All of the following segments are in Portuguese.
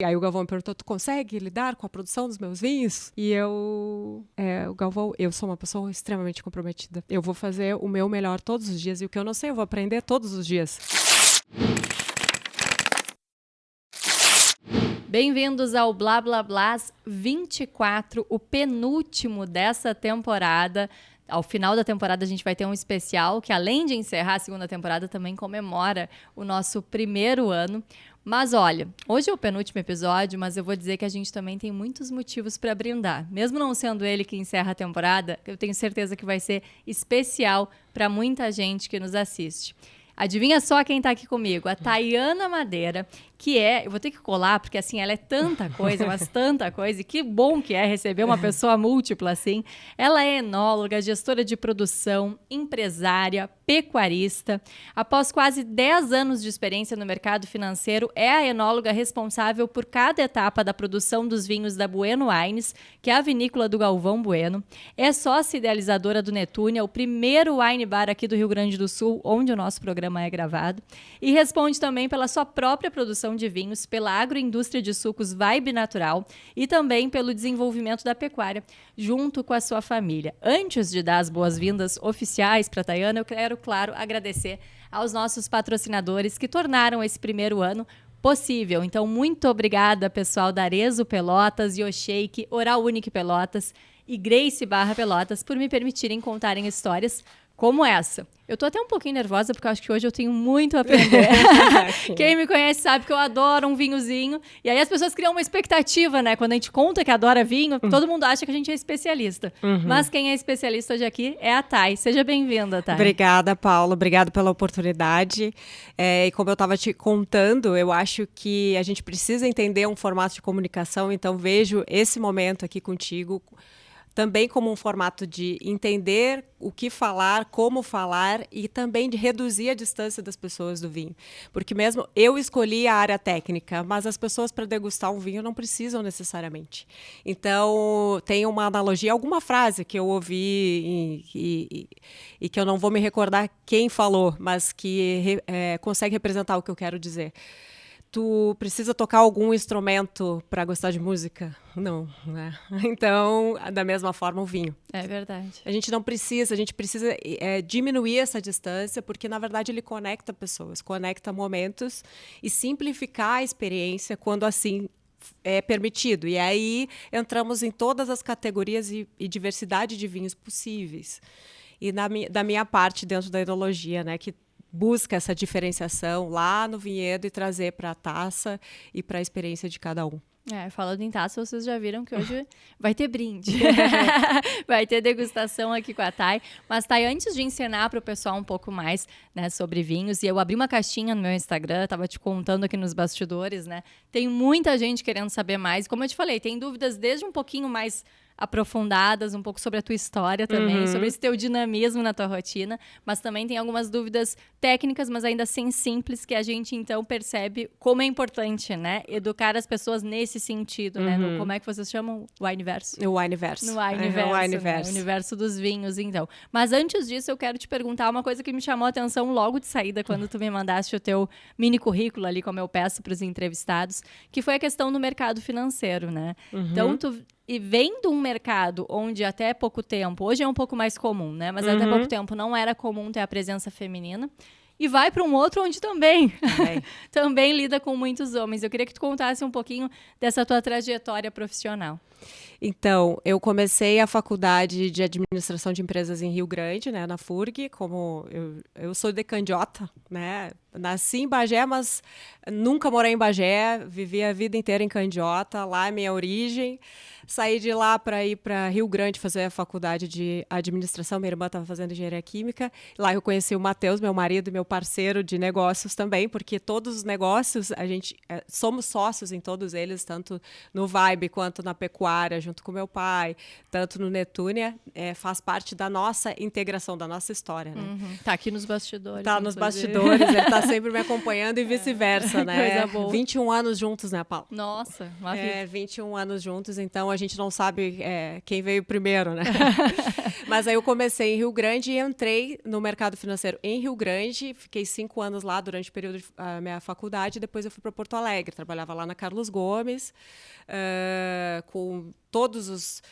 E aí o Galvão me perguntou, tu consegue lidar com a produção dos meus vinhos? E o Galvão, eu sou uma pessoa extremamente comprometida. Eu vou fazer o meu melhor todos os dias. E o que eu não sei, eu vou aprender todos os dias. Bem-vindos ao Blá Blá Blás 24, o penúltimo dessa temporada. Ao final da temporada a gente vai ter um especial que, além de encerrar a segunda temporada, também comemora o nosso primeiro ano. Mas olha, hoje é o penúltimo episódio, mas eu vou dizer que a gente também tem muitos motivos para brindar. Mesmo não sendo ele que encerra a temporada, eu tenho certeza que vai ser especial para muita gente que nos assiste. Adivinha só quem tá aqui comigo? A Tayana Madeira, que eu vou ter que colar, porque assim, ela é tanta coisa, mas tanta coisa, e que bom que é receber uma pessoa múltipla assim. Ela é enóloga, gestora de produção, empresária, pecuarista. Após quase 10 anos de experiência no mercado financeiro, é a enóloga responsável por cada etapa da produção dos vinhos da Bueno Wines, que é a vinícola do Galvão Bueno. É sócia idealizadora do Netúnia, o primeiro wine bar aqui do Rio Grande do Sul, onde o nosso programa é gravado. E responde também pela sua própria produção de vinhos, pela agroindústria de sucos Vibe Natural e também pelo desenvolvimento da pecuária, junto com a sua família. Antes de dar as boas-vindas oficiais para a Tayana, eu quero, claro, agradecer aos nossos patrocinadores que tornaram esse primeiro ano possível. Então, muito obrigada, pessoal da Arezzo Pelotas, Yoshake, Oral Unique Pelotas e Grace Barra Pelotas, por me permitirem contarem histórias como essa. Eu tô até um pouquinho nervosa, porque eu acho que hoje eu tenho muito a aprender. Quem me conhece sabe que eu adoro um vinhozinho. E aí as pessoas criam uma expectativa, né? Quando a gente conta que adora vinho, todo mundo acha que a gente é especialista. Mas quem é especialista hoje aqui é a Thay. Seja bem-vinda, Thay. Obrigada, Paula. Obrigada pela oportunidade. E como eu estava te contando, eu acho que a gente precisa entender um formato de comunicação. Então, vejo esse momento aqui contigo também como um formato de entender o que falar, como falar e também de reduzir a distância das pessoas do vinho. Porque mesmo eu escolhi a área técnica, mas as pessoas para degustar um vinho não precisam necessariamente. Então, tem uma analogia, alguma frase que eu ouvi e que eu não vou me recordar quem falou, mas que consegue representar o que eu quero dizer. Tu precisa tocar algum instrumento para gostar de música? Não, né? Então, da mesma forma, o vinho. É verdade. A gente precisa diminuir essa distância, porque, na verdade, ele conecta pessoas, conecta momentos e simplificar a experiência quando assim é permitido. E aí entramos em todas as categorias e diversidade de vinhos possíveis. E da minha parte, dentro da enologia, né, que busca essa diferenciação lá no vinhedo e trazer para a taça e para a experiência de cada um. Falando em taça, vocês já viram que hoje vai ter brinde. Vai ter degustação aqui com a Thay. Mas, Thay, antes de ensinar para o pessoal um pouco mais, né, sobre vinhos, e eu abri uma caixinha no meu Instagram, estava te contando aqui nos bastidores, né? Tem muita gente querendo saber mais. Como eu te falei, tem dúvidas desde um pouquinho mais aprofundadas, um pouco sobre a tua história também, sobre esse teu dinamismo na tua rotina, mas também tem algumas dúvidas técnicas, mas ainda assim simples, que a gente então percebe como é importante, né, educar as pessoas nesse sentido, né, como é que vocês chamam? O Wineverso? O Wineverso. No Wineverso, né? O universo dos vinhos, então. Mas antes disso, eu quero te perguntar uma coisa que me chamou a atenção logo de saída, quando tu me mandaste o teu mini currículo ali, como eu peço para os entrevistados, que foi a questão do mercado financeiro, né? Então, e vem de um mercado onde até pouco tempo, hoje é um pouco mais comum, né? Mas até pouco tempo não era comum ter a presença feminina. E vai para um outro onde também também lida com muitos homens. Eu queria que tu contasse um pouquinho dessa tua trajetória profissional. Então, eu comecei a faculdade de administração de empresas em Rio Grande, né, na FURG, como eu sou de Candiota, né? Nasci em Bagé, mas nunca morei em Bagé, vivi a vida inteira em Candiota, lá é minha origem. Saí de lá para ir para Rio Grande fazer a faculdade de administração. Minha irmã estava fazendo engenharia química. Lá eu conheci o Matheus, meu marido e meu parceiro de negócios também, porque todos os negócios, a gente somos sócios em todos eles, tanto no Vibe quanto na pecuária, junto com meu pai, tanto no Netúnia, faz parte da nossa integração, da nossa história, né? Tá aqui nos bastidores. Tá nos bastidores, ele tá sempre me acompanhando e vice-versa, né? Coisa boa. 21 anos juntos, né, Paulo? Nossa, uma vida. 21 anos juntos, então a gente não sabe quem veio primeiro, né? Mas aí eu comecei em Rio Grande e entrei no mercado financeiro em Rio Grande, fiquei 5 anos lá durante o período da minha faculdade, depois eu fui para Porto Alegre, trabalhava lá na Carlos Gomes, com todos os...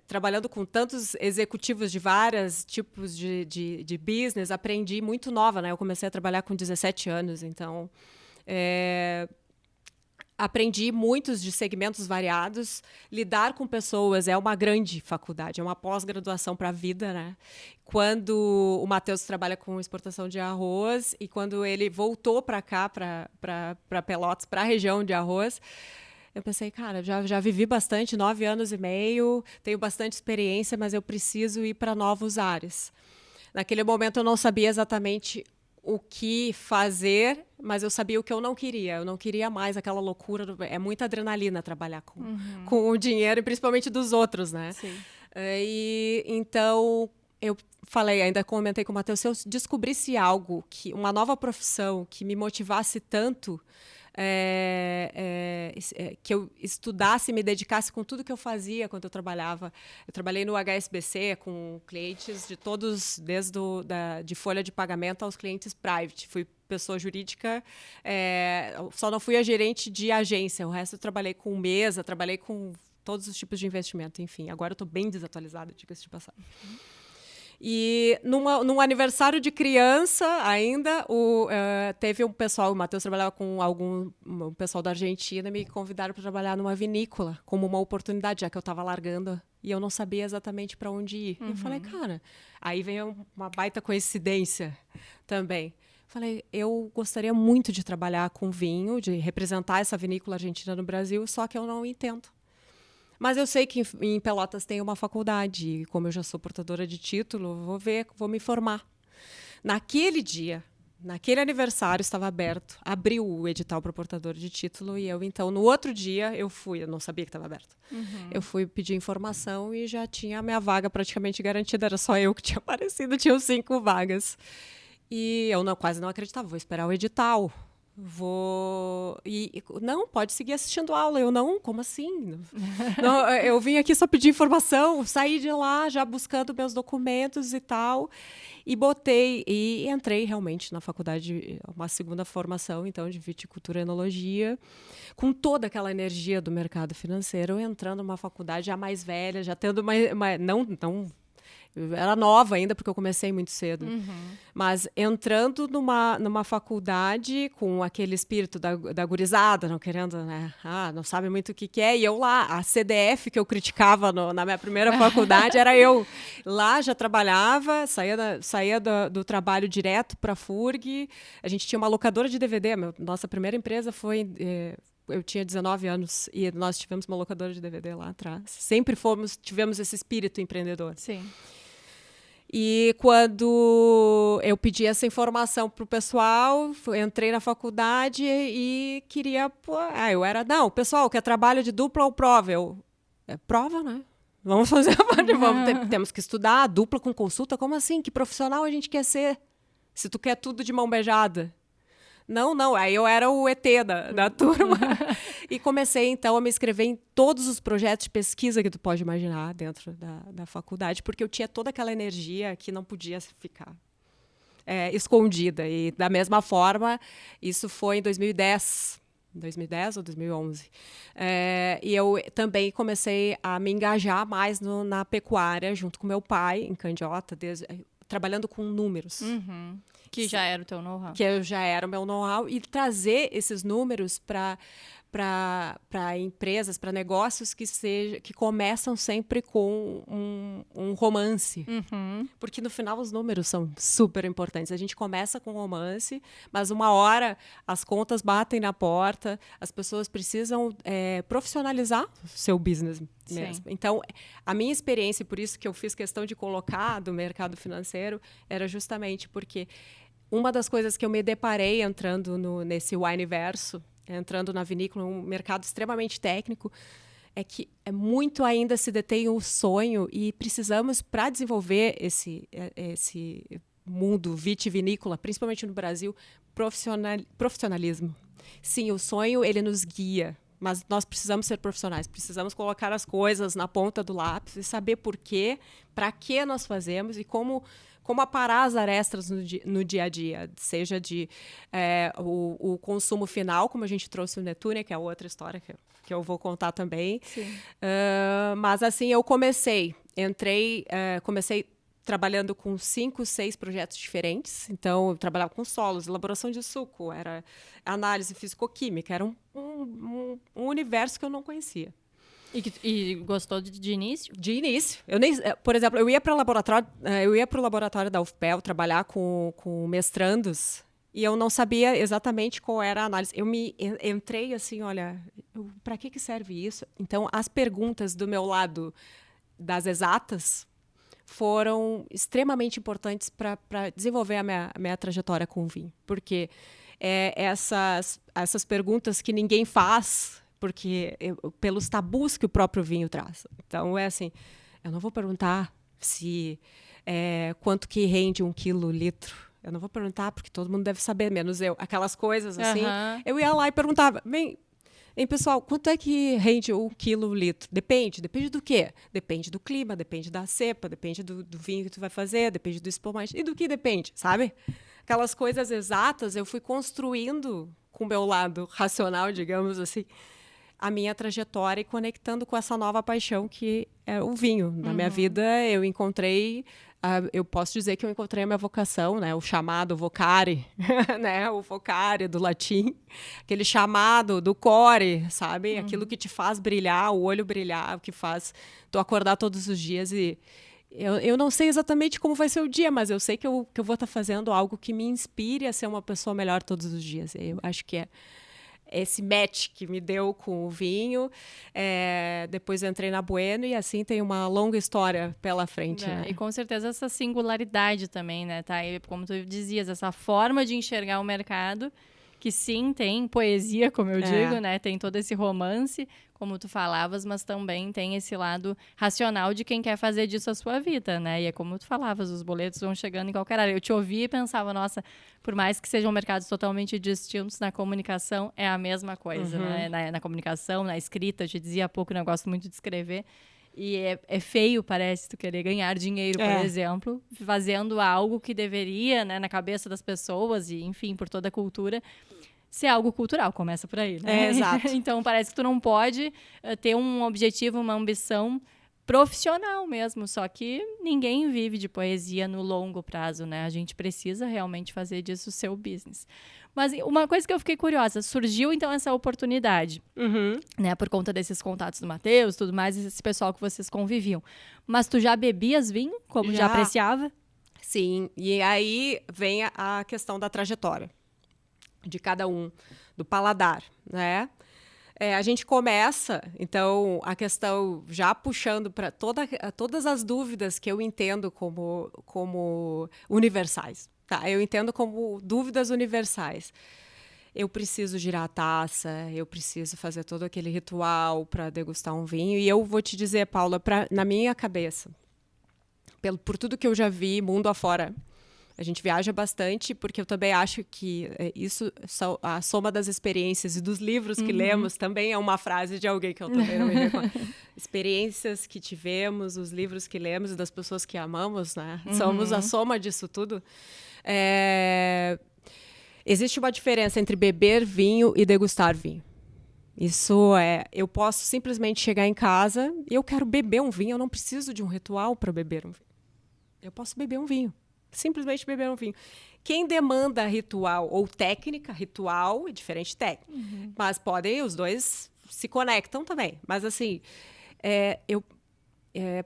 trabalhando com tantos executivos de vários tipos de business, aprendi muito nova, né? Eu comecei a trabalhar com 17 anos, então... aprendi muitos de segmentos variados. Lidar com pessoas é uma grande faculdade, é uma pós-graduação para a vida, né? Quando o Matheus trabalha com exportação de arroz e quando ele voltou para cá, para Pelotas, para a região de arroz, eu pensei, cara, já vivi bastante, 9 anos e meio, tenho bastante experiência, mas eu preciso ir para novos ares. Naquele momento eu não sabia exatamente o que fazer, mas eu sabia o que eu não queria. Eu não queria mais aquela loucura. É muita adrenalina trabalhar com o dinheiro, e principalmente dos outros, né? Sim. Então, eu falei, ainda comentei com o Matheus, se eu descobrisse algo, uma nova profissão que me motivasse tanto, que eu estudasse e me dedicasse com tudo que eu fazia quando eu trabalhava. Eu trabalhei no HSBC com clientes de todos, desde de folha de pagamento aos clientes private. Fui pessoa jurídica, só não fui a gerente de agência. O resto eu trabalhei com mesa, trabalhei com todos os tipos de investimento. Enfim, agora eu estou bem desatualizada, diga-se de passagem. E num aniversário de criança ainda, teve um pessoal, o Matheus trabalhava com um pessoal da Argentina, me convidaram para trabalhar numa vinícola, como uma oportunidade, já que eu estava largando e eu não sabia exatamente para onde ir. Eu falei, cara, aí veio uma baita coincidência também. Falei, eu gostaria muito de trabalhar com vinho, de representar essa vinícola argentina no Brasil, só que eu não entendo. Mas eu sei que em Pelotas tem uma faculdade, e como eu já sou portadora de título, vou me formar. Naquele dia, naquele aniversário, estava aberto, abriu o edital para portador de título, e então, no outro dia, eu não sabia que estava aberto. Eu fui pedir informação e já tinha a minha vaga praticamente garantida, era só eu que tinha aparecido, tinham 5 vagas. E eu quase não acreditava, vou esperar o edital. Não, pode seguir assistindo aula. Eu não, como assim? Não, eu vim aqui só pedir informação, saí de lá já buscando meus documentos e tal, e entrei realmente na faculdade, uma segunda formação, então, de viticultura e enologia, com toda aquela energia do mercado financeiro, entrando numa faculdade já mais velha, já tendo eu era nova ainda, porque eu comecei muito cedo. Mas entrando numa faculdade com aquele espírito da gurizada, não querendo, né? Não sabe muito o que é. E eu lá, a CDF que eu criticava na minha primeira faculdade, era eu. Lá já trabalhava, saía do trabalho direto para a FURG. A gente tinha uma locadora de DVD. Nossa primeira empresa foi... eu tinha 19 anos e nós tivemos uma locadora de DVD lá atrás. Sempre tivemos esse espírito empreendedor. Sim. E quando eu pedi essa informação para o pessoal, entrei na faculdade e queria... pessoal, quer trabalho de dupla ou prova? Prova, né? Vamos fazer temos que estudar, dupla com consulta? Como assim? Que profissional a gente quer ser? Se tu quer tudo de mão beijada. Não. Aí eu era o ET da turma. E comecei, então, a me inscrever em todos os projetos de pesquisa que tu pode imaginar dentro da faculdade, porque eu tinha toda aquela energia que não podia ficar escondida. E, da mesma forma, isso foi em 2010 ou 2011. E eu também comecei a me engajar mais na pecuária, junto com meu pai, em Candiota, trabalhando com números. Que já era o teu know-how. Que já era o meu know-how. E trazer esses números para empresas, para negócios que começam sempre com um romance. Porque, no final, os números são super importantes. A gente começa com romance, mas uma hora as contas batem na porta, as pessoas precisam profissionalizar o seu business mesmo. Sim. Então, a minha experiência, por isso que eu fiz questão de colocar do mercado financeiro, era justamente porque uma das coisas que eu me deparei entrando nesse Wineverso, entrando na vinícola, um mercado extremamente técnico, é que muito ainda se detém o sonho e precisamos, para desenvolver esse mundo vitivinícola, principalmente no Brasil, profissionalismo. Sim, o sonho, ele nos guia, mas nós precisamos ser profissionais, precisamos colocar as coisas na ponta do lápis e saber por quê, para que nós fazemos e como aparar as arestas no dia a dia, seja o consumo final, como a gente trouxe o Netune, que é outra história que eu vou contar também. Mas assim, eu comecei trabalhando com 5, 6 projetos diferentes. Então, eu trabalhava com solos, elaboração de suco, era análise físico-química, era um universo que eu não conhecia. E gostou de início? De início. Por exemplo, eu ia para o laboratório da UFPEL trabalhar com mestrandos e eu não sabia exatamente qual era a análise. Eu entrei assim, olha, para que serve isso? Então, as perguntas do meu lado das exatas foram extremamente importantes para desenvolver a minha trajetória com o vinho. Porque essas perguntas que ninguém faz, pelos tabus que o próprio vinho traz. Então, é assim, eu não vou perguntar quanto que rende 1 quilolitro. Eu não vou perguntar, porque todo mundo deve saber, menos eu. Aquelas coisas assim, eu ia lá e perguntava, Hein, pessoal, quanto é que rende 1 quilolitro? Depende do quê? Depende do clima, depende da cepa, depende do vinho que tu vai fazer, depende do espumante. E do que depende, sabe? Aquelas coisas exatas, eu fui construindo com o meu lado racional, digamos assim, a minha trajetória e conectando com essa nova paixão que é o vinho. Na minha vida, eu encontrei... eu posso dizer que eu encontrei a minha vocação, né? O chamado vocare, né? O vocare do latim, aquele chamado do core, sabe? Aquilo que te faz brilhar, o olho brilhar, o que faz tu acordar todos os dias. E eu não sei exatamente como vai ser o dia, mas eu sei que eu vou estar fazendo algo que me inspire a ser uma pessoa melhor todos os dias. Eu acho que é esse match que me deu com o vinho. Depois eu entrei na Bueno e assim tem uma longa história pela frente. Né? E com certeza essa singularidade também, né, tá? E como tu dizias, essa forma de enxergar o mercado, que sim, tem poesia, como eu digo, né? Tem todo esse romance, como tu falavas, mas também tem esse lado racional de quem quer fazer disso a sua vida, né? E é como tu falavas, os boletos vão chegando em qualquer área. Eu te ouvia e pensava, nossa, por mais que sejam mercados totalmente distintos, na comunicação é a mesma coisa, né? Na comunicação, na escrita, eu te dizia há pouco, eu gosto muito de escrever. E é feio, parece, tu querer ganhar dinheiro, por exemplo, fazendo algo que deveria, né, na cabeça das pessoas e, enfim, por toda a cultura, ser algo cultural. Começa por aí, né? Exato. Então, parece que tu não pode ter um objetivo, uma ambição profissional mesmo, só que ninguém vive de poesia no longo prazo, né? A gente precisa realmente fazer disso o seu business. Mas uma coisa que eu fiquei curiosa, surgiu então essa oportunidade, né? Por conta desses contatos do Matheus, tudo mais, esse pessoal que vocês conviviam. Mas tu já bebias vinho, como já apreciava? Sim, e aí vem a questão da trajetória de cada um, do paladar, né? A gente começa, então, a questão já puxando para todas as dúvidas que eu entendo como universais. Tá? Eu entendo como dúvidas universais. Eu preciso girar a taça, eu preciso fazer todo aquele ritual para degustar um vinho. E eu vou te dizer, Paula, na minha cabeça, por tudo que eu já vi mundo afora, a gente viaja bastante, porque eu também acho que a soma das experiências e dos livros que lemos também é uma frase de alguém que eu também não me recordo. Experiências que tivemos, os livros que lemos e das pessoas que amamos, né? Somos a soma disso tudo. Existe uma diferença entre beber vinho e degustar vinho. Eu posso simplesmente chegar em casa e eu quero beber um vinho, eu não preciso de um ritual para beber um vinho. Eu posso beber um vinho. Simplesmente beber um vinho. Quem demanda ritual ou técnica, ritual é diferente de técnica. Mas os dois se conectam também. Mas assim, eu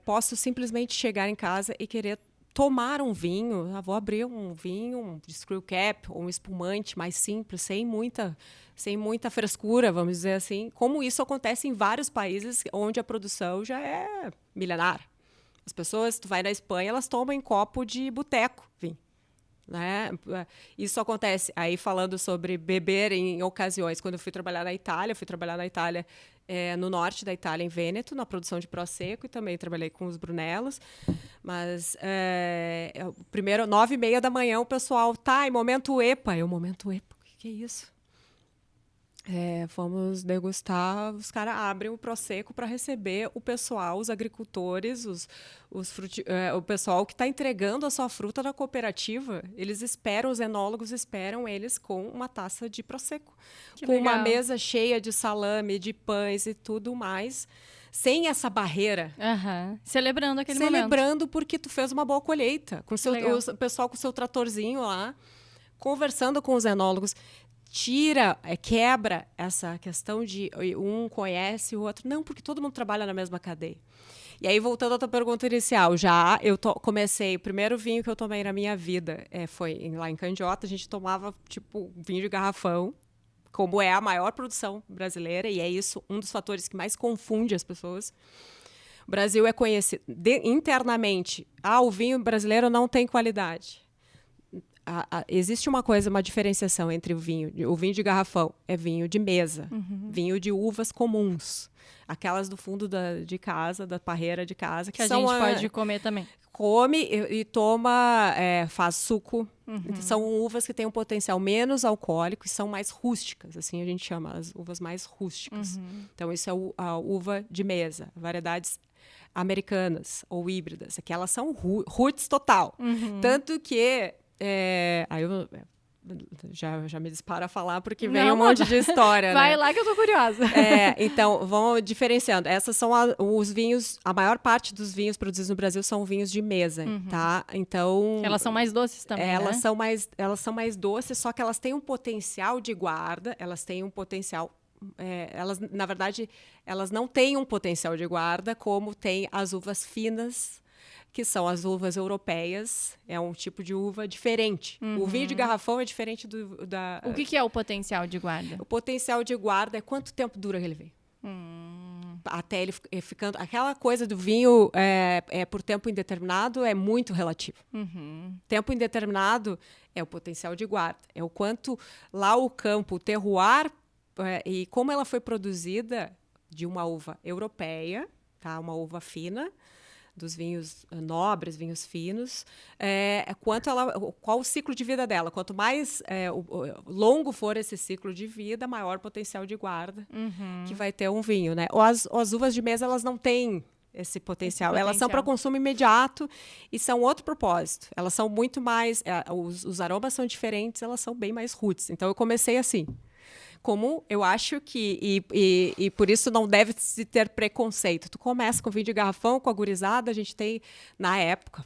posso simplesmente chegar em casa e querer tomar um vinho. Vou abrir um vinho, um screw cap ou um espumante mais simples, sem muita frescura, vamos dizer assim. Como isso acontece em vários países onde a produção já é milenar. As pessoas, tu vai na Espanha, elas tomam em copo de boteco vinho. né? Isso acontece, aí falando sobre beber em ocasiões, quando eu fui trabalhar na Itália, no norte da Itália, em Vêneto, na produção de Prosecco, e também trabalhei com os Brunellos, mas primeiro, 9h30 da manhã, o pessoal, em momento EPA, momento EPA, o que é isso? Vamos degustar, os caras abrem o Prosecco para receber o pessoal, os agricultores, o pessoal que está entregando a sua fruta na cooperativa. Eles esperam, os enólogos esperam eles com uma taça de Prosecco. Com uma mesa cheia de salame, de pães e tudo mais, sem essa barreira. Celebrando aquele momento. Celebrando porque tu fez uma boa colheita. Com o pessoal com o seu tratorzinho lá, conversando com os enólogos. Quebra essa questão de um conhece o outro. Não, porque todo mundo trabalha na mesma cadeia. E aí, voltando à tua pergunta inicial, comecei, o primeiro vinho que eu tomei na minha vida foi lá em Candiota, a gente tomava, vinho de garrafão, como é a maior produção brasileira, e é isso um dos fatores que mais confunde as pessoas. O Brasil é conhecido internamente, o vinho brasileiro não tem qualidade. Existe uma diferenciação entre o vinho de garrafão é vinho de mesa, vinho de uvas comuns, aquelas do fundo de casa, da parreira de casa, que a gente pode comer também. Come e toma, faz suco. São uvas que têm um potencial menos alcoólico e são mais rústicas, assim a gente chama, as uvas mais rústicas. Então isso é a uva de mesa, variedades americanas ou híbridas, que elas são roots total. Tanto que aí eu já me disparo a falar porque vem um monte de história. Vai, né? lá que eu tô curiosa. Então, vamos diferenciando. Essas são os vinhos, a maior parte dos vinhos produzidos no Brasil são vinhos de mesa, tá? Então... Elas são mais doces também, elas são mais doces, só que elas têm um potencial de guarda, elas têm um potencial... na verdade, elas não têm um potencial de guarda como tem as uvas finas, que são as uvas europeias, é um tipo de uva diferente. O vinho de garrafão é diferente da... O que é o potencial de guarda? O potencial de guarda é quanto tempo dura aquele vinho. Até ele ficando... Aquela coisa do vinho por tempo indeterminado é muito relativo. Tempo indeterminado é o potencial de guarda. É o quanto lá o campo, o terroir, e como ela foi produzida de uma uva europeia, tá? Uma uva fina, dos vinhos nobres, vinhos finos, qual o ciclo de vida dela. Quanto mais longo for esse ciclo de vida, maior potencial de guarda que vai ter um vinho, né? As uvas de mesa, elas não têm esse potencial. Elas são para consumo imediato e são outro propósito. Elas são muito mais... os aromas são diferentes, elas são bem mais roots. Então, eu comecei assim. Como eu acho que, e por isso não deve se ter preconceito. Tu começa com vinho de garrafão, com a gurizada, a gente tem, na época,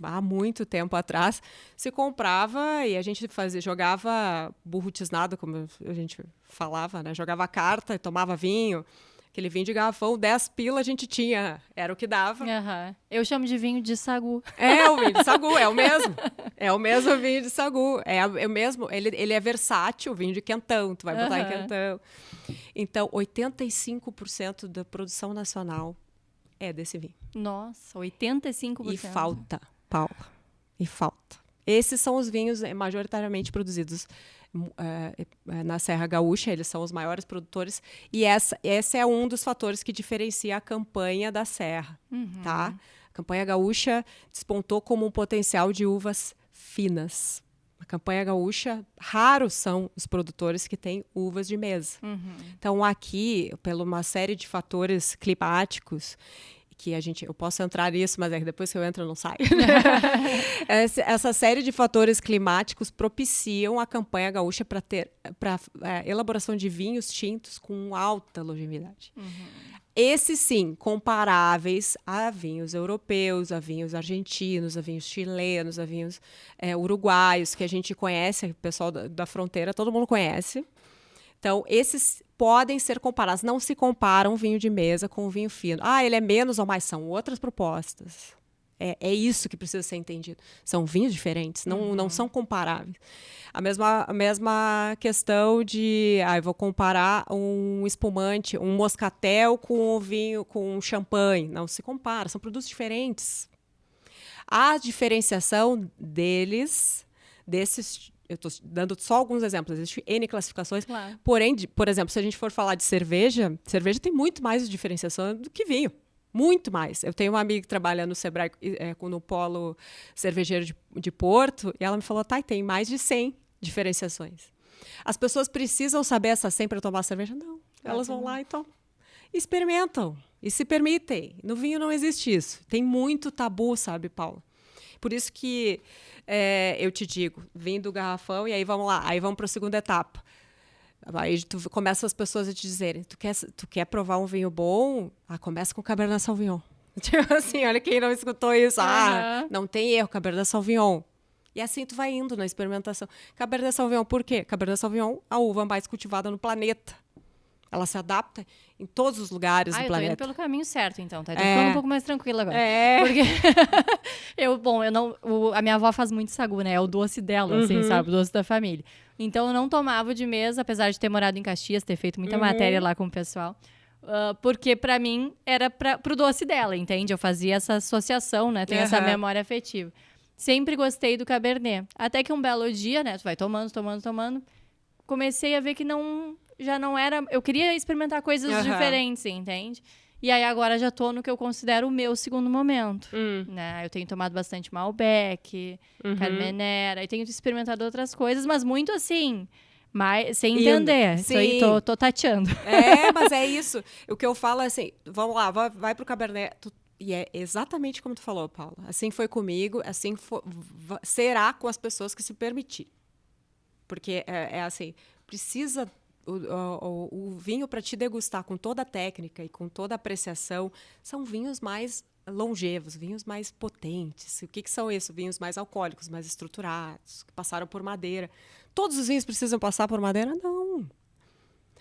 há muito tempo atrás, se comprava e a gente jogava burro tisnado, como a gente falava, né? Jogava carta e tomava vinho. Aquele vinho de garrafão, 10 pila a gente tinha, era o que dava. Eu chamo de vinho de sagu. O vinho de sagu, é o mesmo. É o mesmo vinho de sagu. É o mesmo, ele é versátil, vinho de quentão, tu vai botar em quentão. Então, 85% da produção nacional é desse vinho. Nossa, 85%. E falta, Paula, Esses são os vinhos majoritariamente produzidos na Serra Gaúcha, eles são os maiores produtores, e esse é um dos fatores que diferencia a campanha da Serra, tá? A campanha gaúcha despontou como um potencial de uvas finas. A campanha gaúcha, raros são os produtores que têm uvas de mesa. Então, aqui, por uma série de fatores climáticos, que eu posso entrar nisso, mas depois que eu entro eu não saio. Essa série de fatores climáticos propiciam a campanha gaúcha para elaboração de vinhos tintos com alta longevidade. Esses, sim, comparáveis a vinhos europeus, a vinhos argentinos, a vinhos chilenos, a vinhos uruguaios, que a gente conhece, o pessoal da fronteira, todo mundo conhece. Então, esses podem ser comparados. Não se compara um vinho de mesa com um vinho fino. Ele é menos ou mais. São outras propostas. É isso que precisa ser entendido. São vinhos diferentes, não são comparáveis. A mesma questão de... eu vou comparar um espumante, um moscatel com um vinho, com um champanhe. Não se compara, são produtos diferentes. A diferenciação deles desses... Eu estou dando só alguns exemplos, existem N classificações. Claro. Porém, por exemplo, se a gente for falar de cerveja tem muito mais diferenciação do que vinho. Muito mais. Eu tenho uma amiga que trabalha no Sebrae, no polo cervejeiro de Porto, e ela me falou, tem mais de 100 diferenciações. As pessoas precisam saber essas 100 para tomar cerveja? Não. Elas vão lá e tomam. Experimentam e se permitem. No vinho não existe isso. Tem muito tabu, sabe, Paula? Por isso que eu te digo, vim do garrafão e aí vamos lá, aí vamos para a segunda etapa. Aí começa as pessoas a te dizerem, tu quer provar um vinho bom? Começa com Cabernet Sauvignon. Tipo assim, olha quem não escutou isso. Não tem erro, Cabernet Sauvignon. E assim tu vai indo na experimentação. Cabernet Sauvignon, por quê? Cabernet Sauvignon, a uva mais cultivada no planeta. Ela se adapta em todos os lugares do planeta. Eu tô indo pelo caminho certo, então. Tá? Tô ficando um pouco mais tranquila agora. Porque a minha avó faz muito sagu, né? É o doce dela, assim, sabe? O doce da família. Então, eu não tomava de mesa, apesar de ter morado em Caxias, ter feito muita matéria lá com o pessoal. Porque, pra mim, era pro doce dela, entende? Eu fazia essa associação, né? Tem essa memória afetiva. Sempre gostei do Cabernet. Até que um belo dia, né? Tu vai tomando. Comecei a ver que já não era... Eu queria experimentar coisas diferentes, entende? E aí, agora já tô no que eu considero o meu segundo momento. Né? Eu tenho tomado bastante Malbec, Carmenère, e tenho experimentado outras coisas, mas muito assim, sem entender. Isso aí, tô tateando. Mas é isso. O que eu falo é assim, vamos lá, vai pro Cabernet... E é exatamente como tu falou, Paula. Assim foi comigo, assim será com as pessoas que se permitirem. Porque é assim, precisa... O vinho para te degustar com toda a técnica e com toda a apreciação são vinhos mais longevos, vinhos mais potentes. O que são esses? Vinhos mais alcoólicos, mais estruturados, que passaram por madeira. Todos os vinhos precisam passar por madeira? Não.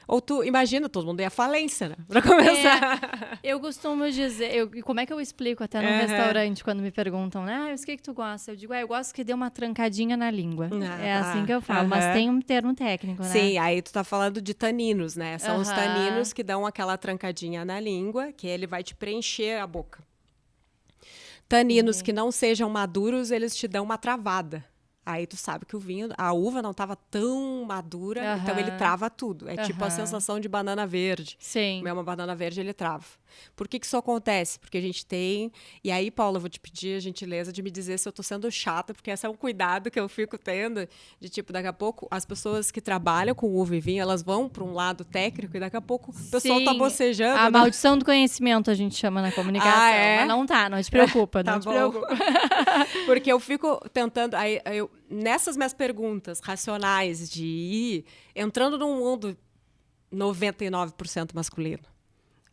Ou tu imagina, todo mundo ia à falência, né? Para começar. Eu costumo dizer, como é que eu explico até no restaurante quando me perguntam, né? O que tu gosta? Eu digo, eu gosto que dê uma trancadinha na língua. Assim que eu falo, mas tem um termo técnico, né? Sim, aí tu tá falando de taninos, né? São os taninos que dão aquela trancadinha na língua, que ele vai te preencher a boca. Taninos que não sejam maduros, eles te dão uma travada. Aí tu sabe que a uva não estava tão madura, então ele trava tudo. É tipo a sensação de banana verde. Sim. Comer uma banana verde, ele trava. Por que isso acontece? Porque a gente tem... E aí, Paula, eu vou te pedir a gentileza de me dizer se eu tô sendo chata, porque esse é um cuidado que eu fico tendo, de tipo, daqui a pouco, as pessoas que trabalham com uva e vinho, elas vão para um lado técnico e daqui a pouco o pessoal tá bocejando. A maldição do conhecimento a gente chama na comunicação. Mas não te preocupa, não te preocupa. Porque eu fico tentando... Nessas minhas perguntas racionais de ir entrando num mundo 99% masculino,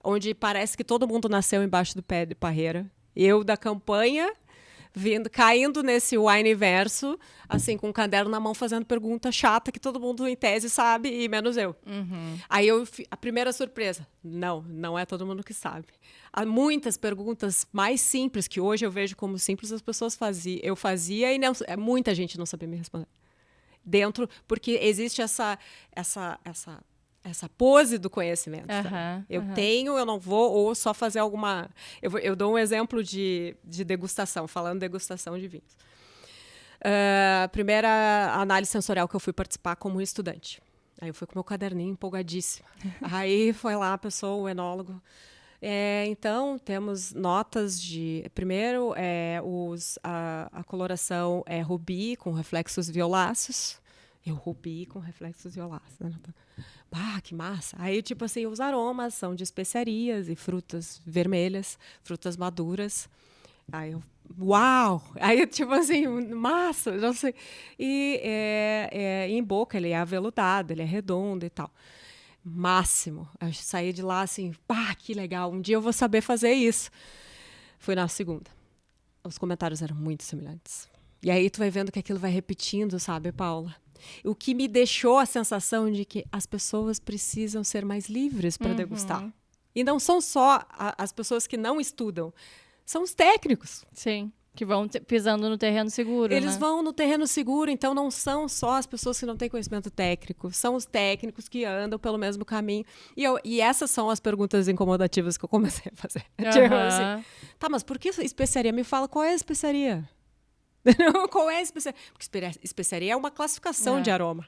onde parece que todo mundo nasceu embaixo do pé de parreira. Eu da campanha, caindo nesse wine-verso, assim, com um caderno na mão, fazendo pergunta chata que todo mundo em tese sabe, e menos eu. Aí a primeira surpresa, não é todo mundo que sabe. Há muitas perguntas mais simples, que hoje eu vejo como simples, as pessoas faziam. Eu fazia e muita gente não sabia me responder. Porque existe essa pose do conhecimento. Eu não vou, ou só fazer alguma... Eu dou um exemplo de degustação, falando degustação de vinhos. Primeira análise sensorial que eu fui participar como estudante. Aí eu fui com meu caderninho empolgadíssima. Aí foi lá a pessoa, o enólogo. Então, temos notas de... Primeiro, a coloração é rubi com reflexos violáceos. Rubi com reflexos violáceos. Né? Que massa! Aí, tipo assim, os aromas são de especiarias e frutas vermelhas, frutas maduras. Aí uau! Aí, tipo assim, massa! Não sei. E em boca ele é aveludado, ele é redondo e tal. Máximo. Eu saí de lá assim, que legal, um dia eu vou saber fazer isso. Fui na segunda. Os comentários eram muito semelhantes. E aí tu vai vendo que aquilo vai repetindo, sabe, Paula? O que me deixou a sensação de que as pessoas precisam ser mais livres para degustar. E não são só as pessoas que não estudam, são os técnicos. Sim. Que vão pisando no terreno seguro, Eles vão no terreno seguro, então não são só as pessoas que não têm conhecimento técnico, são os técnicos que andam pelo mesmo caminho. E essas são as perguntas incomodativas que eu comecei a fazer. Tipo assim, mas por que especiaria? Me fala, qual é a especiaria? Qual é a especiaria? Porque especiaria é uma classificação de aroma.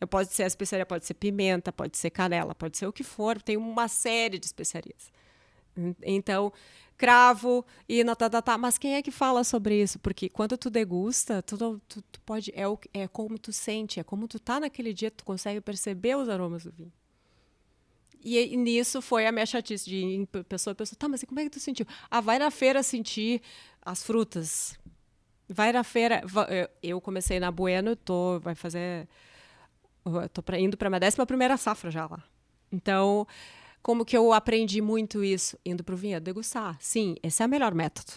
Pode ser a especiaria, pode ser pimenta, pode ser canela, pode ser o que for. Tem uma série de especiarias. Então, cravo e mas quem é que fala sobre isso? Porque quando tu degusta, tu pode é como tu sente, é como tu tá naquele dia, tu consegue perceber os aromas do vinho. E nisso foi a minha chatice de ir pessoa, tá, mas como é que tu sentiu? Vai na feira sentir as frutas. Vai na feira. Eu comecei na Bueno, tô indo para minha 11ª safra já lá. Então, como que eu aprendi muito isso? Indo para o vinho, degustar. Sim, esse é o melhor método.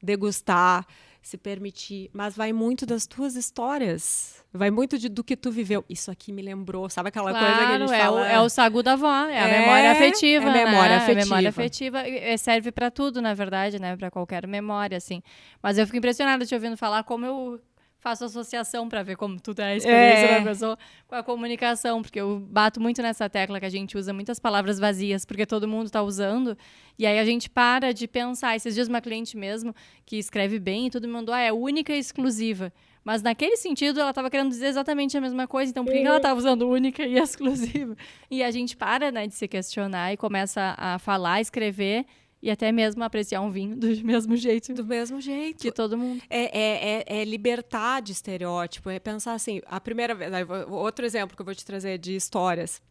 Degustar, se permitir. Mas vai muito das tuas histórias. Vai muito do que tu viveu. Isso aqui me lembrou. Sabe aquela coisa que a gente fala? É o sagu da avó. É a memória afetiva. É a memória afetiva. A memória afetiva serve para tudo, na verdade, né? Para qualquer memória, assim. Mas eu fico impressionada te ouvindo falar como eu faço associação para ver como tudo é a experiência da pessoa com a comunicação, porque eu bato muito nessa tecla que a gente usa muitas palavras vazias, porque todo mundo está usando, e aí a gente para de pensar. Esses dias uma cliente mesmo, que escreve bem e tudo, me mandou, é única e exclusiva. Mas naquele sentido, ela estava querendo dizer exatamente a mesma coisa, então por que ela estava usando única e exclusiva? E a gente para, né, de se questionar e começa a falar, escrever, e até mesmo apreciar um vinho do mesmo jeito. Do mesmo jeito. Que todo mundo. É libertar de estereótipo. É pensar assim, a primeira vez... Outro exemplo que eu vou te trazer de histórias.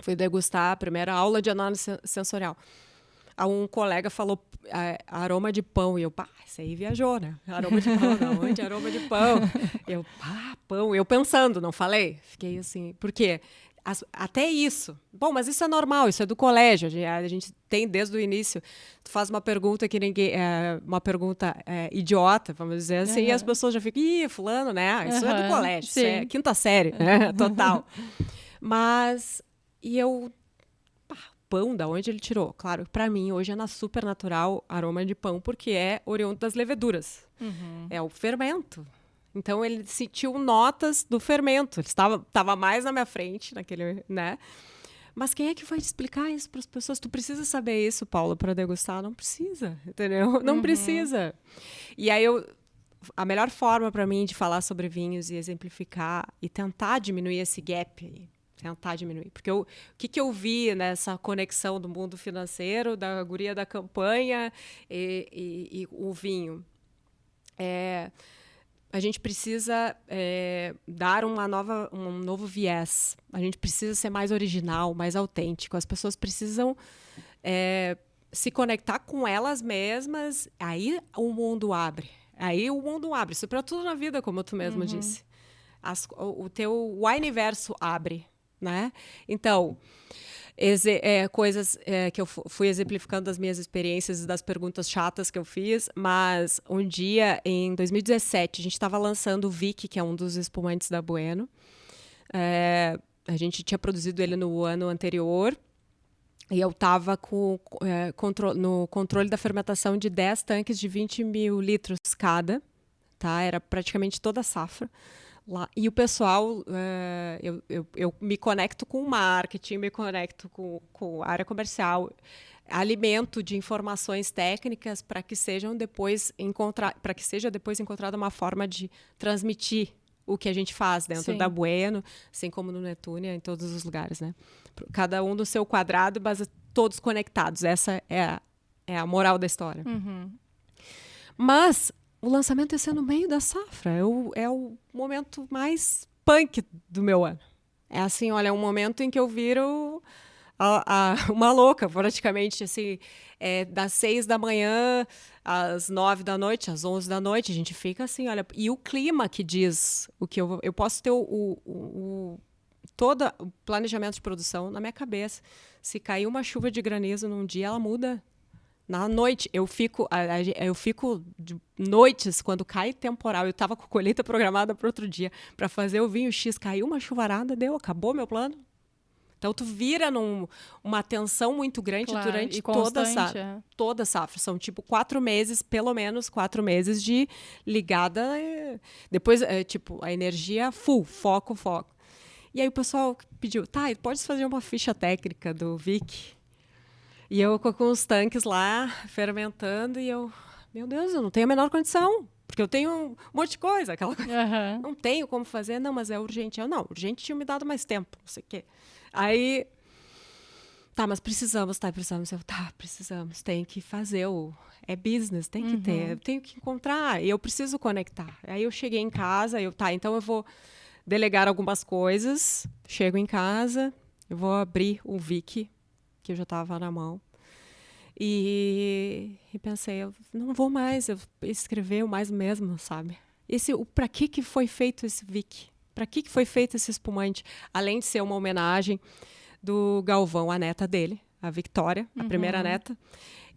Fui degustar a primeira aula de análise sensorial. Um colega falou aroma de pão. E eu, isso aí viajou, né? Aroma de pão, da onde? Aroma de pão. Eu, pão. Eu pensando, não falei? Fiquei assim, por quê? Até isso. Bom, mas isso é normal, isso é do colégio. A gente tem desde o início. Tu faz uma pergunta que ninguém. Uma pergunta idiota, vamos dizer assim, e as pessoas já ficam, fulano, né? Isso é do colégio, isso é 5ª série, né? Total. Mas. E eu. Pão, da onde ele tirou? Claro, para mim, hoje é na Supernatural aroma de pão, porque é oriundo das leveduras. É o fermento. Então, ele sentiu notas do fermento. Ele estava mais na minha frente, naquele, né? Mas quem é que vai explicar isso para as pessoas? Tu precisa saber isso, Paula, para degustar? Não precisa, entendeu? Não precisa. E aí, a melhor forma para mim de falar sobre vinhos e exemplificar e tentar diminuir esse gap aí, tentar diminuir. Porque o que eu vi nessa conexão do mundo financeiro, da guria da campanha e o vinho? A gente precisa dar um novo viés. A gente precisa ser mais original, mais autêntico. As pessoas precisam se conectar com elas mesmas. Aí o mundo abre. Isso é para tudo na vida, como tu mesmo disse. O teu universo abre, né? Então, coisas que eu fui exemplificando das minhas experiências e das perguntas chatas que eu fiz, mas um dia, em 2017, a gente estava lançando o Vic, que é um dos espumantes da Bueno. A gente tinha produzido ele no ano anterior, e eu estava no controle da fermentação de 10 tanques de 20 mil litros cada, tá? Era praticamente toda a safra. Lá. E o pessoal, eu me conecto com o marketing, me conecto com a área comercial, alimento de informações técnicas para que seja depois encontrada uma forma de transmitir o que a gente faz dentro da Bueno, assim como no Netúnia, em todos os lugares, né? Cada um no seu quadrado, mas todos conectados. Essa é a moral da história. Mas o lançamento ia ser no meio da safra. É o momento mais punk do meu ano. É assim, olha, é um momento em que eu viro uma louca, praticamente, assim, das 6 da manhã às 9 da noite, às 11 da noite, a gente fica assim, olha, e o clima que diz o que eu posso ter todo o planejamento de produção na minha cabeça. Se cair uma chuva de granizo num dia, ela muda. Na noite, eu fico de noites, quando cai temporal, eu estava com a colheita programada para outro dia, para fazer o vinho X, caiu uma chuvarada, acabou meu plano. Então, tu vira uma tensão muito grande durante toda a safra. São, tipo, 4 meses, pelo menos 4 meses de ligada. Depois, a energia full, foco. E aí o pessoal pediu, pode fazer uma ficha técnica do Vic? E eu com os tanques lá, fermentando, e eu, meu Deus, eu não tenho a menor condição. Porque eu tenho um monte de coisa, aquela coisa. Aham. Não tenho como fazer, não, mas é urgente. Eu, não, urgente tinha me dado mais tempo, não sei o quê. Aí, tá, mas precisamos. Eu, tá, precisamos, tem que fazer é business, tem que ter, eu tenho que encontrar, e eu preciso conectar. Aí eu cheguei em casa, então eu vou delegar algumas coisas, chego em casa, eu vou abrir o Wiki, que eu já estava na mão, e pensei, eu não vou mais escrever o mais mesmo, sabe? Para que foi feito esse Wiki? Para que foi feito esse espumante? Além de ser uma homenagem do Galvão à neta dele, a Victoria, a primeira neta,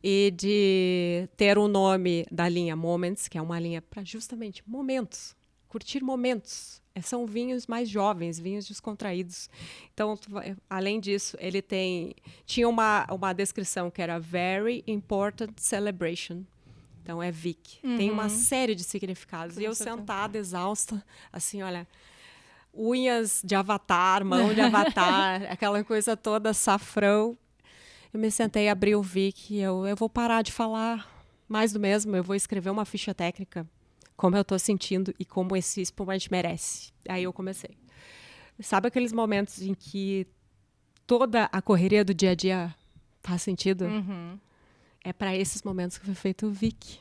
e de ter o nome da linha Moments, que é uma linha para justamente momentos, curtir momentos. São vinhos mais jovens, vinhos descontraídos. Então, além disso, ele tinha uma descrição que era Very Important Celebration. Então, é Vic. Tem uma série de significados. E eu sentada, exausta, assim, olha, unhas de avatar, mão de avatar, aquela coisa toda, safrão. Eu me sentei, abri o Vic, eu vou parar de falar mais do mesmo, eu vou escrever uma ficha técnica, como eu estou sentindo e como esse espumante merece. Aí eu comecei. Sabe aqueles momentos em que toda a correria do dia a dia faz sentido? É para esses momentos que foi feito o Vic.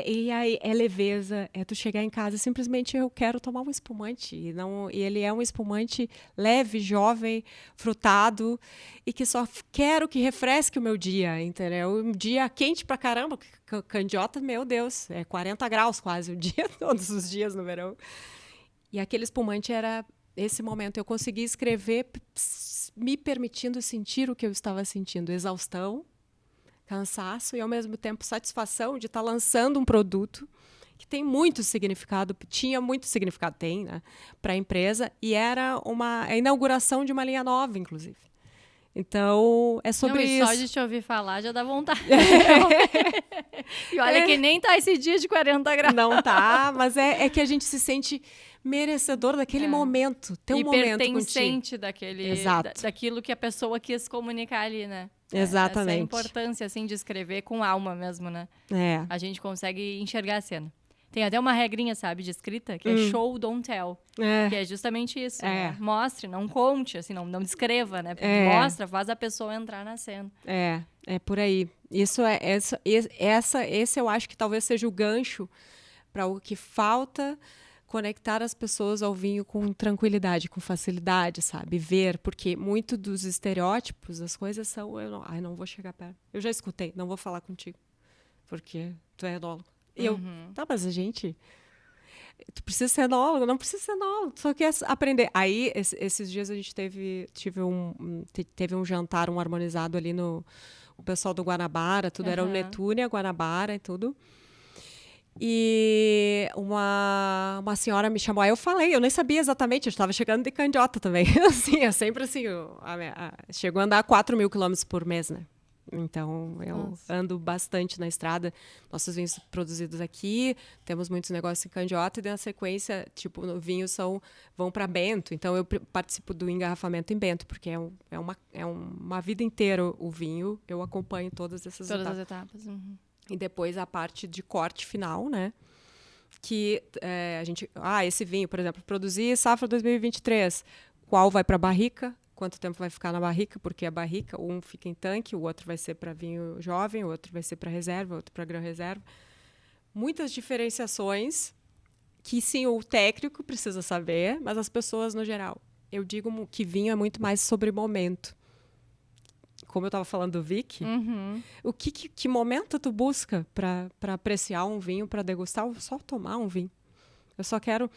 E aí é leveza, é tu chegar em casa e simplesmente eu quero tomar um espumante. E ele é um espumante leve, jovem, frutado, e que só quero que refresque o meu dia, entendeu? Um dia quente pra caramba, candiota, meu Deus, é 40 graus quase o dia, todos os dias no verão. E aquele espumante era esse momento. Eu consegui escrever me permitindo sentir o que eu estava sentindo, exaustão, cansaço e, ao mesmo tempo, satisfação de estar lançando um produto que tem muito significado, tinha muito significado, tem, né, para a empresa, e era a inauguração de uma linha nova, inclusive. Então, é sobre isso. Só de te ouvir falar já dá vontade. E olha que nem tá esse dia de 40 graus. Não tá, mas é que a gente se sente merecedor daquele momento, ter um momento contigo. E pertencente daquilo que a pessoa quis comunicar ali, né? Exatamente. Essa é a importância, assim, de escrever com alma mesmo, né? A gente consegue enxergar a cena. Tem até uma regrinha, sabe, de escrita, que é show, don't tell. Que é justamente isso. Né? Mostre, não conte, assim, não descreva, né? Mostra, faz a pessoa entrar na cena. É por aí. Esse eu acho que talvez seja o gancho para o que falta conectar as pessoas ao vinho com tranquilidade, com facilidade, sabe? Ver, porque muito dos estereótipos, as coisas são... não vou chegar perto. Eu já escutei, não vou falar contigo, porque tu é enólogo. E tá, mas a gente... Tu precisa ser enólogo? Não precisa ser enólogo, tu só quer aprender. Aí, esses dias a gente teve um jantar, um harmonizado ali o pessoal do Guanabara, tudo era o Netúnia, Guanabara e tudo. E uma senhora me chamou, aí eu falei, eu nem sabia exatamente, eu estava chegando de candiota também, assim, é sempre assim, chegou a andar 4.000 quilômetros por mês, né? Então, eu ando bastante na estrada, nossos vinhos produzidos aqui, temos muitos negócios em candiota, e na sequência, tipo, vinhos vão para Bento, então eu participo do engarrafamento em Bento, porque é uma vida inteira o vinho, eu acompanho todas essas etapas. E depois a parte de corte final, né? Que a gente... esse vinho, por exemplo, produzi safra 2023. Qual vai para a barrica? Quanto tempo vai ficar na barrica? Porque a barrica, um fica em tanque, o outro vai ser para vinho jovem, o outro vai ser para reserva, o outro para grão-reserva. Muitas diferenciações que, sim, o técnico precisa saber, mas as pessoas, no geral. Eu digo que vinho é muito mais sobre momento. Como eu estava falando do Vic, que momento tu busca para apreciar um vinho, para degustar, ou só tomar um vinho? Eu só quero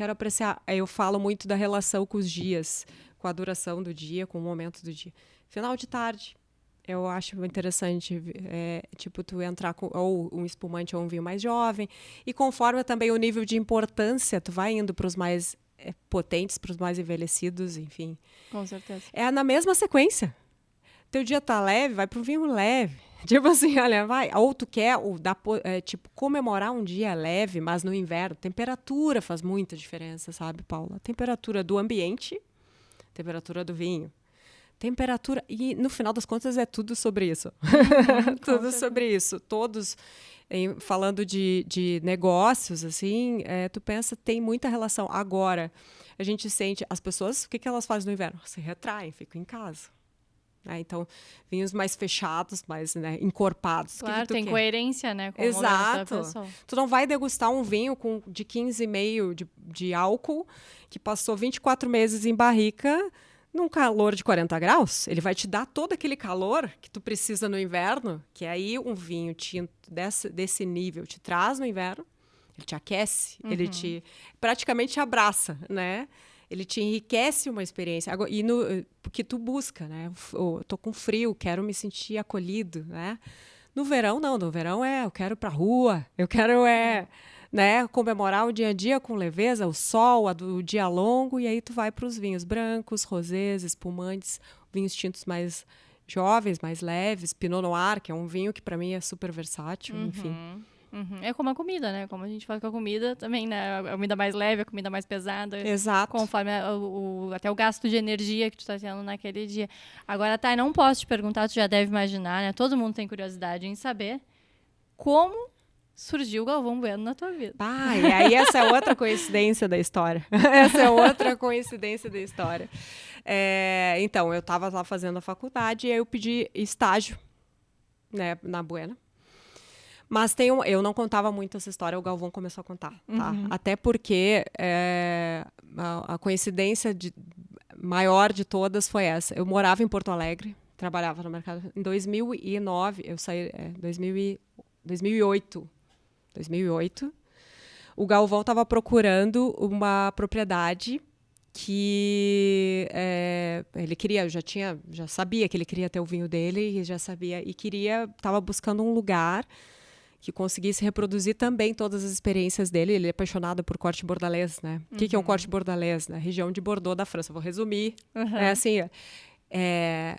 apreciar. Eu falo muito da relação com os dias, com a duração do dia, com o momento do dia. Final de tarde, eu acho interessante, tipo, tu entrar com ou um espumante ou um vinho mais jovem, e conforme também o nível de importância, tu vai indo para os mais potentes, para os mais envelhecidos, enfim. Com certeza. É na mesma sequência. Teu dia tá leve, vai pro vinho leve. Tipo assim, olha, vai. Ou tu quer tipo, comemorar um dia leve, mas no inverno. Temperatura faz muita diferença, sabe, Paula? Temperatura do ambiente, temperatura do vinho. temperatura. E, no final das contas, é tudo sobre isso. Tudo sobre isso. Todos, falando de negócios, assim, tu pensa, tem muita relação. Agora, a gente sente... As pessoas, o que elas fazem no inverno? Se retraem, ficam em casa. Então, vinhos mais fechados, mais, né, encorpados. Claro, tem coerência, né, com o Exato. momento da pessoa. Tu não vai degustar um vinho de 15,5 de álcool, que passou 24 meses em barrica, num calor de 40 graus. Ele vai te dar todo aquele calor que tu precisa no inverno, que aí um vinho tinto desse nível te traz no inverno, ele te aquece, ele te praticamente abraça, né? Ele te enriquece uma experiência. E porque tu busca, né? Eu tô com frio, quero me sentir acolhido, né? No verão, não. No verão eu quero ir pra rua, eu quero né, comemorar o dia a dia com leveza, o sol, o dia longo, e aí tu vai para os vinhos brancos, rosés, espumantes, vinhos tintos mais jovens, mais leves, Pinot Noir, que é um vinho que para mim é super versátil, enfim. É como a comida, né? Como a gente faz com a comida também, né? A comida mais leve, a comida mais pesada. Exato. Conforme até o gasto de energia que tu tá tendo naquele dia. Agora, Thay, não posso te perguntar, tu já deve imaginar, né? Todo mundo tem curiosidade em saber como surgiu o Galvão Bueno na tua vida. E aí essa é outra coincidência da história. Essa é outra coincidência da história. Então, eu estava lá fazendo a faculdade e aí eu pedi estágio, né, na Bueno. Mas eu não contava muito essa história, o Galvão começou a contar, tá? Até porque a coincidência maior de todas foi essa. Eu morava em Porto Alegre, trabalhava no mercado. Em 2009, eu saí... 2008. O Galvão estava procurando uma propriedade que ele queria, já sabia que ele queria ter o vinho dele, e já sabia, e estava buscando um lugar que conseguisse reproduzir também todas as experiências dele. Ele é apaixonado por corte bordalês, né? O que é um corte bordalês? Na região de Bordeaux da França. Vou resumir.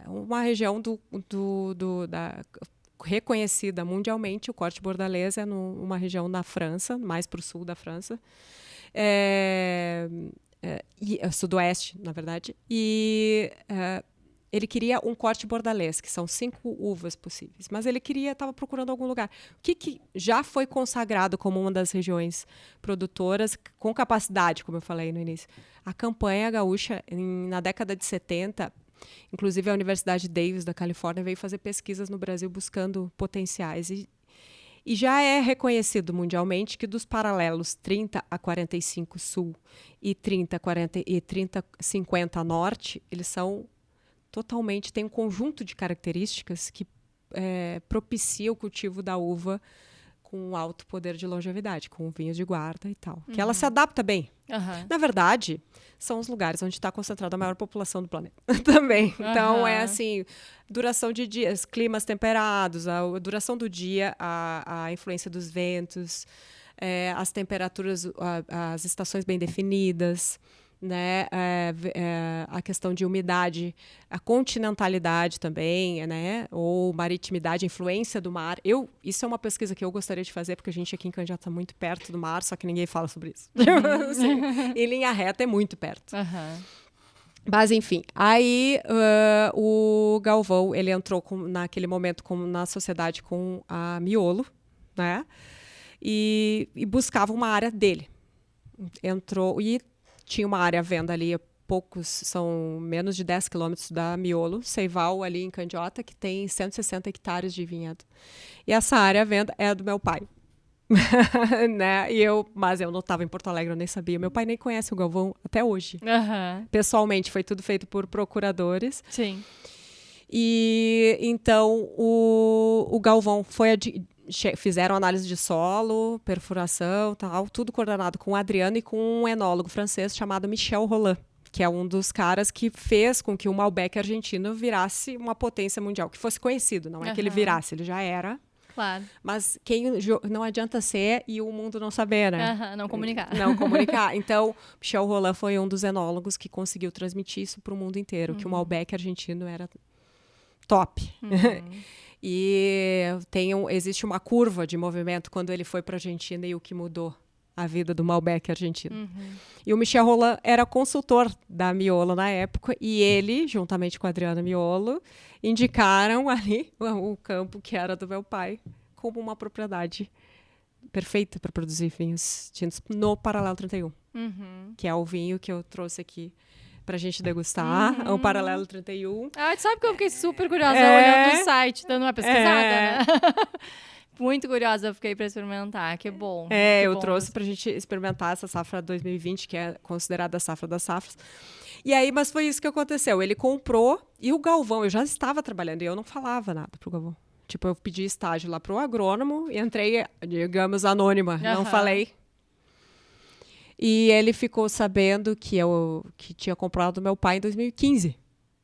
Uma região reconhecida mundialmente. O corte bordalês é numa região na França, mais para o sul da França. Sudoeste, na verdade. Ele queria um corte bordalês, que são 5 uvas possíveis. Mas ele estava procurando algum lugar. O que já foi consagrado como uma das regiões produtoras com capacidade, como eu falei no início? A campanha gaúcha, na década de 70, inclusive a Universidade Davis da Califórnia veio fazer pesquisas no Brasil buscando potenciais. E já é reconhecido mundialmente que dos paralelos 30 a 45 sul e 30 a 50 norte, eles são... totalmente, tem um conjunto de características que propicia o cultivo da uva com alto poder de longevidade, com vinhos de guarda e tal. Que ela se adapta bem. Na verdade, são os lugares onde está concentrada a maior população do planeta também. Então, duração de dias, climas temperados, a duração do dia, a influência dos ventos, as temperaturas, as estações bem definidas, né, a questão de umidade, a continentalidade também, né, ou maritimidade, a influência do mar. Isso é uma pesquisa que eu gostaria de fazer, porque a gente aqui em Candiota está muito perto do mar, só que ninguém fala sobre isso. Assim, em linha reta é muito perto. Mas, enfim, aí o Galvão, ele entrou naquele momento na sociedade com a Miolo, né, e buscava uma área dele. Entrou e tinha uma área à venda ali, são menos de 10 quilômetros da Miolo, Seival, ali em Candiota, que tem 160 hectares de vinhedo. E essa área à venda é do meu pai. Né? Mas eu não estava em Porto Alegre, eu nem sabia. Meu pai nem conhece o Galvão até hoje. Pessoalmente, foi tudo feito por procuradores. Sim. E então o Galvão fizeram análise de solo, perfuração, tal, tudo coordenado com o Adriano e com um enólogo francês chamado Michel Rolland, que é um dos caras que fez com que o Malbec argentino virasse uma potência mundial, que fosse conhecido, não é que ele virasse, ele já era. Claro. Mas não adianta ser e o mundo não saber, né? Não comunicar. Não comunicar. Então, Michel Rolland foi um dos enólogos que conseguiu transmitir isso para o mundo inteiro, que o Malbec argentino era top. E existe uma curva de movimento quando ele foi para a Argentina e o que mudou a vida do Malbec argentino. E o Michel Rolland era consultor da Miolo na época, e ele, juntamente com a Adriana Miolo, indicaram ali o campo que era do meu pai como uma propriedade perfeita para produzir vinhos tintos no Paralelo 31, que é o vinho que eu trouxe aqui pra gente degustar, o Paralelo 31. Ah, sabe que eu fiquei super curiosa olhando o site, dando uma pesquisada, né? Muito curiosa eu fiquei para experimentar, que bom. Eu trouxe pra gente experimentar essa safra 2020, que é considerada a safra das safras. E aí, mas foi isso que aconteceu. Ele comprou, e o Galvão, eu já estava trabalhando, e eu não falava nada pro Galvão. Tipo, eu pedi estágio lá pro agrônomo, e entrei, digamos, anônima, não falei. E ele ficou sabendo que tinha comprado do meu pai em 2015.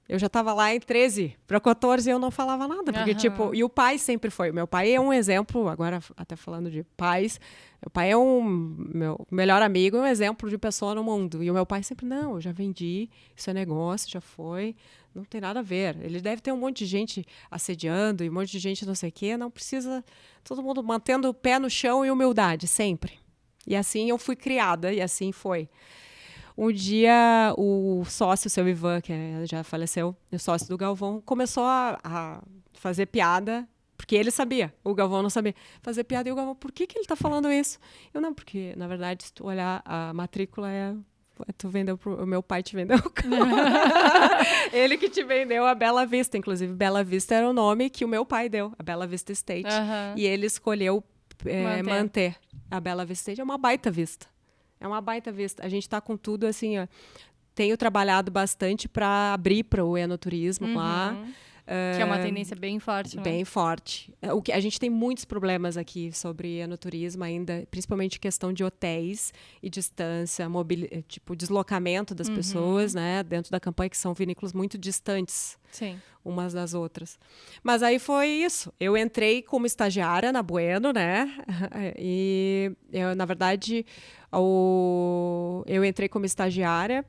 Eu já estava lá em 13 para 14 e eu não falava nada. Porque, tipo, e o pai sempre foi. Meu pai é um exemplo, agora até falando de pais, meu pai é meu melhor amigo, é um exemplo de pessoa no mundo. E o meu pai sempre, não, eu já vendi, isso é negócio, já foi, não tem nada a ver. Ele deve ter um monte de gente assediando e um monte de gente não sei o quê, não precisa, todo mundo mantendo o pé no chão e humildade, sempre. E assim eu fui criada, e assim foi. Um dia, o sócio, o seu Ivan, que já faleceu, o sócio do Galvão, começou a fazer piada, porque ele sabia, o Galvão não sabia, fazer piada. E o Galvão, por que ele está falando isso? Eu, não, porque, na verdade, se tu olhar, a matrícula tu vendeu o meu pai te vendeu o carro. Ele que te vendeu a Bela Vista. Inclusive, Bela Vista era o nome que o meu pai deu, a Bela Vista Estate. E ele escolheu manter. A Bela Vista Estate é uma baita vista. É uma baita vista. A gente está com tudo assim, ó. Tenho trabalhado bastante para abrir para o enoturismo lá. Que é uma tendência bem forte, né? Bem forte. A gente tem muitos problemas aqui sobre enoturismo ainda, principalmente questão de hotéis e distância, tipo, deslocamento das pessoas, né? Dentro da campanha, que são vinícolas muito distantes. Sim. Umas das outras. Mas aí foi isso. Eu entrei como estagiária na Bueno, né? E, na verdade, eu entrei como estagiária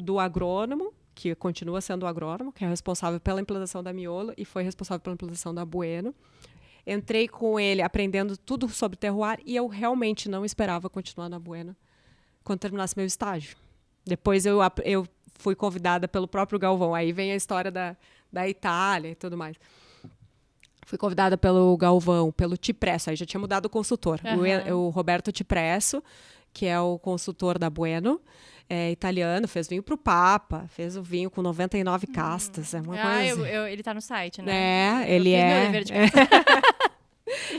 do agrônomo, que continua sendo o agrônomo, que é responsável pela implantação da Miolo e foi responsável pela implantação da Bueno. Entrei com ele aprendendo tudo sobre terroir e eu realmente não esperava continuar na Bueno quando terminasse meu estágio. Depois eu fui convidada pelo próprio Galvão. Aí vem a história da Itália e tudo mais. Fui convidada pelo Galvão, pelo Cipresso. Aí já tinha mudado o consultor. O Roberto Cipresso, que é o consultor da Bueno, italiano, fez vinho para o Papa, fez o vinho com 99 castas. É uma coisa. Ele está no site, né? Ele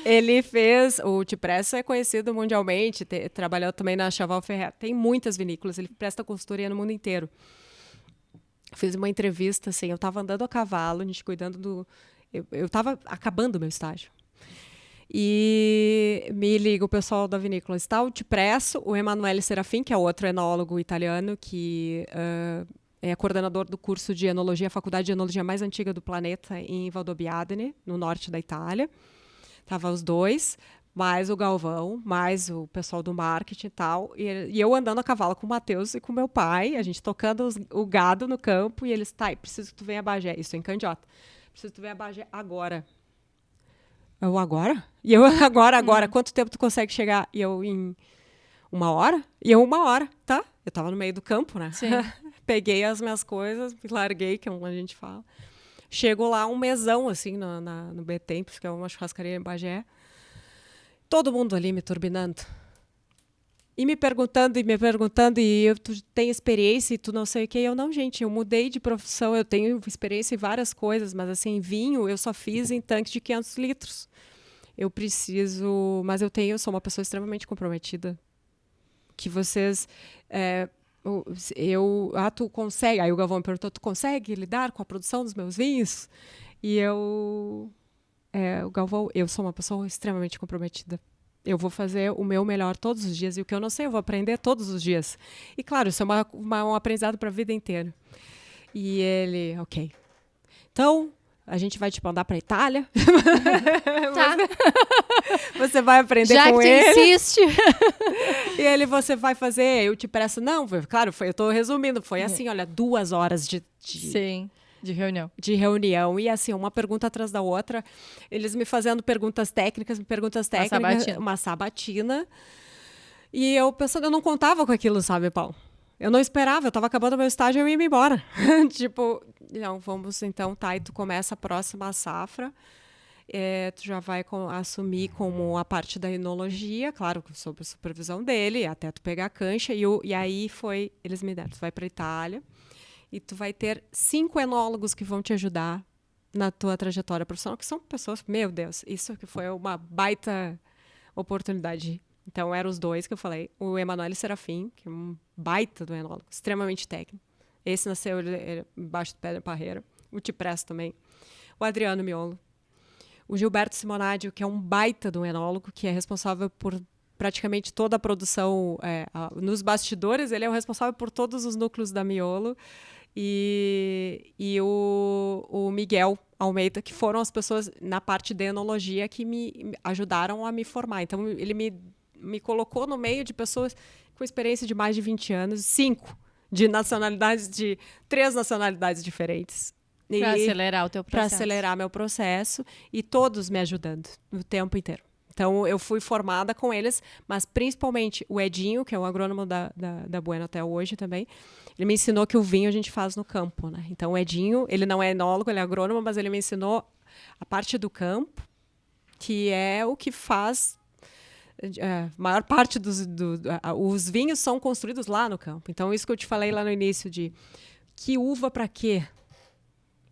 Ele fez, o Cipresso é conhecido mundialmente, trabalhou também na Chaval Ferrer. Tem muitas vinícolas, ele presta consultoria no mundo inteiro. Fiz uma entrevista, assim, eu estava andando a cavalo, a gente cuidando do... Eu estava acabando o meu estágio. E me liga o pessoal da vinícola. Está o Cipresso, o Emanuele Serafim, que é outro enólogo italiano, que é coordenador do curso de enologia, a faculdade de enologia mais antiga do planeta, em Valdobbiadene, no norte da Itália. Tava os dois, mais o Galvão, mais o pessoal do marketing e tal. E eu andando a cavalo com o Matheus e com meu pai, a gente tocando o gado no campo, e eles, preciso que tu venha a Bagé. Isso em Candiota. Preciso que tu venha a Bagé agora. Eu, agora? E eu, agora. Quanto tempo tu consegue chegar? E eu, em 1 hora? E eu, 1 hora, tá? Eu tava no meio do campo, né? Sim. Peguei as minhas coisas, me larguei, que é como a gente fala. Chego lá um mesão, assim, no B-Tempos, que é uma churrascaria em Bagé. Todo mundo ali me turbinando. E me perguntando, e tu tem experiência e tu não sei o quê. E eu, não, gente, eu mudei de profissão, eu tenho experiência em várias coisas, mas assim, vinho eu só fiz em tanque de 500 litros. Eu preciso, mas eu sou uma pessoa extremamente comprometida. Que vocês... tu consegue? Aí o Galvão me perguntou, tu consegue lidar com a produção dos meus vinhos? E o Galvão, eu sou uma pessoa extremamente comprometida. Eu vou fazer o meu melhor todos os dias. E o que eu não sei, eu vou aprender todos os dias. E, claro, isso é um aprendizado para a vida inteira. E ele, ok. Então, a gente vai te mandar para a Itália. Tá. Você vai aprender já com que ele. insiste. E você vai fazer, eu te peço. Não, claro, eu estou resumindo. Foi assim, olha, 2 horas Sim. De reunião. De reunião. E assim, uma pergunta atrás da outra. Eles me fazendo perguntas técnicas. Uma sabatina. E eu pensando, eu não contava com aquilo, sabe, Paulo? Eu não esperava, eu tava acabando meu estágio e eu ia me embora. Tipo, não, vamos então, tá, e tu começa a próxima safra, tu já vai assumir como a parte da enologia, claro, sob a supervisão dele, até tu pegar a cancha, e aí eles me deram, tu vai pra Itália, e tu vai ter 5 enólogos que vão te ajudar na tua trajetória profissional, que são pessoas, meu Deus, isso que foi uma baita oportunidade. Então, eram os 2 que eu falei. O Emanuele Serafim, que é um baita do enólogo, extremamente técnico. Esse nasceu embaixo do Pedra Parreira. O Tipresso também. O Adriano Miolo. O Gilberto Simonadio, que é um baita do enólogo, que é responsável por praticamente toda a produção. Nos bastidores, ele é o responsável por todos os núcleos da Miolo. E o Miguel Almeida, que foram as pessoas na parte de enologia que me ajudaram a me formar. Então, ele me colocou no meio de pessoas com experiência de mais de 20 anos, 5 de nacionalidades, de 3 nacionalidades diferentes. Para acelerar o teu processo. Para acelerar meu processo, e todos me ajudando o tempo inteiro. Então, eu fui formada com eles, mas principalmente o Edinho, que é o agrônomo da Bueno até hoje também, ele me ensinou que o vinho a gente faz no campo, né? Então, o Edinho, ele não é enólogo, ele é agrônomo, mas ele me ensinou a parte do campo, que é o que faz... maior parte os vinhos são construídos lá no campo. Então, isso que eu te falei lá no início de que uva para quê?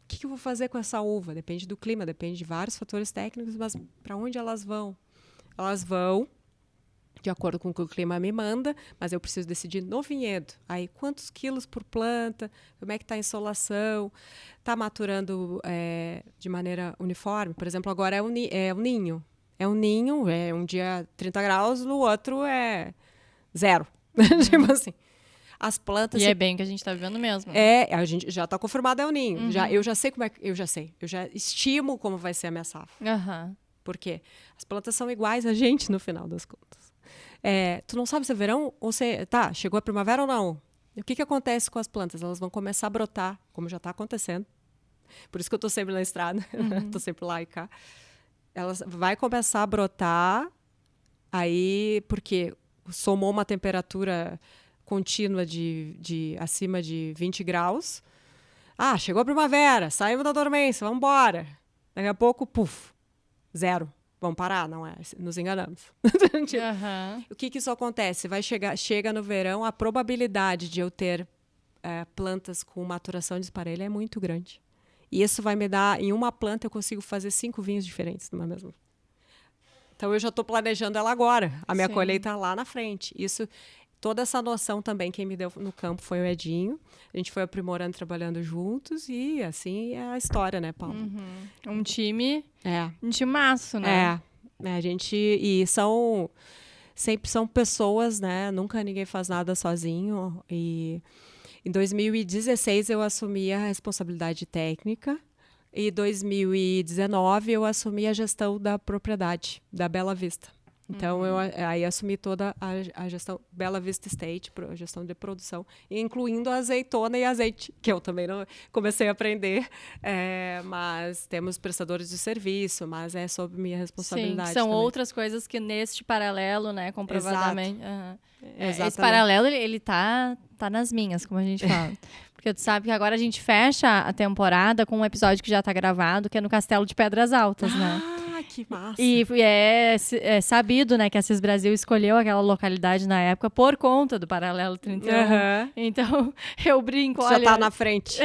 O que eu vou fazer com essa uva? Depende do clima, depende de vários fatores técnicos, mas para onde elas vão? Elas vão de acordo com o que o clima me manda, mas eu preciso decidir no vinhedo. Aí, quantos quilos por planta? Como é que está a insolação? Está maturando de maneira uniforme? Por exemplo, agora é um ninho. É um ninho, é um dia 30 graus, no outro é 0. Tipo assim. As plantas... E é bem o que a gente está vivendo mesmo. A gente já está confirmado, é o ninho. Uhum. Eu já sei como é que... Eu já estimo como vai ser a minha safra. Uhum. Por quê? As plantas são iguais a gente, no final das contas. Tu não sabe se é verão ou se... Tá, chegou a primavera ou não? O que acontece com as plantas? Elas vão começar a brotar, como já está acontecendo. Por isso que eu estou sempre na estrada. Estou sempre lá e cá. Elas vai começar a brotar, aí, porque somou uma temperatura contínua de acima de 20 graus. Chegou a primavera, saímos da dormência, vamos embora. Daqui a pouco, 0. Vamos parar, não é? Nos enganamos. Uhum. O que isso acontece? Chega no verão, a probabilidade de eu ter plantas com maturação disparelha é muito grande. E isso vai me dar, em uma planta eu consigo fazer 5 vinhos diferentes numa mesma. Então eu já estou planejando ela agora. A minha colheita lá na frente. Toda essa noção também quem me deu no campo foi o Edinho. A gente foi aprimorando, trabalhando juntos, e assim é a história, né, Paulo? Uhum. Um time, um timaço, né? A gente, e sempre são pessoas, né? Nunca ninguém faz nada sozinho. E em 2016 eu assumi a responsabilidade técnica, e em 2019 eu assumi a gestão da propriedade da Bela Vista. Então, eu aí assumi toda a gestão Bela Vista Estate, a gestão de produção, incluindo a azeitona e azeite, que eu também não comecei a aprender, mas temos prestadores de serviço, mas é sob minha responsabilidade. Sim, são também. Outras coisas que neste paralelo, né, comprovadamente. Esse Paralelo, paralelo, ele tá nas minhas, como a gente fala. Porque tu sabe que agora a gente fecha a temporada com um episódio que já tá gravado, que é no Castelo de Pedras Altas, né? Que massa! E é sabido, né, que a CIS Brasil escolheu aquela localidade na época por conta do Paralelo 31. Então, eu brinco, olha... Já tá na frente.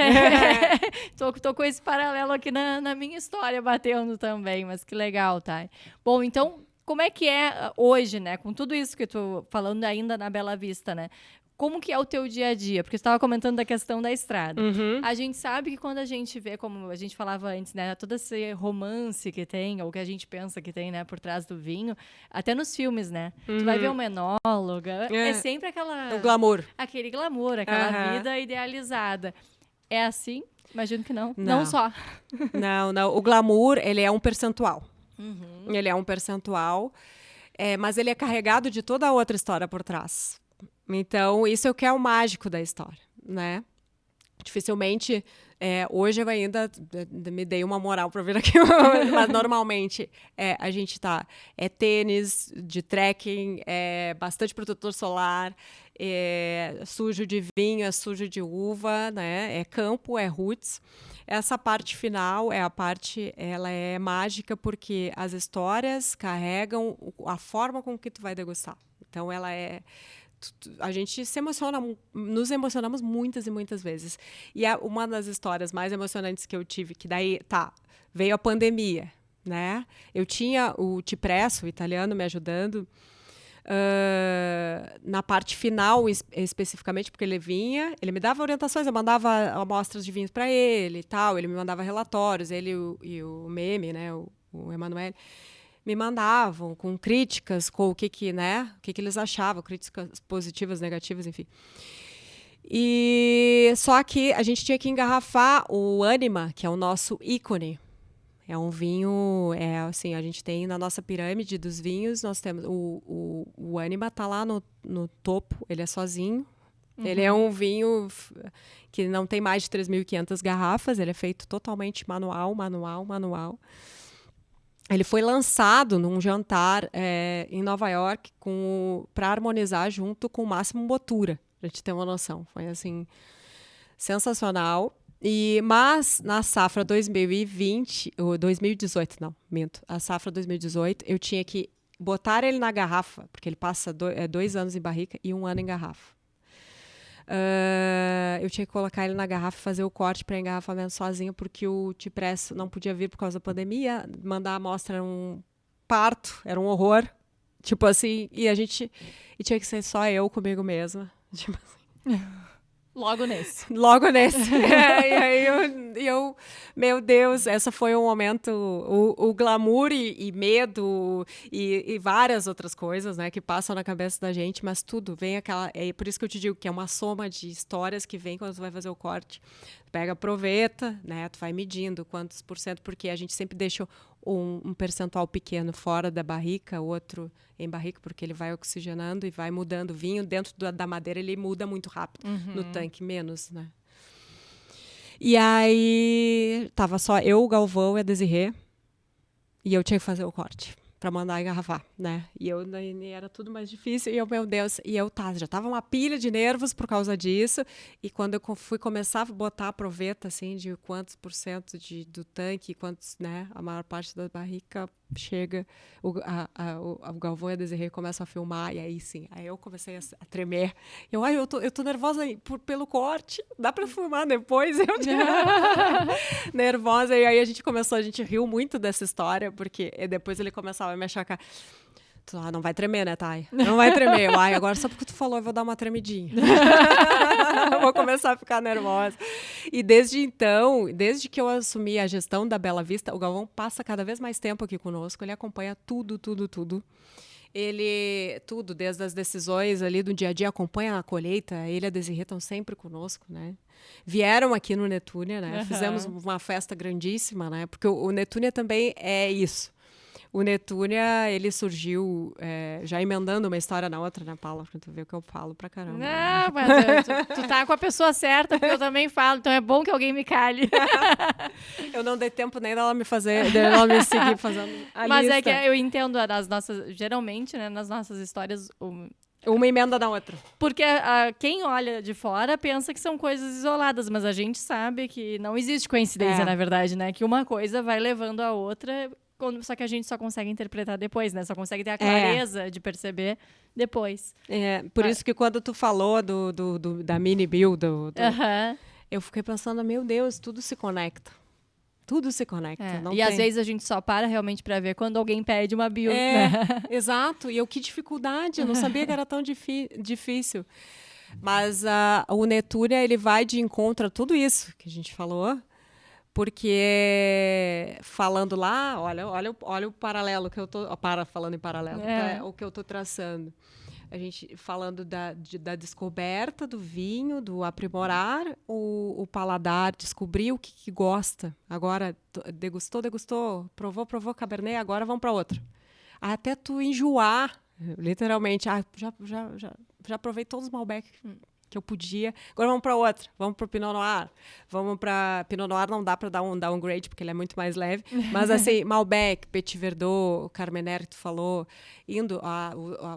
Tô com esse paralelo aqui na minha história batendo também, mas que legal, tá? Bom, então, como é que é hoje, né, com tudo isso que eu tô falando ainda na Bela Vista, né? Como que é o teu dia a dia? Porque você estava comentando da questão da estrada. Uhum. A gente sabe que quando a gente vê, como a gente falava antes, né? Todo esse romance que tem, ou que a gente pensa que tem, né? Por trás do vinho. Até nos filmes, né? Tu vai ver uma enóloga, é sempre aquela... O glamour. Aquele glamour, aquela vida idealizada. É assim? Imagino que não. Não só. Não. O glamour, ele é um percentual. Ele é um percentual, mas ele é carregado de toda a outra história por trás. Então, isso é o que é o mágico da história, né? Dificilmente Hoje eu ainda me dei uma moral para vir aqui, mas normalmente a gente tênis de trekking, bastante protetor solar, sujo de vinho, sujo de uva, né? É campo, é roots. Essa parte final ela é mágica porque as histórias carregam a forma com que tu vai degustar. Então ela a gente nos emocionamos muitas e muitas vezes. E uma das histórias mais emocionantes que eu tive, que daí, veio a pandemia, né? Eu tinha o Cipresso, o italiano, me ajudando na parte final, especificamente, porque ele me dava orientações, eu mandava amostras de vinhos para ele e tal, ele me mandava relatórios, ele e o Meme, né, o Emanuele, me mandavam com críticas, com o que eles achavam, críticas positivas, negativas, enfim. E só que a gente tinha que engarrafar o Anima, que é o nosso ícone. É um vinho, assim, a gente tem na nossa pirâmide dos vinhos, nós temos o Anima tá lá no topo, ele é sozinho. Uhum. Ele é um vinho que não tem mais de 3.500 garrafas, ele é feito totalmente manual. Ele foi lançado num jantar em Nova York para harmonizar junto com o Máximo Bottura, pra gente ter uma noção. Foi, assim, sensacional. Mas na safra 2018, não, minto. A safra 2018, eu tinha que botar ele na garrafa, porque ele passa 2 anos em barrica e 1 ano em garrafa. Eu tinha que colocar ele na garrafa e fazer o corte para engarrafamento sozinho, porque o Cipresso não podia vir por causa da pandemia. Mandar a amostra era um parto, era um horror. Tipo assim, e tinha que ser só eu comigo mesma. Tipo assim. Logo nesse. E aí eu, meu Deus, essa foi um momento, o glamour e medo e várias outras coisas, né, que passam na cabeça da gente, mas tudo vem é por isso que eu te digo que é uma soma de histórias que vem quando tu vai fazer o corte. Pega a proveta, né, tu vai medindo quantos %, porque a gente sempre deixa um percentual pequeno fora da barrica, outro em barrica, porque ele vai oxigenando e vai mudando. O vinho dentro da madeira, ele muda muito rápido. Uhum. No tanque, menos, né? E aí, tava só eu, o Galvão e a Desirê, e eu tinha que fazer o corte para mandar engarrafar, né? E era tudo mais difícil, e meu Deus, já tava uma pilha de nervos por causa disso, e quando eu fui começar a botar a proveta, assim, de quantos % do tanque, quantos, né, a maior parte da barrica chega, o Galvão e a Desirê começam a filmar, e aí sim, aí eu comecei a tremer. Eu tô nervosa pelo corte, dá pra filmar depois? Nervosa, e aí a gente riu muito dessa história, porque depois ele começava a me achacar. Não vai tremer, né, Thay? Não vai tremer. Agora só porque tu falou, eu vou dar uma tremidinha. Vou começar a ficar nervosa. E desde que eu assumi a gestão da Bela Vista, o Galvão passa cada vez mais tempo aqui conosco, ele acompanha tudo. Tudo, desde as decisões ali do dia a dia, acompanha a colheita, ele e a Desirê estão sempre conosco, né? Vieram aqui no Netúnia, né? Uhum. Fizemos uma festa grandíssima, né? Porque o Netúnia também é isso. O Netúnia, ele surgiu já emendando uma história na outra, né, Paula? Pra tu ver o que eu falo pra caramba. Não, mas tu tá com a pessoa certa, porque eu também falo, então é bom que alguém me cale. Eu não dei tempo nem dela me seguir fazendo a mas lista. É que eu entendo geralmente, né, nas nossas histórias... Uma emenda na outra. Porque quem olha de fora pensa que são coisas isoladas, mas a gente sabe que não existe coincidência, na verdade, né? Que uma coisa vai levando a outra... Só que a gente só consegue interpretar depois, né? Só consegue ter a clareza de perceber depois. Por isso que quando tu falou da mini build, eu fiquei pensando, meu Deus, tudo se conecta. Tudo se conecta. Às vezes a gente só para realmente para ver quando alguém pede uma build. Né? Exato. E que dificuldade. Eu não sabia que era tão difícil. Mas o Netúnia, ele vai de encontro a tudo isso que a gente falou. Porque falando lá, olha o paralelo que eu tô... falando em paralelo, o que eu tô traçando. A gente falando da descoberta do vinho, do aprimorar o paladar, descobrir o que gosta. Agora, degustou, provou, Cabernet, agora vamos para outra. Até tu enjoar, literalmente. Já provei todos os Malbec que eu podia. Agora vamos para outra, vamos para o Pinot Noir. Vamos para Pinot Noir, não dá para dar um downgrade, porque ele é muito mais leve. Mas assim, Malbec, Petit Verdot, Carmenère, que tu falou, indo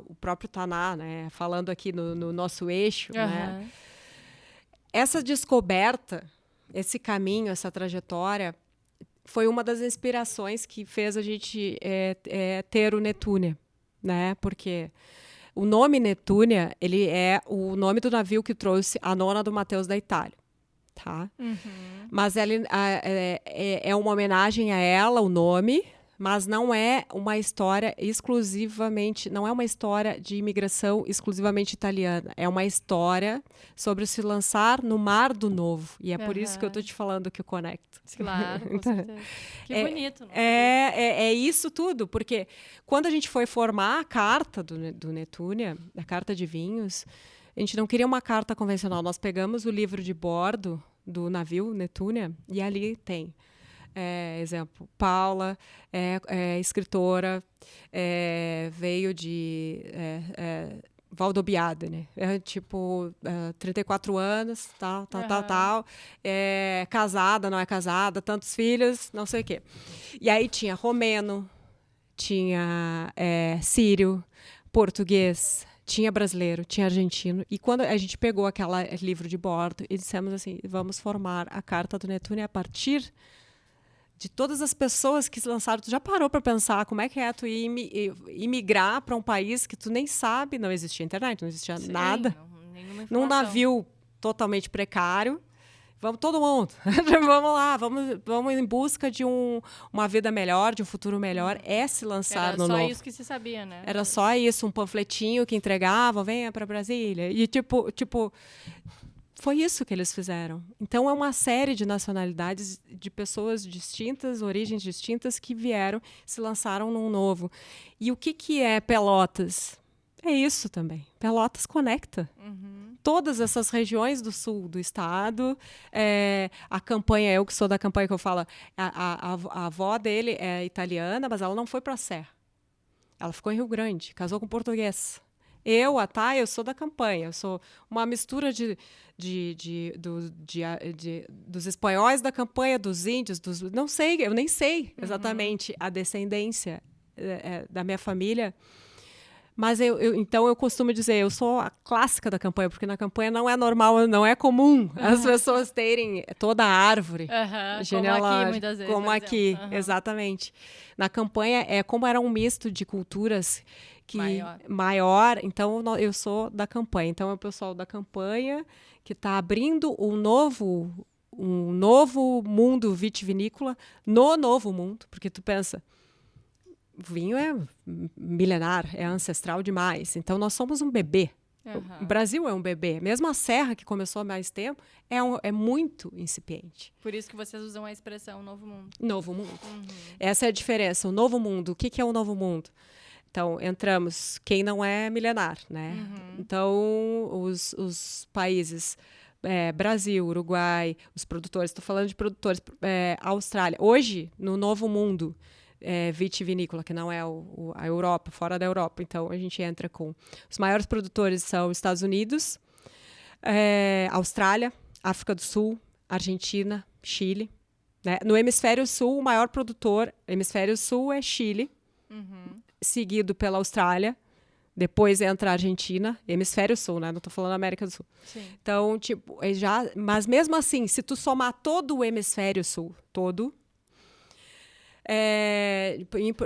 o próprio Taná, né? Falando aqui no nosso eixo, né? Essa descoberta, esse caminho, essa trajetória, foi uma das inspirações que fez a gente ter o Netúnia, né? Porque o nome Netúnia, ele é o nome do navio que trouxe a nona do Mateus da Itália, tá? Mas ele é uma homenagem a ela, o nome, mas não é uma história exclusivamente, não é uma história de imigração exclusivamente italiana. É uma história sobre se lançar no Mar do Novo. E é por isso que eu estou te falando que eu conecto. Claro, com certeza. Que bonito. É isso tudo, porque quando a gente foi formar a carta do Netúnia, a carta de vinhos, a gente não queria uma carta convencional. Nós pegamos o livro de bordo do navio Netúnia e ali tem... exemplo, Paula escritora, veio de Valdobbiadene, né? 34 anos, tal, casada, não é casada, tantos filhos, não sei o quê. E aí tinha romeno, tinha sírio, português, tinha brasileiro, tinha argentino. E quando a gente pegou aquele livro de bordo e dissemos assim, vamos formar a Carta do Netúnia a partir de todas as pessoas que se lançaram. Tu já parou para pensar como é que é tu imigrar para um país que tu nem sabe, não existia internet, não existia nada, num navio totalmente precário. Vamos todo mundo, vamos lá, vamos em busca de uma vida melhor, de um futuro melhor, se lançar no novo. Era só isso que se sabia, né? Era só isso, um panfletinho que entregava, venha para Brasília. E foi isso que eles fizeram. Então, é uma série de nacionalidades, de pessoas distintas, origens distintas, que vieram, se lançaram num novo. E o que é Pelotas? É isso também. Pelotas conecta. Todas essas regiões do sul do estado. A campanha, eu que sou da campanha que eu falo, a avó dele é italiana, mas ela não foi para a Serra. Ela ficou em Rio Grande, casou com português. Eu sou da campanha, eu sou uma mistura dos espanhóis da campanha, dos índios, não sei, eu nem sei exatamente a descendência da minha família, mas então eu costumo dizer, eu sou a clássica da campanha, porque na campanha não é normal, não é comum as pessoas terem toda a árvore genealógica, como aqui, muitas vezes. Como aqui, exatamente. Na campanha, como era um misto de culturas maior, então eu sou da campanha. Então é o pessoal da campanha que está abrindo um novo mundo vitivinícola no novo mundo, porque tu pensa, vinho é milenar, é ancestral demais, então nós somos um bebê. O Brasil é um bebê. Mesmo a Serra, que começou há mais tempo, é muito incipiente. Por isso que vocês usam a expressão novo mundo. Novo mundo. Essa é a diferença. O novo mundo. O que é o novo mundo? Então, entramos quem não é milenar, né? Então, os países, Brasil, Uruguai, os produtores, estou falando de produtores, Austrália. Hoje, no novo mundo vitivinícola, que não é a Europa, fora da Europa. Então, a gente entra com... Os maiores produtores são Estados Unidos, Austrália, África do Sul, Argentina, Chile. Né? No hemisfério sul, o maior produtor, hemisfério sul é Chile, seguido pela Austrália, depois entra a Argentina, hemisfério sul, né? Não estou falando América do Sul. Sim. Então, mas mesmo assim, se tu somar todo o hemisfério sul,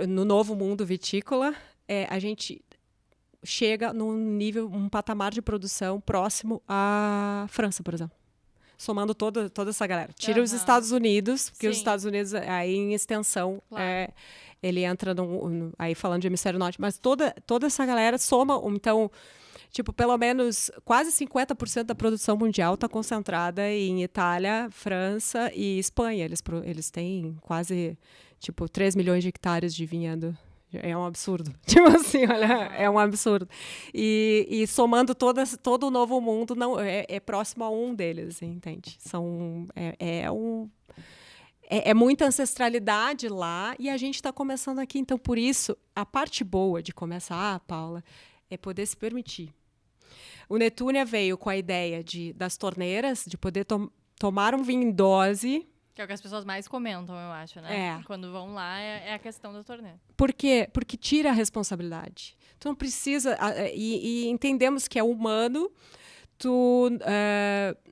no novo mundo vitícola, a gente chega um patamar de produção próximo à França, por exemplo. Somando toda essa galera. Tira os Estados Unidos, porque os Estados Unidos, aí em extensão, ele entra aí falando de hemisfério norte, mas toda essa galera soma, então, pelo menos quase 50% da produção mundial está concentrada em Itália, França e Espanha. Eles têm quase, 3 milhões de hectares de vinhedo. É um absurdo. Olha, é um absurdo. E somando todo o novo mundo, não, é próximo a um deles, entende? É muita ancestralidade lá e a gente está começando aqui. Então, por isso, a parte boa de começar, Paula, é poder se permitir. O Netúnia veio com a ideia das torneiras, de poder tomar um vinho em dose. Que é o que as pessoas mais comentam, eu acho, né? Quando vão lá, é a questão da torneira. Por quê? Porque tira a responsabilidade. Tu não precisa... E entendemos que é humano.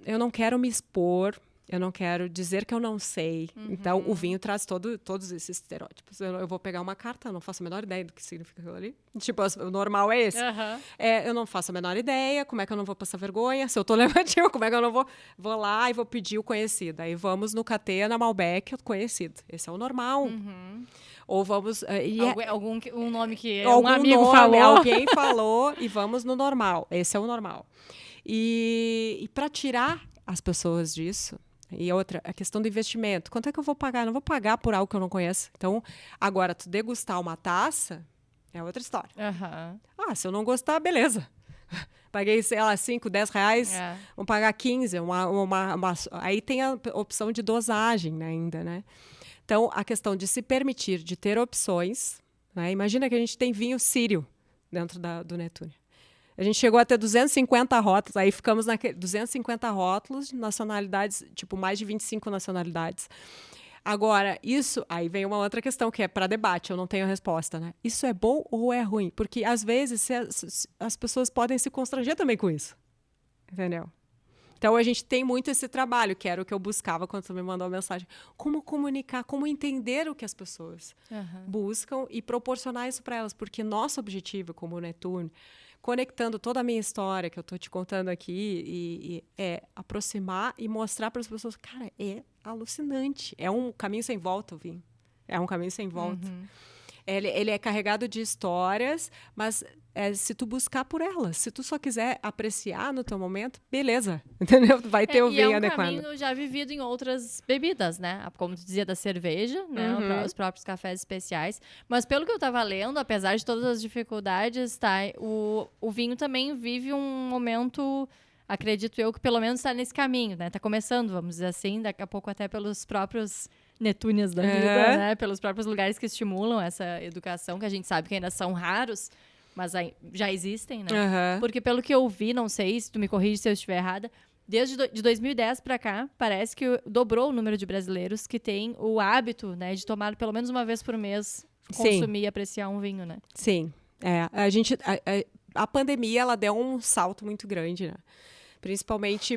Eu não quero me expor, eu não quero dizer que eu não sei. Então, o vinho traz todos esses estereótipos. Eu vou pegar uma carta, eu não faço a menor ideia do que significa aquilo ali. Tipo, o normal é esse. Eu não faço a menor ideia, como é que eu não vou passar vergonha? Se eu tô levantando, como é que eu não vou... Vou lá e vou pedir o conhecido. Aí vamos no Catena, na Malbec, o conhecido. Esse é o normal. Ou vamos... Um nome que algum um amigo nome, falou. Alguém falou e vamos no normal. Esse é o normal. E para tirar as pessoas disso, e outra, a questão do investimento. Quanto é que eu vou pagar? Eu não vou pagar por algo que eu não conheço. Então, agora, tu degustar uma taça é outra história. Se eu não gostar, beleza. Paguei, sei lá, 5, 10 reais, vou pagar 15. Aí tem a opção de dosagem, né, ainda, né? Então, a questão de se permitir, de ter opções, né? Imagina que a gente tem vinho sírio dentro do Netúnia. A gente chegou a ter 250 rótulos, aí ficamos naquele 250 rótulos, nacionalidades, tipo, mais de 25 nacionalidades. Agora, aí vem uma outra questão que é para debate, eu não tenho resposta, né? Isso é bom ou é ruim? Porque, às vezes, as pessoas podem se constranger também com isso, entendeu? Então, a gente tem muito esse trabalho, que era o que eu buscava quando você me mandou a mensagem. Como comunicar, como entender o que as pessoas buscam e proporcionar isso para elas. Porque nosso objetivo como Netúnia, conectando toda a minha história que eu estou te contando aqui, é aproximar e mostrar para as pessoas, cara, é alucinante. É um caminho sem volta, o vinho. É um caminho sem volta. Ele é carregado de histórias, mas se tu buscar por elas, se tu só quiser apreciar no teu momento, beleza, entendeu? Vai ter o vinho adequado. É um caminho já vivido em outras bebidas, né? Como tu dizia, da cerveja, né? Os próprios cafés especiais. Mas pelo que eu estava lendo, apesar de todas as dificuldades, o vinho também vive um momento, acredito eu, que pelo menos está nesse caminho, né? Está começando, vamos dizer assim, daqui a pouco até pelos próprios Netúnias da vida, né? Pelos próprios lugares que estimulam essa educação, que a gente sabe que ainda são raros, mas já existem, né? Porque pelo que eu vi, não sei se tu me corrige se eu estiver errada, desde de 2010 para cá, parece que dobrou o número de brasileiros que têm o hábito, né, de tomar pelo menos uma vez por mês, consumir e apreciar um vinho, né? Sim. A pandemia, ela deu um salto muito grande, né? Principalmente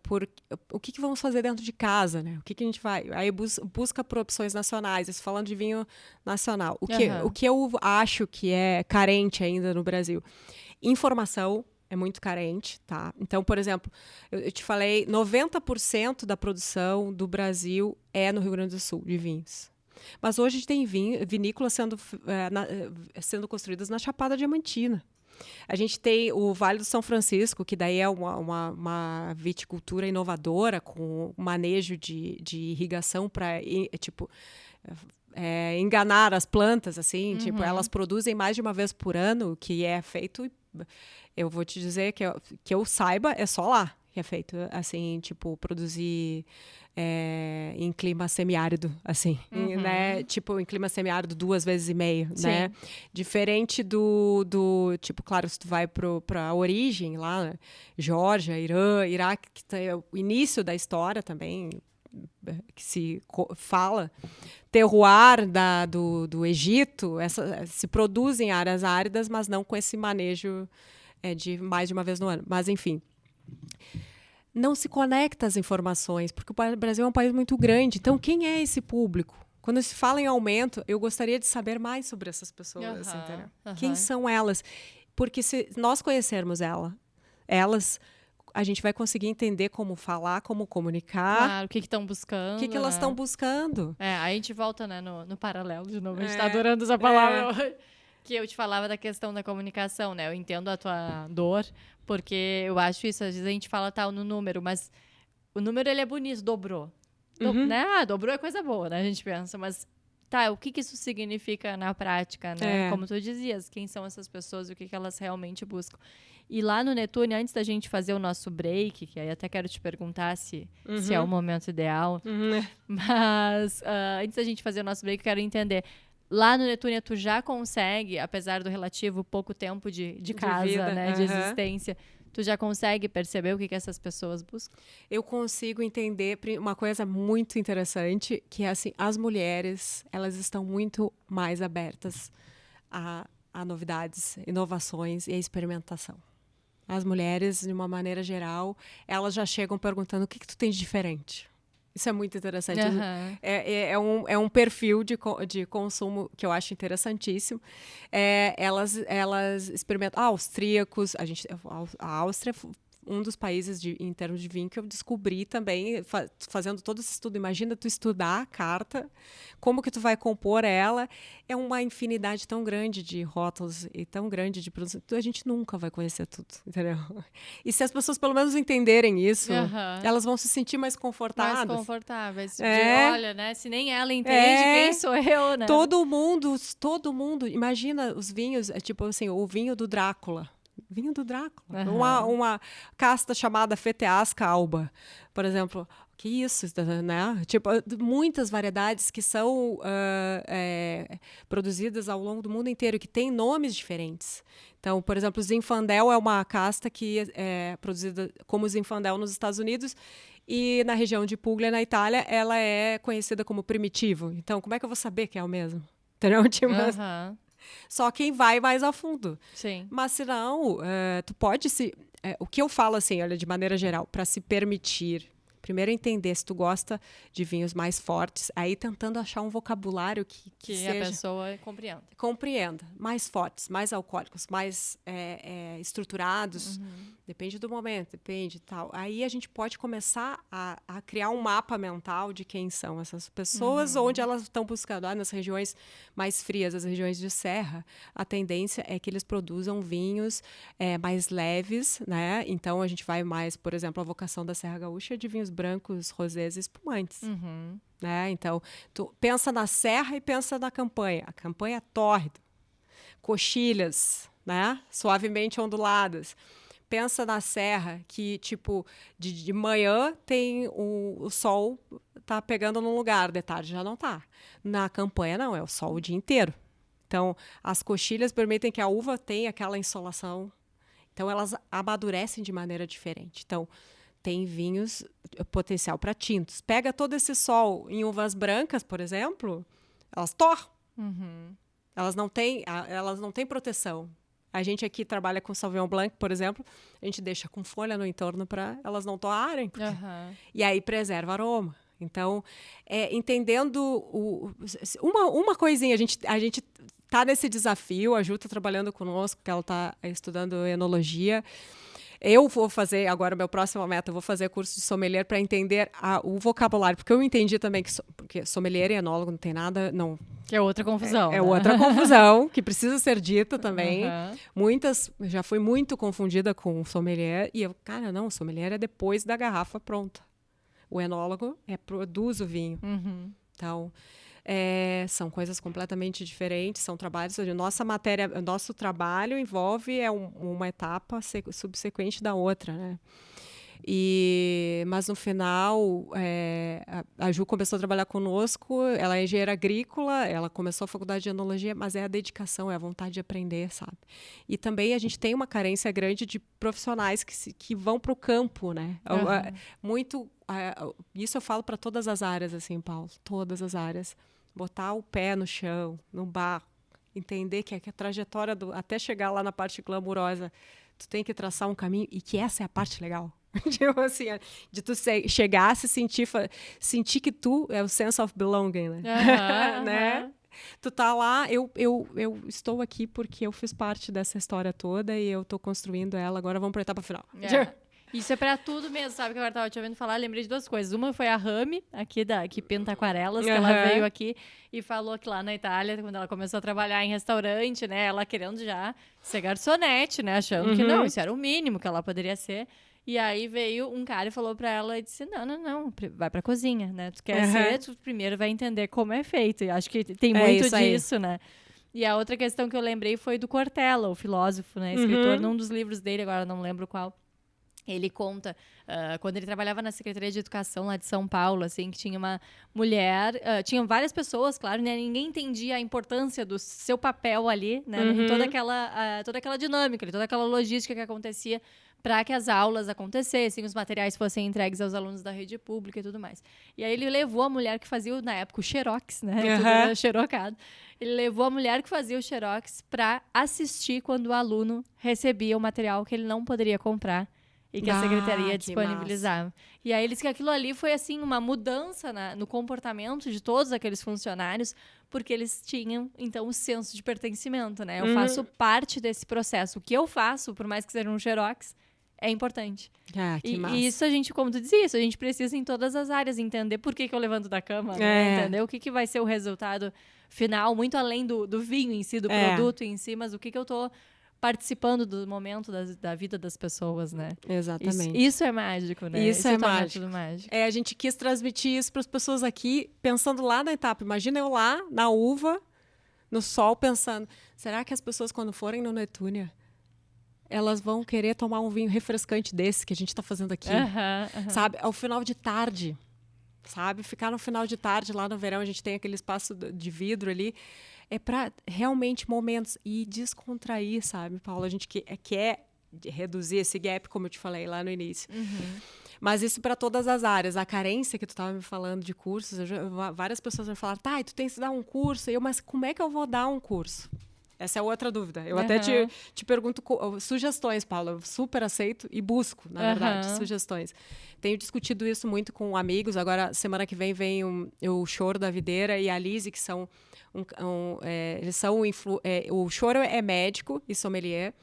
por o que vamos fazer dentro de casa, né? O que a gente vai... Aí busca por opções nacionais, isso falando de vinho nacional. O que eu acho que é carente ainda no Brasil? Informação é muito carente, tá? Então, por exemplo, eu te falei, 90% da produção do Brasil é no Rio Grande do Sul, de vinhos. Mas hoje a gente tem vinícolas sendo construídas na Chapada Diamantina. A gente tem o Vale do São Francisco, que daí é uma viticultura inovadora, com manejo de irrigação para, enganar as plantas, assim. Tipo, elas produzem mais de uma vez por ano, o que é feito, eu vou te dizer que eu saiba, é só lá que é feito, assim, tipo, produzir em clima semiárido, assim, né? Tipo, em clima semiárido 2,5 vezes, né? Diferente do tipo, claro, se tu vai pra origem lá, né? Geórgia, Irã, Iraque, que é o início da história também, que se fala, terroir do Egito, se produz em áreas áridas, mas não com esse manejo de mais de uma vez no ano. Mas, enfim, não se conecta às informações, porque o Brasil é um país muito grande. Então, quem é esse público? Quando se fala em aumento, eu gostaria de saber mais sobre essas pessoas, entendeu? Quem são elas? Porque se nós conhecermos elas, a gente vai conseguir entender como falar, como comunicar. Claro, o que estão buscando. O que elas estão buscando. Aí a gente volta, né, no paralelo de novo. A gente está adorando essa palavra. Que eu te falava da questão da comunicação, né? Eu entendo a tua dor, porque eu acho isso. Às vezes a gente fala no número, mas o número, ele é bonito, dobrou. Né? Dobrou é coisa boa, né? A gente pensa, mas o que isso significa na prática, né? Como tu dizias, quem são essas pessoas e o que elas realmente buscam. E lá no Netúnia, antes da gente fazer o nosso break, que aí até quero te perguntar se é o momento ideal, mas antes da gente fazer o nosso break, eu quero entender... Lá no Netúnia, tu já consegue, apesar do relativo pouco tempo de casa, vida, né, de existência, Tu já consegue perceber o que essas pessoas buscam? Eu consigo entender uma coisa muito interessante, que é assim, as mulheres, elas estão muito mais abertas a novidades, inovações e a experimentação. As mulheres, de uma maneira geral, elas já chegam perguntando o que tu tem de diferente. Isso é muito interessante. Uhum. É um perfil de consumo que eu acho interessantíssimo. Elas experimentam. Austríacos, a Áustria um dos países em termos de vinho que eu descobri também fazendo todo esse estudo. Imagina tu estudar a carta, como que tu vai compor ela. É uma infinidade tão grande de rótulos e tão grande de produtos. A gente nunca vai conhecer tudo, entendeu? E se as pessoas pelo menos entenderem isso, elas vão se sentir mais confortáveis. Mais confortáveis. Olha, né? Se nem ela entende, quem sou eu, né? Todo mundo. Imagina os vinhos, tipo assim, o vinho do Drácula. Vinho do Drácula. Uma casta chamada Feteasca alba, por exemplo. Que isso, né? Tipo, muitas variedades que são produzidas ao longo do mundo inteiro, que têm nomes diferentes. Então, por exemplo, o Zinfandel é uma casta que é produzida como Zinfandel nos Estados Unidos e na região de Puglia, na Itália, ela é conhecida como primitivo. Então, como é que eu vou saber que é o mesmo? Entendeu? Tipo, só quem vai mais a fundo. Sim. Mas se não, tu pode o que eu falo assim, olha, de maneira geral, para se permitir, primeiro entender se tu gosta de vinhos mais fortes, aí tentando achar um vocabulário que seja, a pessoa compreenda. Compreenda. Mais fortes, mais alcoólicos, mais estruturados. Depende do momento, depende tal. Aí a gente pode começar a criar um mapa mental de quem são essas pessoas, onde elas estão buscando. Nas regiões mais frias, as regiões de serra, a tendência é que eles produzam vinhos mais leves, né? Então a gente vai mais, por exemplo, a vocação da Serra Gaúcha é de vinhos brancos, rosés e espumantes. Né? Então, tu pensa na serra e pensa na campanha. A campanha é tórrida, coxilhas, né? Suavemente onduladas. Pensa na serra que, tipo, de manhã tem o sol tá pegando num lugar, de tarde já não tá. Na campanha não, é o sol o dia inteiro. Então, as coxilhas permitem que a uva tenha aquela insolação. Então, elas amadurecem de maneira diferente. Então, tem vinhos potencial para tintos. Pega todo esse sol em uvas brancas, por exemplo, elas torram. Elas não têm proteção. A gente aqui trabalha com Sauvignon Blanc, por exemplo, a gente deixa com folha no entorno para elas não torrarem. E aí preserva o aroma. Então, entendendo uma coisinha, a gente tá nesse desafio, a Ju está trabalhando conosco, que ela está estudando enologia. Eu vou fazer, agora, meu próximo meta, eu vou fazer curso de sommelier para entender o vocabulário, porque eu entendi também porque sommelier e enólogo não tem nada, não... Que é outra confusão. É outra confusão, que precisa ser dita também. Já fui muito confundida com sommelier, e eu, cara, não, sommelier é depois da garrafa pronta. O enólogo produz o vinho. Então... são coisas completamente diferentes, são trabalhos. Nosso trabalho envolve uma etapa subsequente da outra, né? Mas no final, a Ju começou a trabalhar conosco, ela é engenheira agrícola, ela começou a faculdade de enologia, mas é a dedicação, é a vontade de aprender, sabe? E também a gente tem uma carência grande de profissionais que vão para o campo, né? Isso eu falo para todas as áreas, assim, Paulo, todas as áreas. Botar o pé no chão, no barro, entender que a trajetória até chegar lá na parte glamurosa, tu tem que traçar um caminho e que essa é a parte legal. Tipo assim, de tu chegar, se sentir que tu é o sense of belonging, né? Né? Tu tá lá, eu estou aqui porque eu fiz parte dessa história toda e eu tô construindo ela, agora vamos pra etapa final. Isso é pra tudo mesmo, sabe? Que agora tava te ouvindo falar, lembrei de duas coisas. Uma foi a Rami, que pinta aquarelas, que ela veio aqui e falou que lá na Itália, quando ela começou a trabalhar em restaurante, né? Ela querendo já ser garçonete, né? Achando que não, isso era o mínimo que ela poderia ser. E aí veio um cara e falou pra ela e disse, não, vai pra cozinha, né? Tu quer ser, tu primeiro vai entender como é feito. E acho que tem muito disso, né? E a outra questão que eu lembrei foi do Cortella, o filósofo, né? Escritor num dos livros dele, agora não lembro qual. Ele conta, quando ele trabalhava na Secretaria de Educação lá de São Paulo, assim, que tinha uma mulher, tinham várias pessoas, claro, né? Ninguém entendia a importância do seu papel ali, né? Em toda aquela dinâmica, toda aquela logística que acontecia para que as aulas acontecessem, os materiais fossem entregues aos alunos da rede pública e tudo mais. E aí ele levou a mulher que fazia, na época, o xerox, né? Tudo era xerocado. Ele levou a mulher que fazia o xerox para assistir quando o aluno recebia o material que ele não poderia comprar e que a secretaria disponibilizava. E aí eles que aquilo ali foi assim uma mudança no comportamento de todos aqueles funcionários, porque eles tinham então o senso de pertencimento, né? Eu faço parte desse processo. O que eu faço, por mais que seja um xerox, é importante. E isso a gente, como tu dizia, isso a gente precisa em todas as áreas entender por que eu levanto da cama, né? Entender o que vai ser o resultado final, muito além do vinho em si, do produto em si, mas o que eu tô participando do momento da vida das pessoas, né? Exatamente. Isso é mágico, né? Isso é mágico. Tudo mágico. A gente quis transmitir isso para as pessoas aqui, pensando lá na etapa. Imagina eu lá, na uva, no sol, pensando, será que as pessoas, quando forem no Netúnia, elas vão querer tomar um vinho refrescante desse que a gente está fazendo aqui? Sabe? Ao final de tarde, sabe? Ficar no final de tarde, lá no verão, a gente tem aquele espaço de vidro ali, é para realmente momentos e descontrair, sabe, Paula? A gente quer reduzir esse gap, como eu te falei lá no início. Mas isso para todas as áreas. A carência que tu estava me falando de cursos, várias pessoas vão falar, tá, e tu tens que dar um curso. Mas como é que eu vou dar um curso? Essa é outra dúvida. Eu até te pergunto sugestões, Paula. Eu super aceito e busco, na verdade, sugestões. Tenho discutido isso muito com amigos. Agora, semana que vem o Choro da Videira e a Lise, que são... eles são o Choro é médico e sommelier.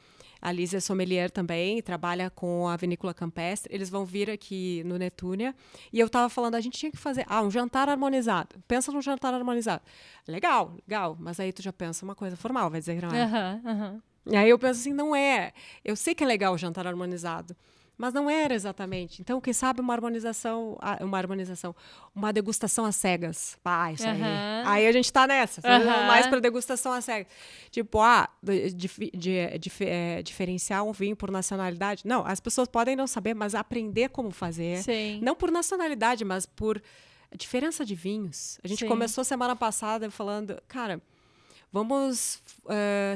A Lise é sommelier também, trabalha com a vinícola campestre. Eles vão vir aqui no Netúnia. E eu estava falando, a gente tinha que fazer um jantar harmonizado. Pensa num jantar harmonizado. Legal, mas aí tu já pensa uma coisa formal, vai dizer que não é. E aí eu penso assim, não é. Eu sei que é legal o jantar harmonizado, mas não era exatamente. Então, quem sabe uma degustação às cegas. Isso aí. Aí a gente tá nessa, mais para degustação às cegas. Tipo, diferenciar um vinho por nacionalidade. Não, as pessoas podem não saber, mas aprender como fazer. Sim. Não por nacionalidade, mas por diferença de vinhos. A gente começou semana passada falando, cara, vamos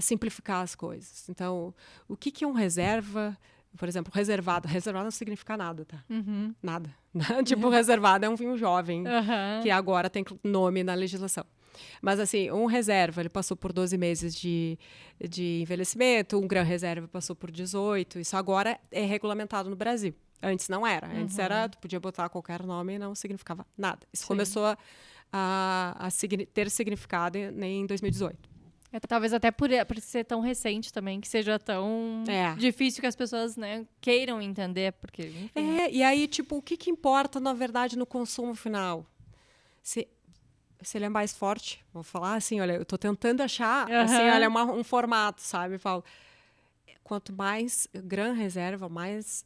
simplificar as coisas. Então, o que é um reserva? Por exemplo, reservado. Reservado não significa nada, tá? Nada. Tipo, reservado é um vinho jovem, que agora tem nome na legislação. Mas, assim, um reserva, ele passou por 12 meses de envelhecimento, um Gran Reserva passou por 18. Isso agora é regulamentado no Brasil. Antes não era. Antes tu podia botar qualquer nome e não significava nada. Isso começou a ter significado em 2018. Talvez até por ser tão recente também, que seja tão difícil que as pessoas, né, queiram entender, porque, enfim. E aí, tipo, o que importa, na verdade, no consumo final? Se ele é mais forte, vou falar assim, olha, eu tô tentando achar, assim, olha, um formato, sabe, Paulo? Quanto mais Gran Reserva, mais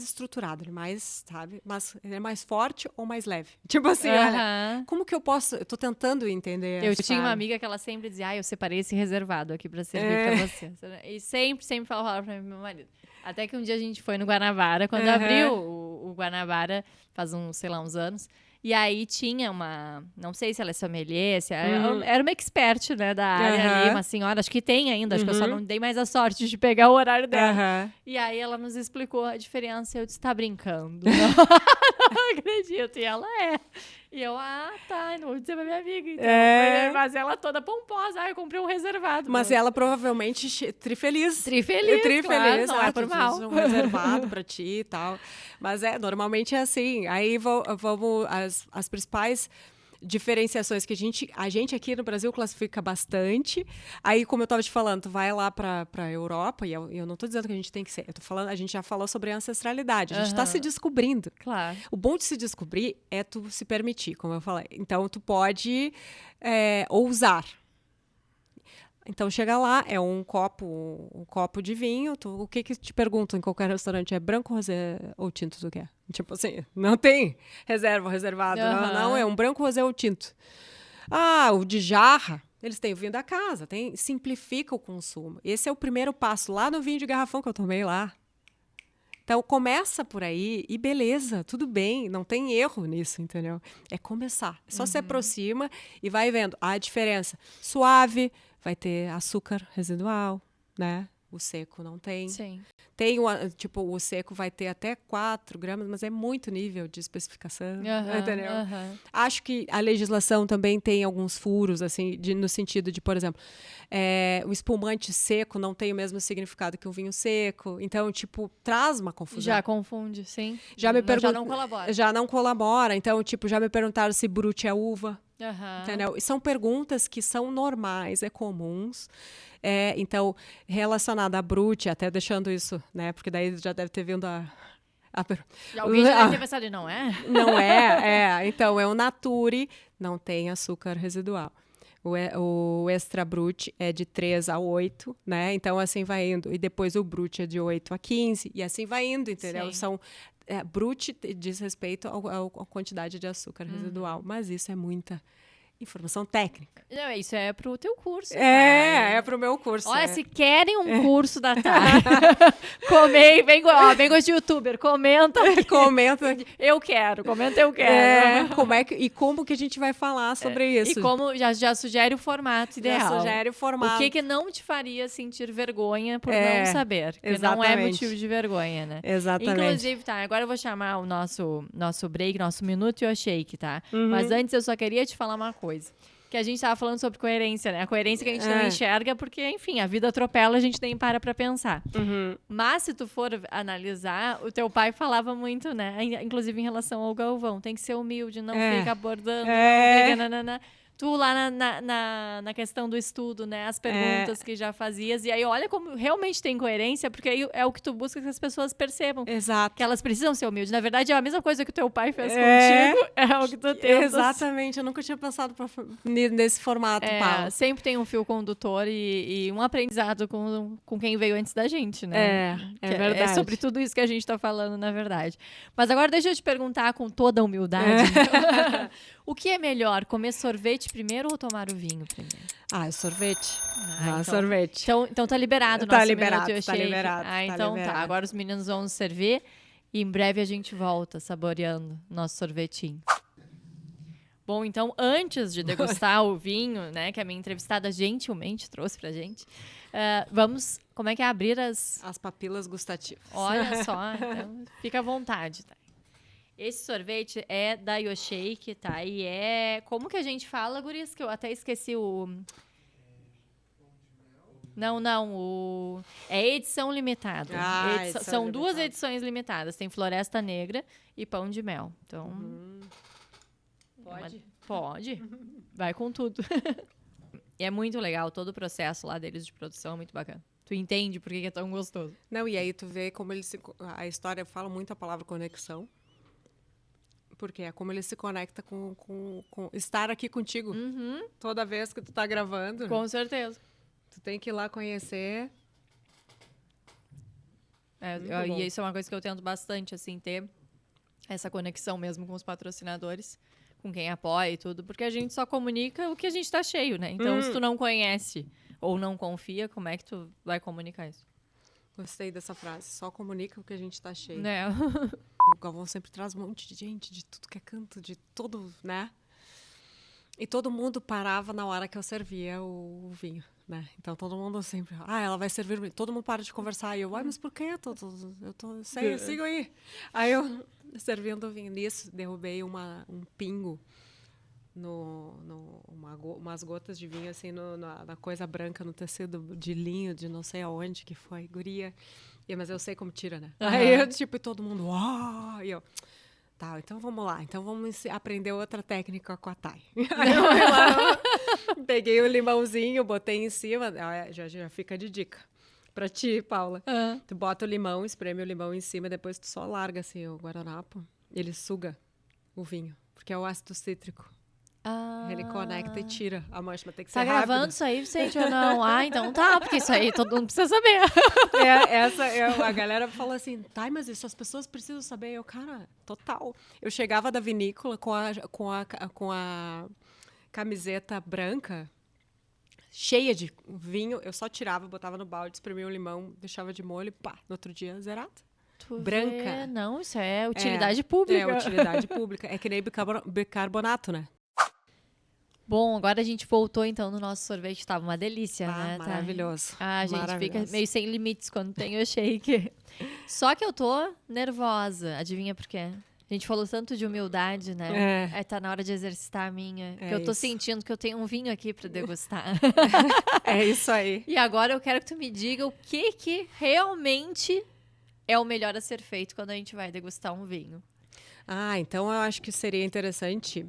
estruturado, ele mais, sabe? Mas ele é mais forte ou mais leve? Tipo assim, olha, como que eu posso... Eu tô tentando entender. Eu tinha uma amiga que ela sempre dizia, eu separei esse reservado aqui pra servir pra você. E sempre falava pra meu marido. Até que um dia a gente foi no Guanabara, quando abriu o Guanabara, faz uns anos. E aí tinha não sei se ela é sommelier, era uma expert, né, da área ali, uma senhora, acho que tem ainda, acho que eu só não dei mais a sorte de pegar o horário dela. E aí ela nos explicou a diferença, eu disse, tá brincando? Não acredito, e ela é. E eu, tá, não vou dizer pra minha amiga, então. Mas ela toda pomposa, eu comprei um reservado. Mas ela provavelmente trifeliz. Trifeliz, claro, não é por mal. Um reservado pra ti e tal. Mas normalmente é assim. Aí vamos, as principais diferenciações que a gente aqui no Brasil classifica bastante. Aí, como eu estava te falando, tu vai lá para a Europa, e eu não estou dizendo que a gente tem que ser, eu tô falando, a gente já falou sobre ancestralidade, a gente está se descobrindo. Claro. O bom de se descobrir é tu se permitir, como eu falei. Então, tu pode ousar. Então, chega lá, é um copo de vinho. O que te perguntam em qualquer restaurante? É branco, rosé ou tinto tu quer? Tipo assim, não tem reservado. Não, é um branco, rosé ou tinto. O de jarra, eles têm o vinho da casa. Simplifica o consumo. Esse é o primeiro passo. Lá no vinho de garrafão que eu tomei lá. Então, começa por aí e beleza, tudo bem. Não tem erro nisso, entendeu? É começar. Só se aproxima e vai vendo a diferença. Suave, vai ter açúcar residual, né? O seco não tem. Sim. Tem, tipo, o seco vai ter até 4 gramas, mas é muito nível de especificação, entendeu? Acho que a legislação também tem alguns furos, assim, no sentido de, por exemplo, o espumante seco não tem o mesmo significado que o vinho seco. Então, tipo, traz uma confusão. Já confunde, sim. Já não colabora. Já não colabora. Então, tipo, já me perguntaram se brute é uva. Entendeu? E são perguntas que são normais, comuns. Então, relacionada a brute, até deixando isso, né? Porque daí já deve ter vindo alguém já deve ter pensado, não é? Não é. Então, é o Nature, não tem açúcar residual. O extra brut é de 3 a 8, né? Então, assim vai indo. E depois o brut é de 8 a 15, e assim vai indo, entendeu? Sim. Brut diz respeito à quantidade de açúcar residual, mas isso é muita informação técnica. Não, isso é pro teu curso. É pro meu curso. Olha, se querem um curso da Thay, bem gosto de youtuber, comenta. Comenta. Eu quero, comenta eu quero. Como que a gente vai falar sobre isso? E como já sugere o formato ideal. Já sugere o formato. O que não te faria sentir vergonha por não saber. Porque não é motivo de vergonha, né? Exatamente. Inclusive, tá, agora eu vou chamar o nosso break, nosso Minuto e o Shake, tá? Mas antes eu só queria te falar uma coisa. Que a gente estava falando sobre coerência, né? A coerência que a gente não enxerga porque, enfim, a vida atropela, a gente nem para pensar. Mas se tu for analisar, o teu pai falava muito, né? Inclusive em relação ao Galvão. Tem que ser humilde, não fica abordando, não fica nanana. Tu lá na questão do estudo, né? As perguntas que já fazias. E aí, olha como realmente tem coerência, porque aí é o que tu busca que as pessoas percebam. Exato. Que elas precisam ser humildes. Na verdade, é a mesma coisa que o teu pai fez contigo. É o que tu tenta. Exatamente. Eu nunca tinha pensado nesse formato, Paulo. Sempre tem um fio condutor e um aprendizado com quem veio antes da gente, né? É verdade. É sobre tudo isso que a gente tá falando, na verdade. Mas agora deixa eu te perguntar com toda a humildade. O que é melhor, comer sorvete primeiro ou tomar o vinho primeiro? Sorvete. Então, Sorvete. Então tá liberado. Tá liberado. Então tá. Agora os meninos vão nos servir e em breve a gente volta saboreando nosso sorvetinho. Bom, então antes de degustar o vinho, né, que a minha entrevistada gentilmente trouxe pra gente, vamos, como é que é, abrir as papilas gustativas. Olha só, então fica à vontade, tá? Esse sorvete é da Yoshake, tá? E como que a gente fala, guris? Que eu até esqueci o... Não. É edição limitada. São duas edições limitadas. Tem Floresta Negra e Pão de Mel. Então... Pode. Vai com tudo. E é muito legal. Todo o processo lá deles de produção é muito bacana. Tu entende por que é tão gostoso. Não, e aí tu vê como a história fala muito a palavra conexão. Porque é como ele se conecta com estar aqui contigo. Toda vez que tu tá gravando. Com certeza. Tu tem que ir lá conhecer. E isso é uma coisa que eu tento bastante, assim, ter essa conexão mesmo com os patrocinadores, com quem apoia e tudo, porque a gente só comunica o que a gente tá cheio, né? Então, se tu não conhece ou não confia, como é que tu vai comunicar isso? Gostei dessa frase. Só comunica o que a gente tá cheio. Né? O Galvão sempre traz um monte de gente, de tudo que é canto, de todo, né? E todo mundo parava na hora que eu servia o vinho, né? Então todo mundo sempre, ela vai servir o vinho. Todo mundo para de conversar. E eu, mas por quê? Sigo aí. Aí eu, servindo o vinho. Nisso, derrubei um pingo, umas gotas de vinho, assim, na coisa branca, no tecido de linho, de não sei aonde que foi, guria. Mas eu sei como tira, né? Aí eu, tipo, todo mundo, e eu, tá, então vamos lá. Então vamos aprender outra técnica com a Thay. Aí eu fui lá, peguei o limãozinho, botei em cima, já fica de dica pra ti, Paula. Tu bota o limão, espreme o limão em cima, depois tu só larga, assim, o guardanapo, ele suga o vinho, porque é o ácido cítrico. Ele conecta e tira a mancha, mas tem que ser rápido. Tá gravando isso aí, Vicente, ou não? Então tá, porque isso aí todo mundo precisa saber. A galera fala assim, tá, mas isso as pessoas precisam saber. Eu, cara, total. Eu chegava da vinícola com a camiseta branca, cheia de vinho, eu só tirava, botava no balde, espremia o limão, deixava de molho, pá, no outro dia, zerado. Branca. Não, isso é utilidade pública. É utilidade pública. É que nem bicarbonato, né? Bom, agora a gente voltou então no nosso sorvete, tava uma delícia, né? Maravilhoso. A gente fica meio sem limites quando tem o shake. Só que eu tô nervosa. Adivinha por quê? A gente falou tanto de humildade, né? Tá na hora de exercitar a minha. Que eu tô sentindo que eu tenho um vinho aqui pra degustar. É isso aí. E agora eu quero que tu me diga o que realmente é o melhor a ser feito quando a gente vai degustar um vinho. Então eu acho que seria interessante...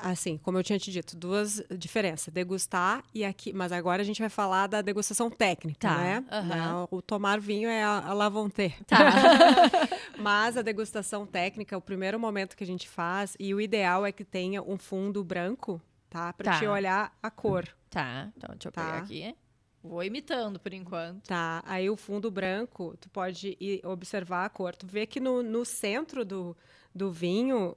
assim, como eu tinha te dito, duas diferenças, degustar e aqui, mas agora a gente vai falar da degustação técnica, né? O tomar vinho é a la vontade. Mas a degustação técnica, o primeiro momento que a gente faz, e o ideal é que tenha um fundo branco, tá? Pra te olhar a cor. Tá, então deixa eu pegar aqui. Vou imitando por enquanto. Tá, aí o fundo branco, tu pode observar a cor. Tu vê que no centro do vinho,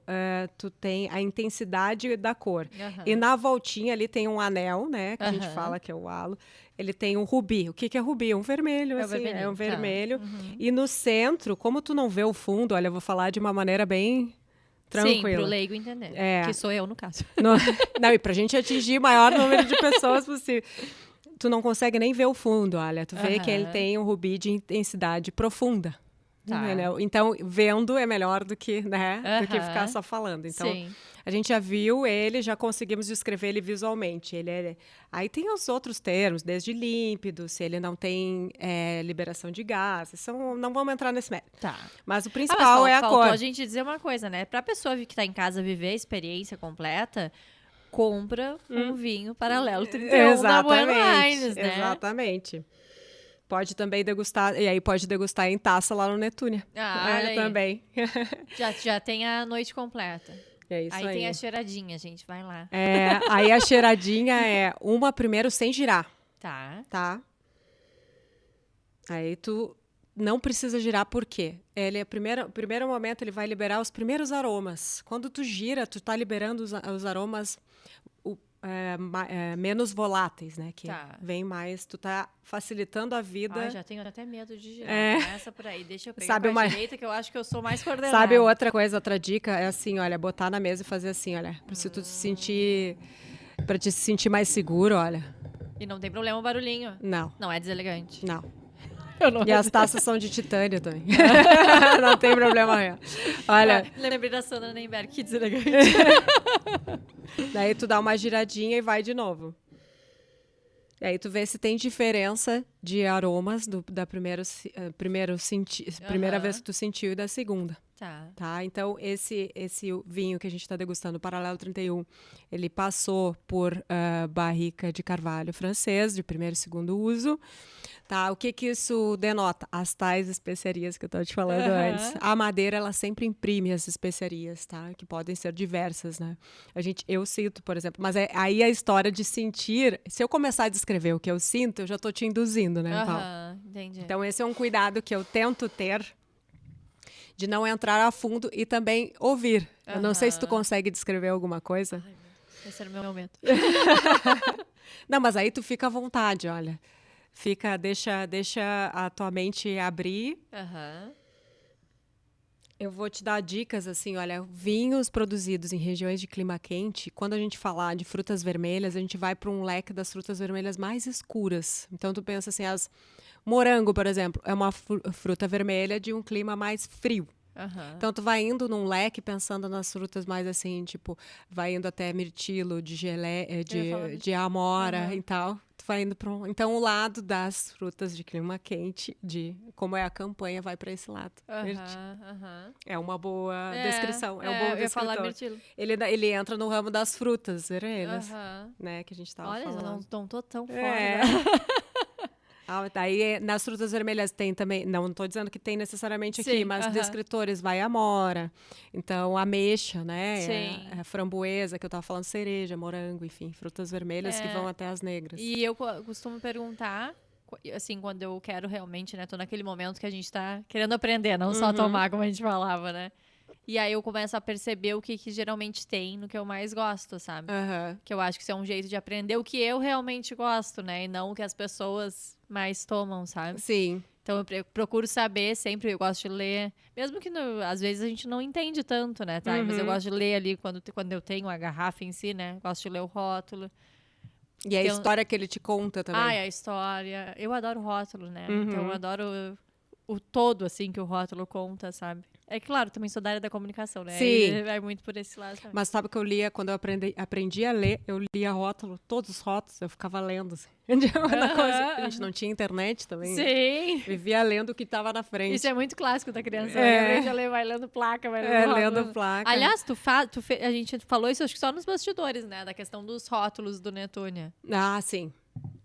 tu tem a intensidade da cor. E na voltinha ali tem um anel, né? Que a gente fala que é o halo. Ele tem um rubi. O que é rubi? Um vermelho, assim. É um vermelho. E no centro, como tu não vê o fundo, olha, eu vou falar de uma maneira bem tranquila. Sim, pro leigo entender. Que sou eu, no caso. Não, e pra gente atingir o maior número de pessoas possível. Tu não consegue nem ver o fundo, olha. Tu vê que ele tem um rubi de intensidade profunda. Entendeu? Então, vendo é melhor do que, né, do que ficar só falando. Então, a gente já viu ele, já conseguimos descrever ele visualmente. Aí tem os outros termos, desde límpido, se ele não tem liberação de gases. Não vamos entrar nesse mérito. Mas o principal é a cor. Faltou a gente dizer uma coisa, né? Pra pessoa que está em casa viver a experiência completa... compra um vinho Paralelo 31 da Buenos Aires, né? Exatamente. Pode também degustar, e aí pode degustar em taça lá no Netúnia. Olha aí. Também. Já tem a noite completa. É isso aí. Aí tem a cheiradinha, gente, vai lá. Aí a cheiradinha é uma primeiro sem girar. Tá. Aí tu não precisa girar, por quê? Primeiro momento ele vai liberar os primeiros aromas. Quando tu gira, tu tá liberando os aromas menos voláteis, né? Que vem mais, tu tá facilitando a vida. Já tenho até medo de girar. Começa por aí, deixa eu pegar Sabe com a direita, que eu acho que eu sou mais coordenada. Sabe outra dica? É assim, olha, botar na mesa e fazer assim, olha. Pra te sentir mais seguro, olha. E não tem problema o barulhinho? Não. Não é deselegante? Não. E as taças são de titânio também. Não tem problema nenhum. Olha. Lembrei da Sandra Nemberg, que deselegante. Daí tu dá uma giradinha e vai de novo. E aí tu vê se tem diferença de aromas da primeira vez que tu sentiu e da segunda. Tá? Então, esse vinho que a gente está degustando, o Paralelo 31, ele passou por barrica de carvalho francês, de primeiro e segundo uso. Tá? O que isso denota? As tais especiarias que eu estou te falando antes. A madeira, ela sempre imprime as especiarias, tá? Que podem ser diversas, né? Eu sinto, por exemplo, mas aí a história de sentir, se eu começar a descrever o que eu sinto, eu já estou te induzindo, né? Entendi. Então, esse é um cuidado que eu tento ter, de não entrar a fundo e também ouvir. Eu não sei se tu consegue descrever alguma coisa. Esse era o meu momento. Não, mas aí tu fica à vontade, olha. Deixa a tua mente abrir. Eu vou te dar dicas, assim, olha, vinhos produzidos em regiões de clima quente, quando a gente falar de frutas vermelhas, a gente vai para um leque das frutas vermelhas mais escuras. Então, tu pensa assim, morango, por exemplo, é uma fruta vermelha de um clima mais frio. Então, tu vai indo num leque pensando nas frutas mais assim, tipo, vai indo até mirtilo, de gelé, de amora e tal. Tu vai indo Então, o lado das frutas de clima quente, como é a campanha, vai para esse lado. É uma boa descrição. É um bom descritor. Eu ia falar mirtilo. Ele entra no ramo das frutas vermelhas, né? Que a gente tava falando. Olha, eu não tô tão fora, né? Daí, nas frutas vermelhas tem também, não estou dizendo que tem necessariamente aqui, mas descritores, vai amora, então ameixa, né? A framboesa, que eu estava falando, cereja, morango, enfim, frutas vermelhas que vão até as negras. E eu costumo perguntar, assim, quando eu quero realmente, né? Tô naquele momento que a gente tá querendo aprender, não só tomar, como a gente falava, né? E aí eu começo a perceber o que geralmente tem no que eu mais gosto, sabe? Que eu acho que isso é um jeito de aprender o que eu realmente gosto, né? E não o que as pessoas mais tomam, sabe? Sim. Então eu procuro saber sempre, eu gosto de ler. Mesmo que às vezes a gente não entende tanto, né? Tá? Mas eu gosto de ler ali quando eu tenho a garrafa em si, né? Gosto de ler o rótulo. E a história que ele te conta também. A história. Eu adoro rótulo, né? Então eu adoro o todo, assim, que o rótulo conta, sabe? É claro, também sou da área da comunicação, né? Sim. Aí vai muito por esse lado também. Mas sabe que eu lia, quando eu aprendi a ler, eu lia rótulo, todos os rótulos, eu ficava lendo, assim. A gente não tinha internet também. Sim. Vivia lendo o que estava na frente. Isso é muito clássico da criança. É. Aprende a ler, vai lendo placa, vai lendo rótulo. Lendo placa. Aliás, a gente falou isso, acho que só nos bastidores, né? Da questão dos rótulos do Netúnia. Ah, sim.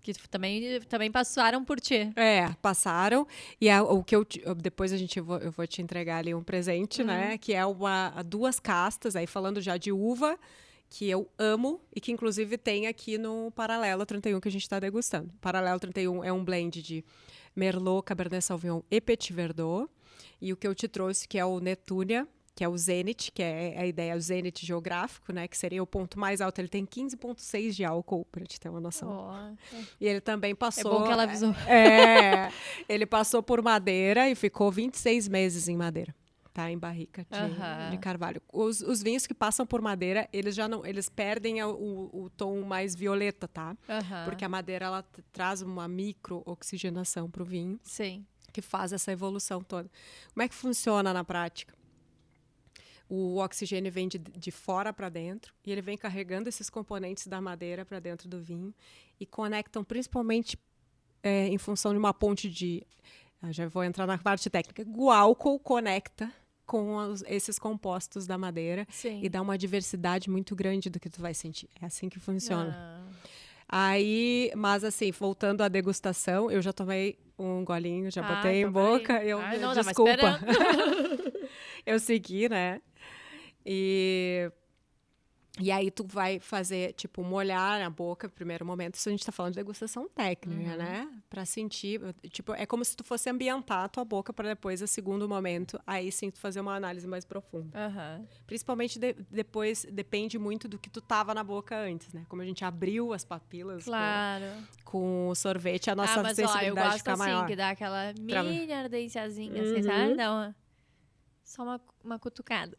Que também passaram por ti. Passaram. E o que depois eu vou te entregar ali um presente, né? Que é duas castas, aí falando já de uva, que eu amo e que inclusive tem aqui no Paralelo 31 que a gente está degustando. Paralelo 31 é um blend de Merlot, Cabernet Sauvignon e Petit Verdot. E o que eu te trouxe, que é o Netúnia, que é o Zenith, que é a ideia, o Zenith geográfico, né? Que seria o ponto mais alto. Ele tem 15,6 de álcool, para te ter uma noção. E ele também passou... É bom que ela avisou. Ele passou por madeira e ficou 26 meses em madeira. Tá, em barrica de carvalho. Os vinhos que passam por madeira, eles já não, eles perdem o tom mais violeta, tá? Porque a madeira ela traz uma micro-oxigenação para o vinho. Sim. Que faz essa evolução toda. Como é que funciona na prática? O oxigênio vem de fora para dentro e ele vem carregando esses componentes da madeira para dentro do vinho e conectam principalmente em função de uma ponte de... já vou entrar na parte técnica. O álcool conecta com esses compostos da madeira. Sim. E dá uma diversidade muito grande do que tu vai sentir. É assim que funciona. Aí, mas assim, voltando à degustação, eu já tomei um golinho, já botei em boca. Desculpa. Eu segui, né? E aí tu vai fazer, tipo, molhar a boca no primeiro momento. Isso a gente tá falando de degustação técnica, né? Pra sentir, tipo, é como se tu fosse ambientar a tua boca para depois, a segundo momento, aí sim tu fazer uma análise mais profunda. Principalmente depois, depende muito do que tu tava na boca antes, né? Como a gente abriu as papilas com o sorvete, a nossa sensibilidade fica maior. Eu gosto assim, que dá aquela mini ardênciazinha, assim, sabe? Dá só uma cutucada.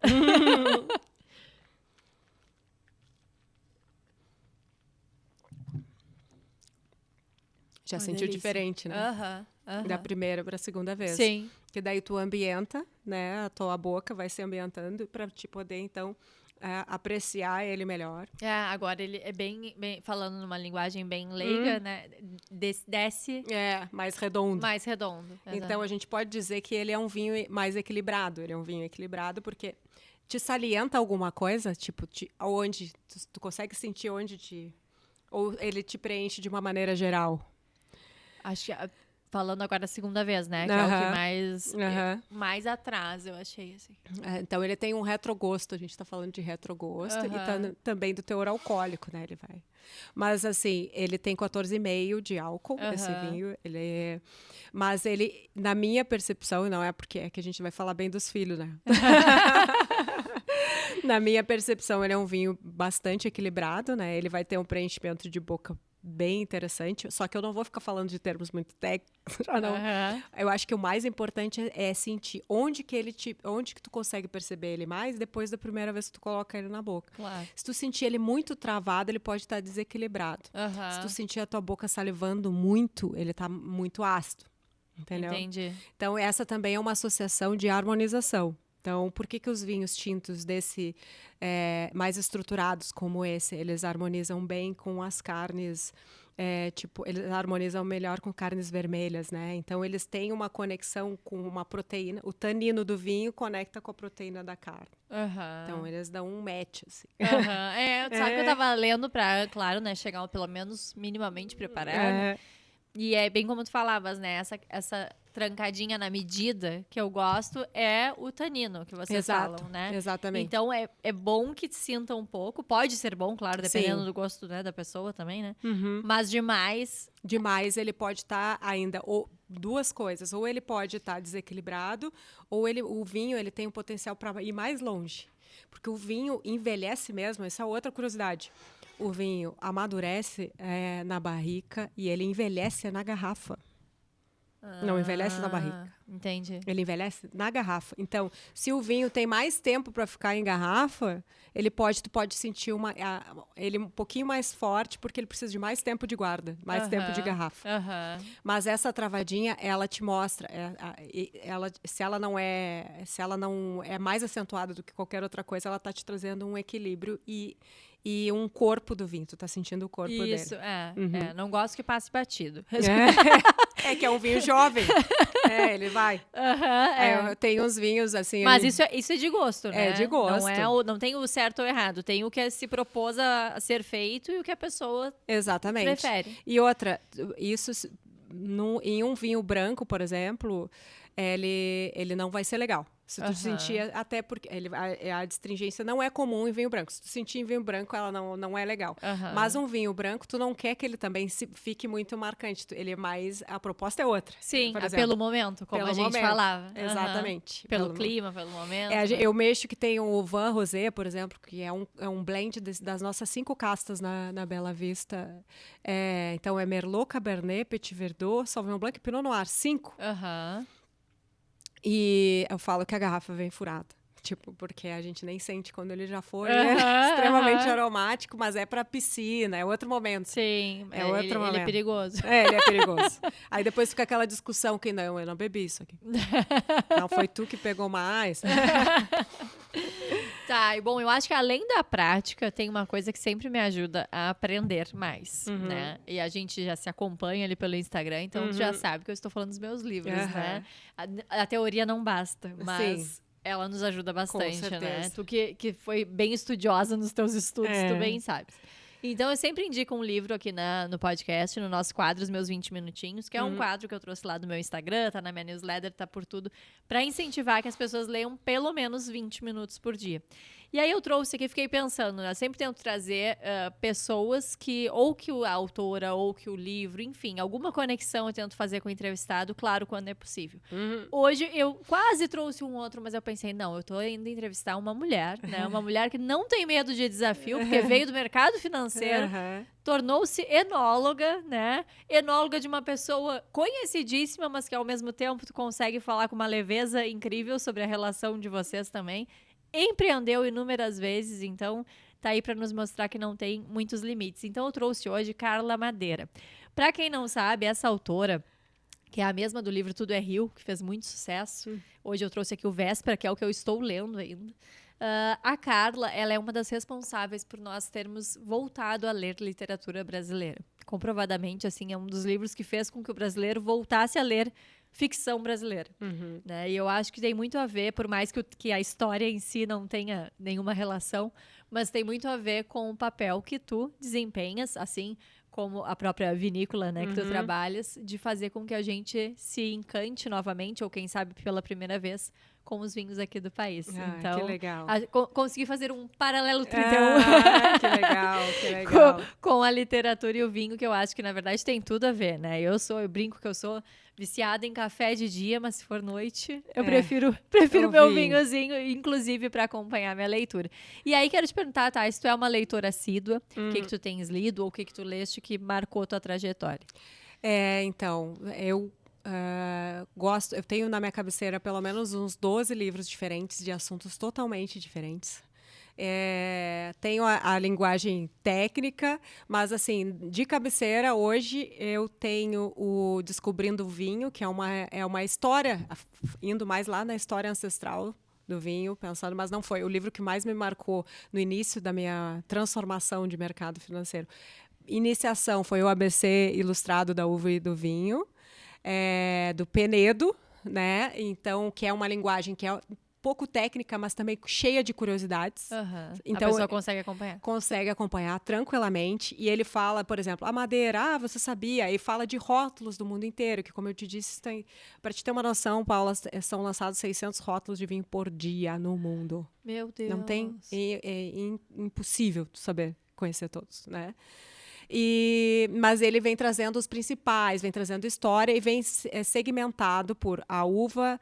Já sentiu diferente, né? Da primeira para a segunda vez. Sim. Que daí tu ambienta, né? A tua boca vai se ambientando para te poder, então, apreciar ele melhor. Agora ele é bem falando numa linguagem bem leiga, né? Desce. Mais redondo. Mais redondo. Então, a gente pode dizer que ele é um vinho mais equilibrado. Ele é um vinho equilibrado porque te salienta alguma coisa? Tipo, onde? Tu consegue sentir onde te... Ou ele te preenche de uma maneira geral? Acho que, falando agora a segunda vez, né? Que é o que mais atrás, eu achei, assim. Então, ele tem um retrogosto. A gente tá falando de retrogosto. E também do teor alcoólico, né? Ele vai. Mas, assim, ele tem 14,5 de álcool, esse vinho. Mas ele, na minha percepção, e não é porque é que a gente vai falar bem dos filhos, né? Na minha percepção, ele é um vinho bastante equilibrado, né? Ele vai ter um preenchimento de boca bem interessante, só que eu não vou ficar falando de termos muito técnicos, não. Eu acho que o mais importante é sentir onde que tu consegue perceber ele mais depois da primeira vez que tu coloca ele na boca. Claro. Se tu sentir ele muito travado, ele pode estar desequilibrado. Se tu sentir a tua boca salivando muito, ele tá muito ácido, entendeu? Entendi. Então, essa também é uma associação de harmonização. Então, por que os vinhos tintos mais estruturados como esse, eles harmonizam bem com as carnes, eles harmonizam melhor com carnes vermelhas, né? Então, eles têm uma conexão com uma proteína. O tanino do vinho conecta com a proteína da carne. Então, eles dão um match, assim. Sabe que eu tava lendo pra, claro, né, chegar pelo menos minimamente preparado. E é bem como tu falavas, né? Essa trancadinha na medida que eu gosto é o tanino que vocês falam, né? Exatamente. Então, é bom que te sinta um pouco. Pode ser bom, claro, dependendo do gosto, né, da pessoa também, né? Mas demais... Demais, ele pode estar ainda... duas coisas. Ou ele pode estar desequilibrado, ou o vinho ele tem o potencial para ir mais longe. Porque o vinho envelhece mesmo, essa é outra curiosidade. O vinho amadurece na barrica e ele envelhece na garrafa. Não envelhece na barrica. Entendi. Ele envelhece na garrafa. Então, se o vinho tem mais tempo para ficar em garrafa, tu pode sentir ele um pouquinho mais forte, porque ele precisa de mais tempo de guarda, mais tempo de garrafa. Mas essa travadinha, ela te mostra, se ela não é mais acentuada do que qualquer outra coisa, ela tá te trazendo um equilíbrio e um corpo do vinho. Tu tá sentindo o corpo dele. Isso, não gosto que passe batido. É que é um vinho jovem. Ele vai. Tem uns vinhos assim... Mas isso é de gosto, né? É de gosto. Não tem o certo ou errado. Tem o que se propôs a ser feito e o que a pessoa prefere. E outra, isso em um vinho branco, por exemplo, ele não vai ser legal. Se tu sentir, até porque a astringência não é comum em vinho branco. Se tu sentir em vinho branco, ela não é legal. Mas um vinho branco, tu não quer que ele também fique muito marcante. Ele é mais... A proposta é outra. Sim, pelo momento, como a gente falava. Exatamente. Pelo clima, pelo momento. Eu mexo que tem o Vin Rosé, por exemplo, que é um blend das nossas 5 castas na Bela Vista. Então, é Merlot, Cabernet, Petit Verdot, Sauvignon Blanc e Pinot Noir. 5. E eu falo que a garrafa vem furada. Tipo, porque a gente nem sente quando ele já foi extremamente aromático, mas é pra piscina, é outro momento. Sim, momento. Ele é perigoso. Ele é perigoso. Aí depois fica aquela discussão que não, eu não bebi isso aqui. Não, foi tu que pegou mais. Tá, e bom, eu acho que além da prática, tem uma coisa que sempre me ajuda a aprender mais, né? E a gente já se acompanha ali pelo Instagram, então tu já sabe que eu estou falando dos meus livros, né? A teoria não basta, mas ela nos ajuda bastante, né? Tu que foi bem estudiosa nos teus estudos, tu bem sabes. Então, eu sempre indico um livro aqui no podcast, no nosso quadro, Os Meus 20 Minutinhos, que é um quadro que eu trouxe lá do meu Instagram, tá na minha newsletter, tá por tudo, pra incentivar que as pessoas leiam pelo menos 20 minutos por dia. E aí eu trouxe aqui, fiquei pensando, né? Eu sempre tento trazer pessoas ou que a autora, ou que o livro, enfim, alguma conexão eu tento fazer com o entrevistado, claro, quando é possível. Hoje eu quase trouxe um outro, mas eu pensei, não, eu tô indo entrevistar uma mulher, né? Uma mulher que não tem medo de desafio, porque veio do mercado financeiro, tornou-se enóloga, né? Enóloga de uma pessoa conhecidíssima, mas que ao mesmo tempo tu consegue falar com uma leveza incrível sobre a relação de vocês também. Empreendeu inúmeras vezes, então tá aí para nos mostrar que não tem muitos limites. Então eu trouxe hoje Carla Madeira. Para quem não sabe, essa autora, que é a mesma do livro Tudo é Rio, que fez muito sucesso. Hoje eu trouxe aqui o Véspera, que é o que eu estou lendo ainda. A Carla, ela é uma das responsáveis por nós termos voltado a ler literatura brasileira. Comprovadamente, assim, é um dos livros que fez com que o brasileiro voltasse a ler ficção brasileira. Né? E eu acho que tem muito a ver, por mais que a história em si não tenha nenhuma relação, mas tem muito a ver com o papel que tu desempenhas, assim como a própria vinícola, né, que tu trabalhas, de fazer com que a gente se encante novamente, ou quem sabe pela primeira vez, com os vinhos aqui do país. Então, que legal. Consegui fazer um paralelo 31. Que legal, que legal. Com a literatura e o vinho, que eu acho que, na verdade, tem tudo a ver, né? Eu brinco que eu sou viciada em café de dia, mas se for noite, eu prefiro meu vinhozinho, inclusive para acompanhar minha leitura. E aí, quero te perguntar, tá, se tu é uma leitora assídua, o que tu tens lido, ou o que tu leste que marcou tua trajetória? Então, eu gosto, eu tenho na minha cabeceira pelo menos uns 12 livros diferentes de assuntos totalmente diferentes. Tenho a linguagem técnica, mas assim, de cabeceira, hoje eu tenho o Descobrindo o Vinho, que é uma história, indo mais lá na história ancestral do vinho, pensando, mas não foi o livro que mais me marcou no início da minha transformação de mercado financeiro. Iniciação foi o ABC Ilustrado da Uva e do Vinho, do Penedo, né? Então, que é uma linguagem que é pouco técnica, mas também cheia de curiosidades. Então, a pessoa consegue acompanhar. Consegue acompanhar tranquilamente. E ele fala, por exemplo, a madeira, você sabia? E fala de rótulos do mundo inteiro, que como eu te disse, para te ter uma noção, Paula, são lançados 600 rótulos de vinho por dia no mundo. Meu Deus. Não tem? É impossível saber conhecer todos, né? Mas ele vem trazendo os principais, vem trazendo história e vem segmentado por a uva,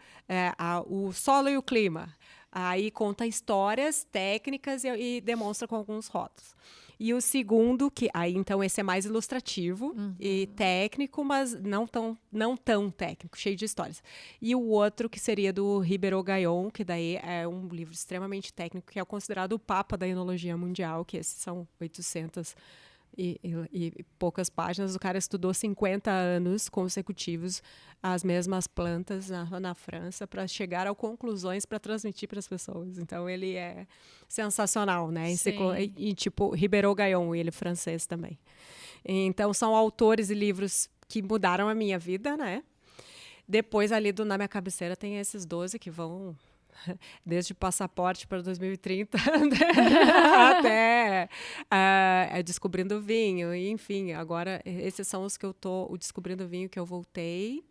o solo e o clima. Aí conta histórias técnicas e demonstra com alguns rótulos. E o segundo, que aí então esse é mais ilustrativo e técnico, mas não tão técnico, cheio de histórias. E o outro que seria do Ribeiro Gayon, que daí é um livro extremamente técnico, que é considerado o papa da enologia mundial, que esses são 800 e poucas páginas. O cara estudou 50 anos consecutivos as mesmas plantas na França para chegar a conclusões para transmitir para as pessoas. Então ele é sensacional, né? E tipo Ribeiro Gayon, ele francês também. Então são autores e livros que mudaram a minha vida, né? Depois ali na minha cabeceira tem esses 12 que vão desde passaporte para 2030 até Descobrindo Vinho, e, enfim, agora esses são os que eu tô, o Descobrindo Vinho que eu voltei,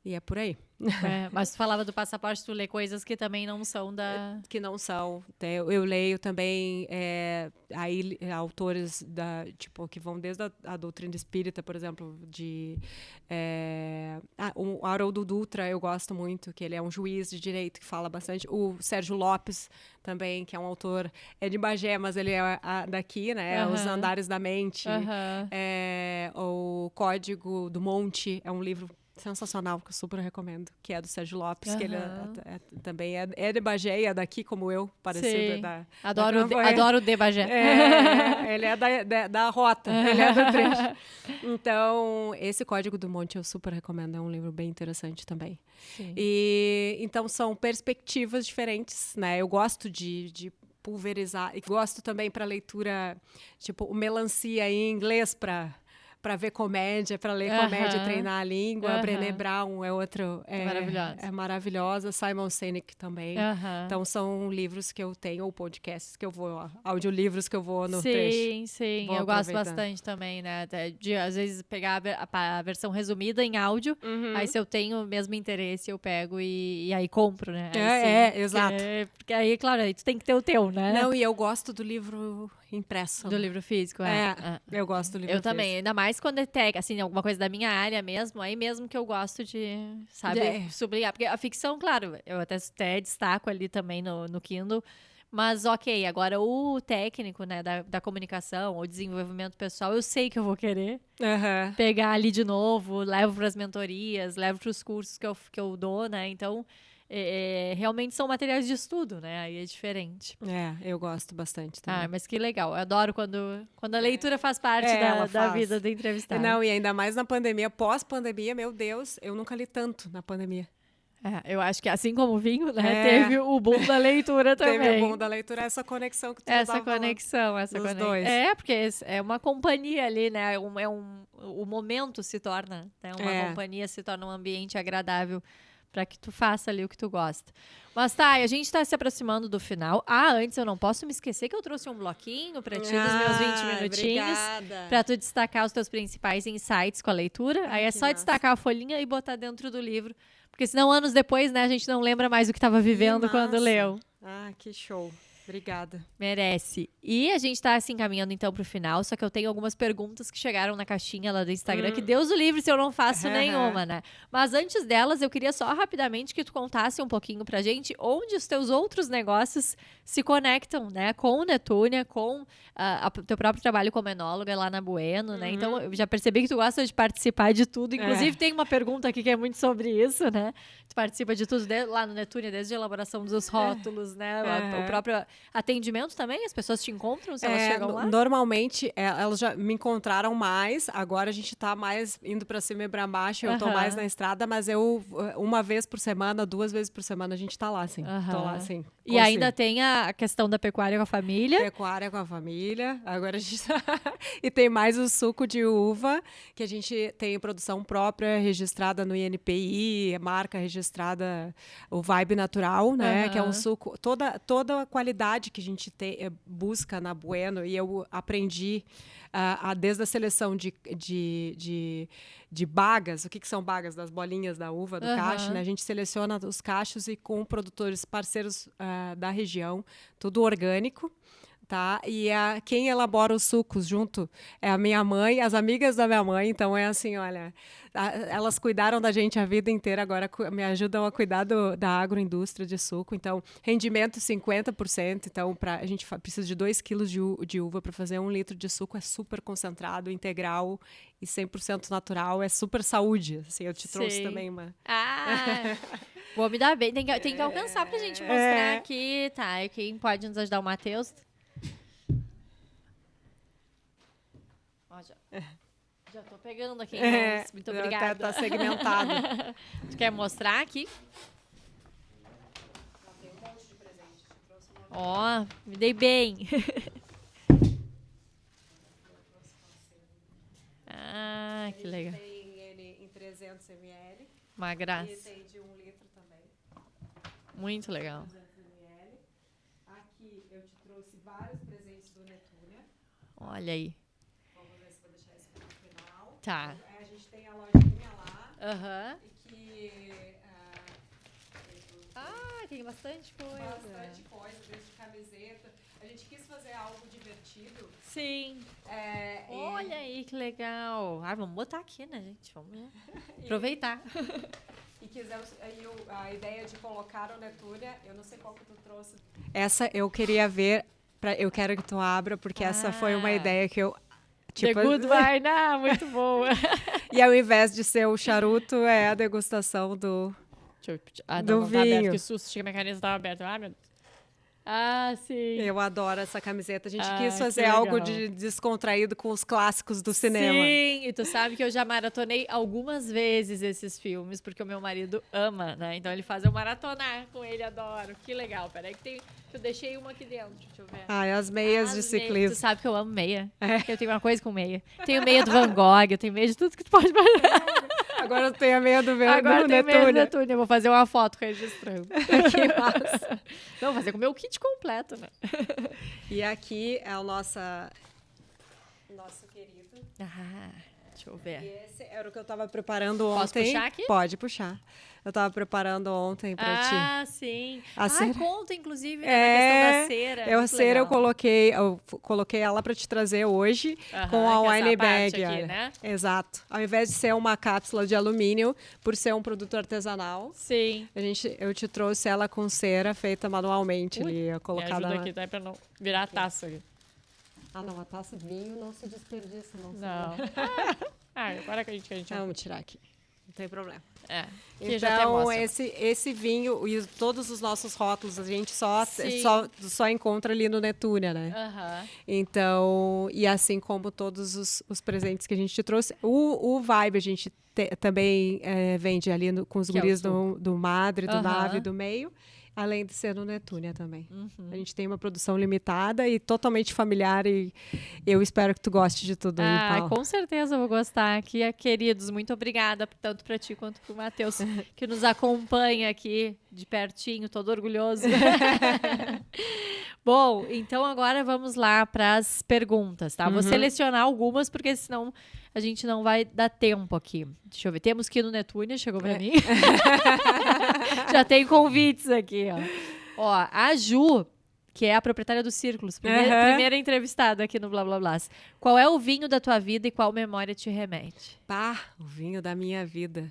e é por aí. Mas tu falava do passaporte, tu lê coisas que também não são da... Que não são. Eu leio também autores tipo, que vão desde a doutrina espírita, por exemplo, o Haroldo Dutra, eu gosto muito, que ele é um juiz de direito que fala bastante. O Sérgio Lopes também, que é um autor, é de Bagé, mas ele é daqui, né? Os Andares da Mente. O Código do Monte é um livro sensacional, que eu super recomendo, que é do Sérgio Lopes, que ele também é de Bagé e é daqui como eu, parecido. Adoro o de Bagé. Ele é da rota, ele é do trecho. Então, esse Código do Monte eu super recomendo, é um livro bem interessante também. Sim. E então são perspectivas diferentes, né? Eu gosto de pulverizar, e gosto também para leitura, tipo, o Melancia em inglês para ver comédia, para ler comédia e treinar a língua. Brené Brown é outro. É maravilhosa. Simon Sinek também. Então, são livros que eu tenho, ou podcasts que eu vou, audiolivros que eu vou no trecho. Sim. Eu gosto bastante também, né? De, às vezes, pegar a versão resumida em áudio. Aí, se eu tenho o mesmo interesse, eu pego e aí compro, né? Aí, exato. Porque aí, claro, aí tu tem que ter o teu, né? Não, e eu gosto do livro impresso. Do livro físico, eu gosto do livro físico. Eu também, ainda mais quando é assim, alguma coisa da minha área mesmo, aí mesmo que eu gosto de, sabe, sublinhar. Porque a ficção, claro, eu até destaco ali também no Kindle, mas ok, agora o técnico, né, da comunicação, o desenvolvimento pessoal, eu sei que eu vou querer pegar ali de novo, levo para as mentorias, levo para os cursos que eu dou, né, então... realmente são materiais de estudo, né? Aí é diferente. Eu gosto bastante também. Mas que legal. Eu adoro quando a leitura faz parte da vida do entrevistado. Não, e ainda mais na pandemia, pós-pandemia, meu Deus, eu nunca li tanto na pandemia. Eu acho que assim como o vinho, né? Teve o boom da leitura também. Teve o boom da leitura, essa conexão que tu essa conexão. dois. Porque é uma companhia ali, né? O momento se torna, né? Uma companhia se torna um ambiente agradável para que tu faça ali o que tu gosta. Mas tá, a gente tá se aproximando do final. Antes eu não posso me esquecer que eu trouxe um bloquinho para ti dos meus 20 minutinhos. Para tu destacar os teus principais insights com a leitura. Aí é só destacar a folhinha e botar dentro do livro. Porque senão anos depois, né, a gente não lembra mais o que estava vivendo quando leu. Que show. Obrigada. Merece. E a gente tá se encaminhando então pro final, só que eu tenho algumas perguntas que chegaram na caixinha lá do Instagram, que Deus o livre se eu não faço nenhuma, né? Mas antes delas, eu queria só rapidamente que tu contasse um pouquinho pra gente onde os teus outros negócios se conectam, né? Com o Netúnia, com o teu próprio trabalho como enóloga lá na Bueno, né? Então, eu já percebi que tu gosta de participar de tudo. Inclusive, tem uma pergunta aqui que é muito sobre isso, né? Tu participa de tudo lá no Netúnia, desde a elaboração dos rótulos, né? O próprio atendimento também, as pessoas te encontram se elas chegam lá? Normalmente, elas já me encontraram mais, agora a gente tá mais indo pra cima e pra baixo, eu tô mais na estrada, mas eu, uma vez por semana, 2 vezes por semana, a gente tá lá, sim. Tô lá, sim. E ainda tem a questão da pecuária com a família. Pecuária com a família, agora a gente tá... E tem mais o suco de uva, que a gente tem produção própria, registrada no INPI, marca registrada, o Vibe Natural, né, que é um suco, toda a qualidade que a gente busca na Bueno, e eu aprendi desde a seleção de bagas. O que são bagas? Das bolinhas da uva, do cacho, né? A gente seleciona os cachos e com produtores parceiros da região, tudo orgânico, tá? E quem elabora os sucos junto é a minha mãe, as amigas da minha mãe. Então é assim, olha, elas cuidaram da gente a vida inteira, agora me ajudam a cuidar da agroindústria de suco. Então, rendimento 50%. Então, a gente precisa de 2 quilos de uva para fazer 1 litro de suco. É super concentrado, integral e 100% natural. É super saúde. Assim, eu te trouxe também uma... Vou me dar bem. Tem que alcançar pra gente mostrar aqui. Tá, e quem pode nos ajudar? O Matheus? Ó, já tô pegando aqui em mãos. Muito obrigada. Tá segmentado. Tu quer mostrar aqui? Tem um monte de presente. Te trouxe Ó, me dei bem. Que legal. Tem ele em 300 ml. Uma graça. E tem de 1 litro também. Muito legal. 200 ml. Aqui eu te trouxe vários presentes do Netúnia. Olha aí. Vamos ver se vou deixar isso pro final. Tá. A gente tem a lojinha lá. Tem bastante coisa. Bastante coisa, desde camiseta. A gente quis fazer algo divertido. Sim. Olha aí, que legal. Vamos botar aqui, né, gente? Vamos aproveitar. E a ideia de colocar o Netúnia, eu não sei qual que tu trouxe. Essa eu queria ver, eu quero que tu abra, porque essa foi uma ideia que eu... Tipo, The Good Wine, muito boa. E ao invés de ser o charuto, é a degustação do... não vinho. Tá aberto, que susto, achei que minha caneta estava aberta. Meu Deus. Sim. Eu adoro essa camiseta. A gente quis fazer algo de descontraído com os clássicos do cinema. Sim, e tu sabe que eu já maratonei algumas vezes esses filmes, porque o meu marido ama, né? Então ele faz eu maratonar com ele, adoro. Que legal. Peraí que eu deixei uma aqui dentro, deixa eu ver. As meias de ciclismo. Tu sabe que eu amo meia. Eu tenho uma coisa com meia. Tenho meia do Van Gogh, eu tenho meia de tudo que tu pode imaginar. Agora eu tenho a meia do Agora Netúnia. Eu tenho meia do Netúnia. Vou fazer uma foto registrando. Que massa. Não, vou fazer com o meu kit completo, né? E aqui é o nosso querido. Deixa eu ver. E esse era o que eu estava preparando ontem. Posso puxar aqui? Pode puxar. Eu estava preparando ontem para ti. Sim. Cera. Conta, inclusive, na questão da cera. A cera eu coloquei ela para te trazer hoje com a wine bag. Aqui, né? Exato. Ao invés de ser uma cápsula de alumínio, por ser um produto artesanal, sim. Eu te trouxe ela com cera feita manualmente. Colocada me ajuda aqui, tá? Para não virar a taça aqui. Não, a taça de vinho não se desperdiça, não. Agora que a gente... Vamos tirar aqui. Não tem problema. Então, esse vinho e todos os nossos rótulos a gente só encontra ali no Netúnia, né? Então, e assim como todos os presentes que a gente te trouxe, o Vibe a gente também vende ali com os guris do Madre, do Nave, do Meio. Além de ser no Netúnia também. A gente tem uma produção limitada e totalmente familiar e eu espero que tu goste de tudo aí, Paulo. Com certeza eu vou gostar aqui. Queridos, muito obrigada tanto para ti quanto para o Matheus, que nos acompanha aqui de pertinho, todo orgulhoso. Bom, então agora vamos lá para as perguntas, tá? Vou selecionar algumas, porque senão a gente não vai dar tempo aqui. Deixa eu ver. Temos que ir no Netúnia, chegou para mim. Já tem convites aqui, ó. A Ju, que é a proprietária do Círculos, primeira entrevistada aqui no Blá Blá Blá. Qual é o vinho da tua vida e qual memória te remete? O vinho da minha vida.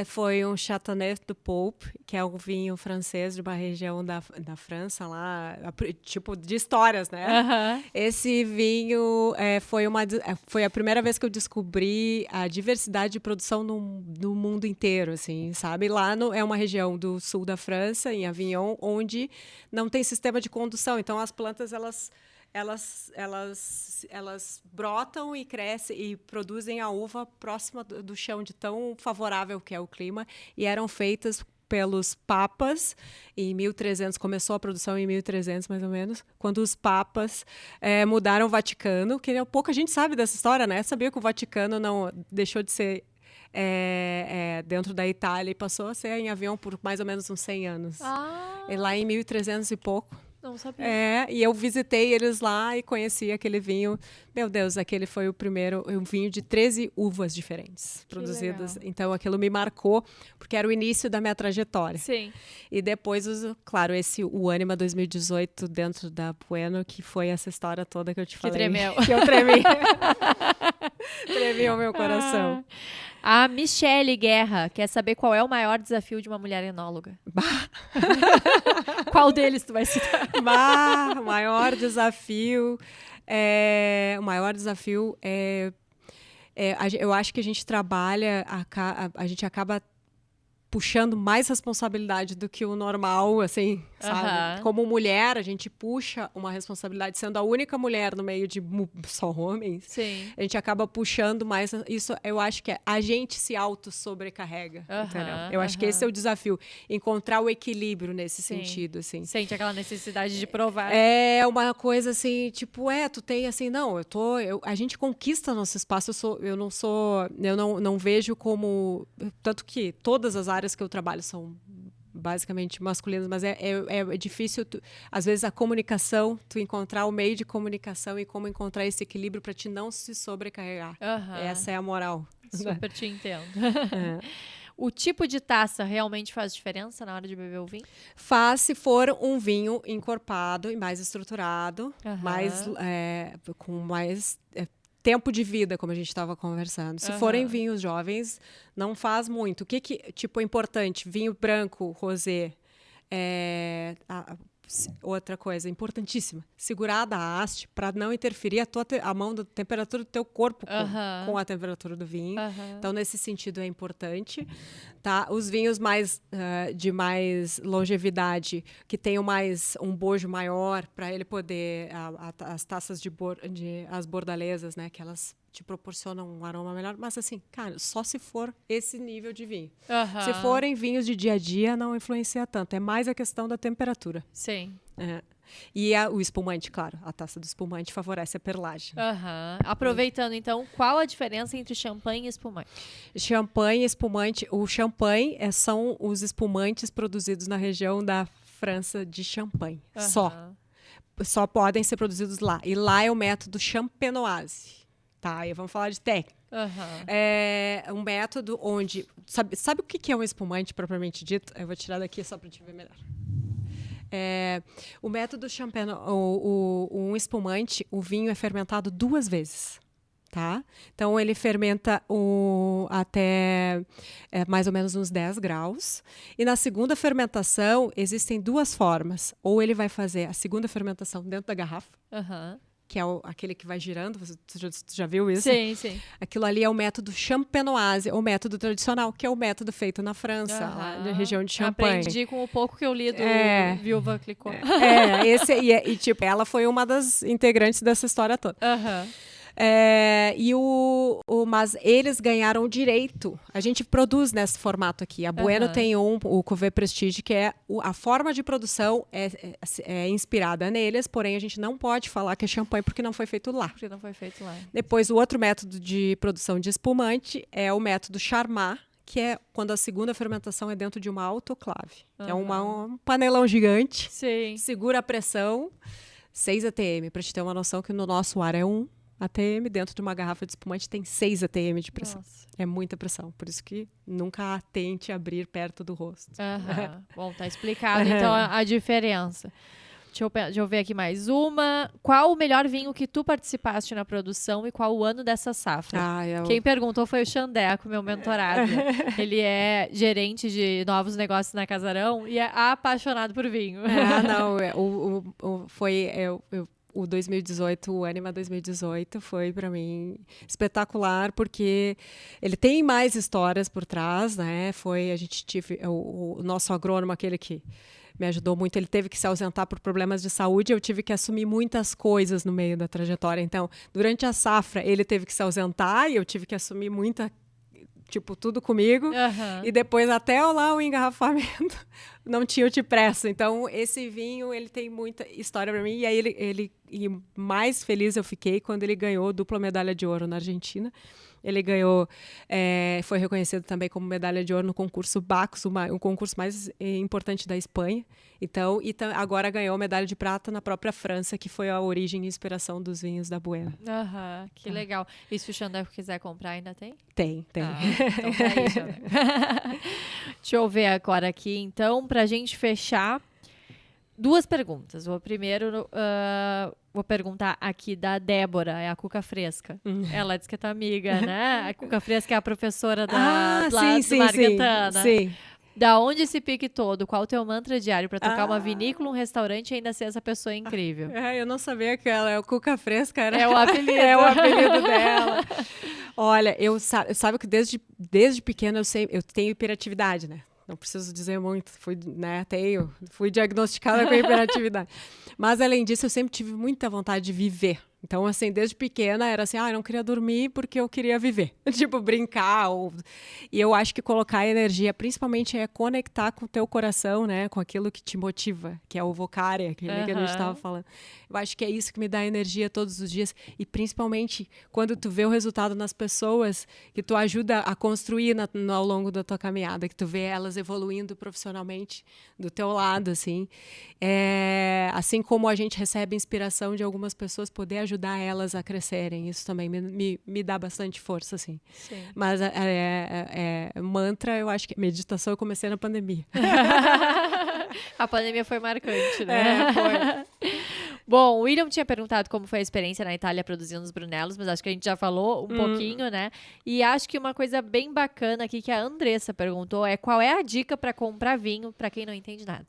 Foi um Chateauneuf du Pape, que é um vinho francês de uma região da França, lá, tipo, de histórias, né? Esse vinho foi a primeira vez que eu descobri a diversidade de produção no mundo inteiro, assim, sabe? Lá é uma região do sul da França, em Avignon, onde não tem sistema de condução. Então, as plantas, elas brotam e crescem e produzem a uva próxima do chão, de tão favorável que é o clima, e eram feitas pelos papas em 1300, começou a produção em 1300 mais ou menos, quando os papas mudaram o Vaticano, que pouca gente sabe dessa história, né? Sabia que o Vaticano não deixou de ser dentro da Itália e passou a ser em Avignon por mais ou menos uns 100 anos. E lá em 1300 e pouco, Não sabia. E eu visitei eles lá e conheci aquele vinho. Meu Deus, aquele foi o primeiro, um vinho de 13 uvas diferentes produzidas. legal. Então aquilo me marcou, porque era o início da minha trajetória. Sim. E depois, claro, o Ânima 2018 dentro da Bueno, que foi essa história toda que eu te falei. tremeu. Que eu tremi. Tremi o meu coração. A Michele Guerra quer saber qual é o maior desafio de uma mulher enóloga. Qual deles tu vai citar? O maior desafio eu acho que a gente trabalha, a gente acaba puxando mais responsabilidade do que o normal, assim, sabe? Como mulher, a gente puxa uma responsabilidade, sendo a única mulher no meio de só homens. Sim. A gente acaba puxando mais. Isso eu acho que a gente se auto-sobrecarrega, entendeu? Eu acho que esse é o desafio, encontrar o equilíbrio nesse sentido, assim. Sente aquela necessidade de provar. É uma coisa assim, tipo, tu tem assim, não, a gente conquista nosso espaço, eu não vejo como, tanto que todas as áreas que eu trabalho são basicamente masculinas, mas é difícil, às vezes a comunicação, tu encontrar o meio de comunicação e como encontrar esse equilíbrio para te não se sobrecarregar. Essa é a moral. Super te entendo. O tipo de taça realmente faz diferença na hora de beber o vinho? Faz se for um vinho encorpado e mais estruturado, com mais tempo de vida, como a gente estava conversando. Se forem vinhos jovens, não faz muito. O que tipo, é importante? Vinho branco, rosé. Outra coisa importantíssima, segurada a haste para não interferir a mão da temperatura do teu corpo com a temperatura do vinho. Então, nesse sentido, é importante. Tá? Os vinhos de mais longevidade, que tenham um bojo maior, para ele poder... as taças as bordalesas, né? Que elas te proporcionam um aroma melhor. Mas, assim, cara, só se for esse nível de vinho. Se forem vinhos de dia a dia, não influencia tanto. É mais a questão da temperatura. Sim. E o espumante, claro. A taça do espumante favorece a perlagem. Aproveitando, então, qual a diferença entre champanhe e espumante? Champanhe e espumante. O champanhe são os espumantes produzidos na região da França de Champagne. Só podem ser produzidos lá. E lá é o método champenoise. Tá, aí vamos falar de técnica. É um método onde... Sabe o que é um espumante, propriamente dito? Eu vou tirar daqui só para te ver melhor. O método champenoise... Um espumante, o vinho é fermentado 2 vezes. Tá? Então, ele fermenta até mais ou menos uns 10 graus. E na segunda fermentação, existem 2 formas. Ou ele vai fazer a segunda fermentação dentro da garrafa. Que é aquele que vai girando, tu já viu isso? Sim, sim. Aquilo ali é o método champenoise, o método tradicional, que é o método feito na França, lá na região de Champagne. Aprendi com o pouco que eu li do Viúva Clicquot. Tipo, ela foi uma das integrantes dessa história toda. Mas eles ganharam o direito. A gente produz nesse formato aqui. A Bueno tem o Cuvée Prestige, que é a forma de produção é inspirada neles, porém a gente não pode falar que é champanhe porque não foi feito lá. Depois, o outro método de produção de espumante é o método Charmat, que é quando a segunda fermentação é dentro de uma autoclave. É um panelão gigante, segura a pressão, 6 atm, para te ter uma noção que no nosso ar é 1 atm, dentro de uma garrafa de espumante tem 6 atm de pressão. É muita pressão, por isso que nunca tente abrir perto do rosto. Bom, tá explicado então a diferença. Deixa eu ver aqui mais uma. Qual o melhor vinho que tu participaste na produção e qual o ano dessa safra? Quem perguntou foi o Xandeco, meu mentorado. Ele é gerente de novos negócios na Casarão e é apaixonado por vinho. O 2018, o Ânima 2018 foi para mim espetacular, porque ele tem mais histórias por trás, né? O nosso agrônomo, aquele que me ajudou muito, ele teve que se ausentar por problemas de saúde, eu tive que assumir muitas coisas no meio da trajetória. Então, durante a safra, ele teve que se ausentar e eu tive que assumir tudo comigo. E depois, até lá o engarrafamento, não tinha o te pressa. Então, esse vinho, ele tem muita história para mim. E aí, e mais feliz eu fiquei quando ele ganhou dupla medalha de ouro na Argentina. Ele ganhou, foi reconhecido também como medalha de ouro no concurso Bacus, um concurso mais importante da Espanha. Então, agora ganhou medalha de prata na própria França, que foi a origem e inspiração dos vinhos da Buena. Que legal. E se o Xandé quiser comprar, ainda tem? Tem. Então tá aí, Xandé. Deixa eu ver agora aqui, então, pra gente fechar. 2 perguntas. Vou perguntar aqui da Débora, é a Cuca Fresca. Ela disse que é tua amiga, né? A Cuca Fresca é a professora do Marguetana. Sim. Da onde esse pique todo? Qual o teu mantra diário para tocar uma vinícola, um restaurante e ainda ser essa pessoa incrível? Eu não sabia que ela é o Cuca Fresca. É o apelido. É o apelido dela. Olha, sabe que desde pequena eu tenho hiperatividade, né? Não preciso dizer muito, fui diagnosticada com hiperatividade. Mas, além disso, eu sempre tive muita vontade de viver. Então, assim, desde pequena era assim, eu não queria dormir porque eu queria viver. Tipo, brincar. E eu acho que colocar energia, principalmente, é conectar com o teu coração, né? Com aquilo que te motiva, que é o vocária, que a gente estava falando. Eu acho que é isso que me dá energia todos os dias. E, principalmente, quando tu vê o resultado nas pessoas, que tu ajuda a construir ao longo da tua caminhada, que tu vê elas evoluindo profissionalmente do teu lado, assim. Assim como a gente recebe inspiração de algumas pessoas, poder ajudar elas a crescerem. Isso também me dá bastante força, assim. Sim. Mas mantra, eu acho que meditação eu comecei na pandemia. A pandemia foi marcante, né? Foi. Bom, o William tinha perguntado como foi a experiência na Itália produzindo os Brunellos, mas acho que a gente já falou um pouquinho, né? E acho que uma coisa bem bacana aqui que a Andressa perguntou é qual é a dica para comprar vinho para quem não entende nada?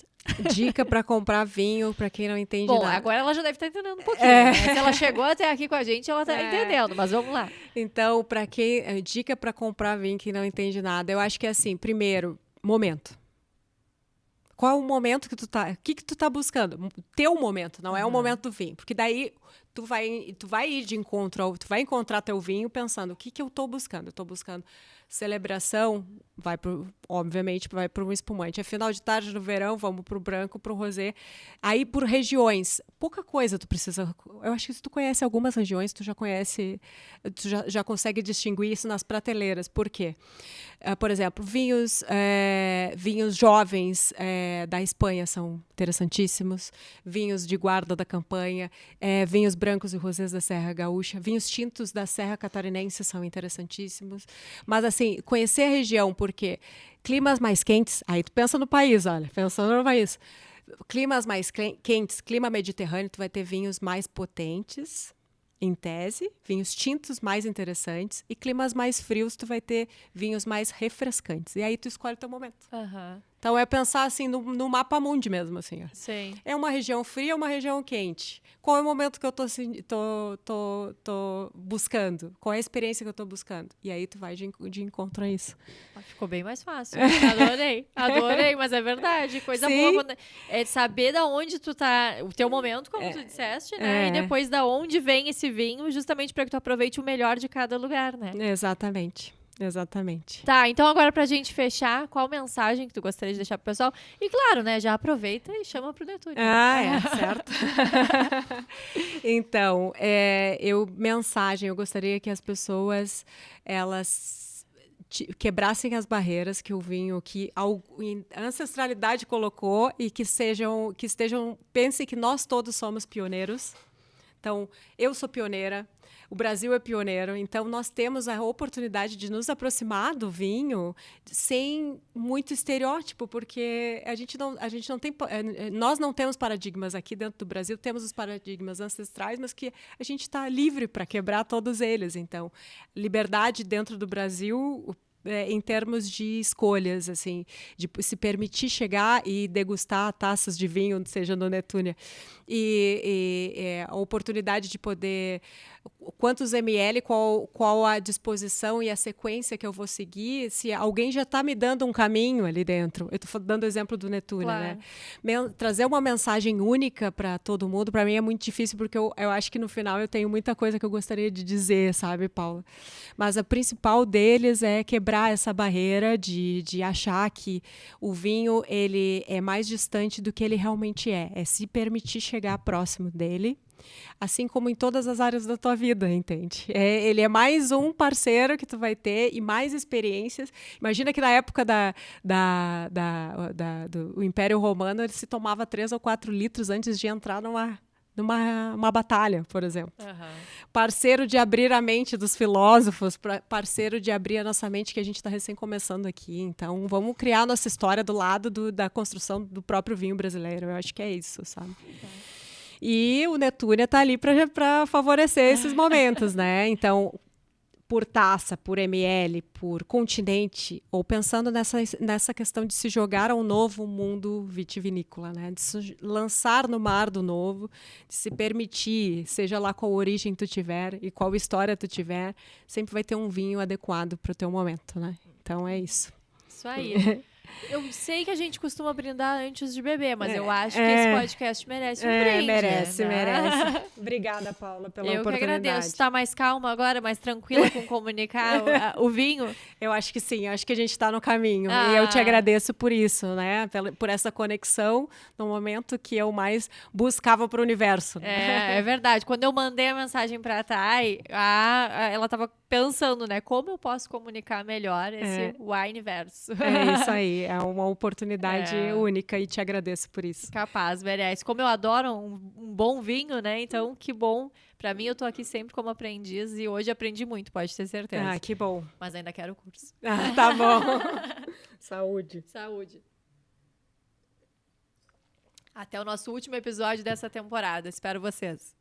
Dica para comprar vinho para quem não entende nada. Bom, agora ela já deve estar entendendo um pouquinho. Né? Se ela chegou até aqui com a gente, ela está entendendo, mas vamos lá. Então, dica para comprar vinho que não entende nada, eu acho que é assim, primeiro, momento. Qual é o momento que tu tá? O que tu tá buscando? Teu momento, não é o momento do vinho. Porque daí tu vai ir de encontro, tu vai encontrar teu vinho pensando, o que eu tô buscando? Eu tô buscando celebração, obviamente vai para um espumante. É final de tarde no verão, vamos pro branco, pro rosé. Aí por regiões, pouca coisa tu precisa. Eu acho que se tu conhece algumas regiões, tu já conhece, tu já consegue distinguir isso nas prateleiras. Por quê? Por exemplo, vinhos jovens da Espanha são interessantíssimos, vinhos de guarda da campanha, vinhos brancos e rosés da Serra Gaúcha, vinhos tintos da Serra Catarinense são interessantíssimos. Mas assim, conhecer a região, porque climas mais quentes, aí tu pensa no país, olha, pensando no país. Climas mais quentes, clima mediterrâneo, tu vai ter vinhos mais potentes, em tese, vinhos tintos mais interessantes, e climas mais frios, tu vai ter vinhos mais refrescantes. E aí tu escolhe o teu momento. Então é pensar assim no mapa mundi mesmo, assim. Ó. Sim. É uma região fria, uma região quente. Qual é o momento que eu tô buscando? Qual é a experiência que eu tô buscando? E aí tu vai de encontro a isso. Ficou bem mais fácil. Adorei, mas é verdade. Coisa Sim. boa. É saber da onde tu tá, o teu momento, como tu disseste, né? E depois da onde vem esse vinho, justamente para que tu aproveite o melhor de cada lugar, né? Exatamente. Tá, então agora pra gente fechar, qual mensagem que tu gostaria de deixar pro pessoal? E claro, né, já aproveita e chama pro Netúlio. Certo. Então, eu gostaria que as pessoas, elas quebrassem as barreiras que o vinho, que a ancestralidade colocou e que estejam, pensem que nós todos somos pioneiros. Então, eu sou pioneira, o Brasil é pioneiro, então nós temos a oportunidade de nos aproximar do vinho sem muito estereótipo, porque nós não temos paradigmas aqui dentro do Brasil, temos os paradigmas ancestrais, mas que a gente está livre para quebrar todos eles. Então, liberdade dentro do Brasil, em termos de escolhas, assim, de se permitir chegar e degustar taças de vinho, seja no Netúnia, e a oportunidade de poder, quantos ml, qual a disposição e a sequência que eu vou seguir, se alguém já está me dando um caminho ali dentro. Eu estou dando o exemplo do Netúnia, claro. Né? Trazer uma mensagem única para todo mundo, para mim é muito difícil, porque eu acho que no final eu tenho muita coisa que eu gostaria de dizer, sabe, Paula? Mas a principal deles é quebrar quebrar essa barreira de achar que o vinho ele é mais distante do que ele realmente é se permitir chegar próximo dele, assim como em todas as áreas da tua vida, entende? Ele é mais um parceiro que tu vai ter e mais experiências. Imagina que na época do Império Romano ele se tomava 3 ou 4 litros antes de entrar numa batalha, por exemplo. Parceiro de abrir a mente dos filósofos, parceiro de abrir a nossa mente, que a gente está recém começando aqui. Então, vamos criar a nossa história do lado da construção do próprio vinho brasileiro. Eu acho que é isso, sabe? E o Netúnia está ali para favorecer esses momentos, né? Então, por taça, por ml, por continente, ou pensando nessa questão de se jogar a um novo mundo vitivinícola, né? De se lançar no mar do novo, de se permitir, seja lá qual origem tu tiver e qual história tu tiver, sempre vai ter um vinho adequado para o teu momento, né? Então é isso. Isso aí. Eu sei que a gente costuma brindar antes de beber, mas eu acho que esse podcast merece um brinde. Merece. Obrigada, Paula, pela oportunidade. Eu que agradeço. Tá mais calma agora, mais tranquila com comunicar o vinho? Eu acho que sim, acho que a gente está no caminho. E eu te agradeço por isso, né? Por essa conexão no momento que eu mais buscava para o universo. É verdade. Quando eu mandei a mensagem para a Thay, ela estava pensando, né? Como eu posso comunicar melhor esse Wineverso? É isso aí. É uma oportunidade única e te agradeço por isso. Capaz, merece. Como eu adoro um bom vinho, né? Então, que bom. Pra mim, eu tô aqui sempre como aprendiz e hoje aprendi muito, pode ter certeza. Que bom. Mas ainda quero o curso. Tá bom. Saúde. Até o nosso último episódio dessa temporada. Espero vocês.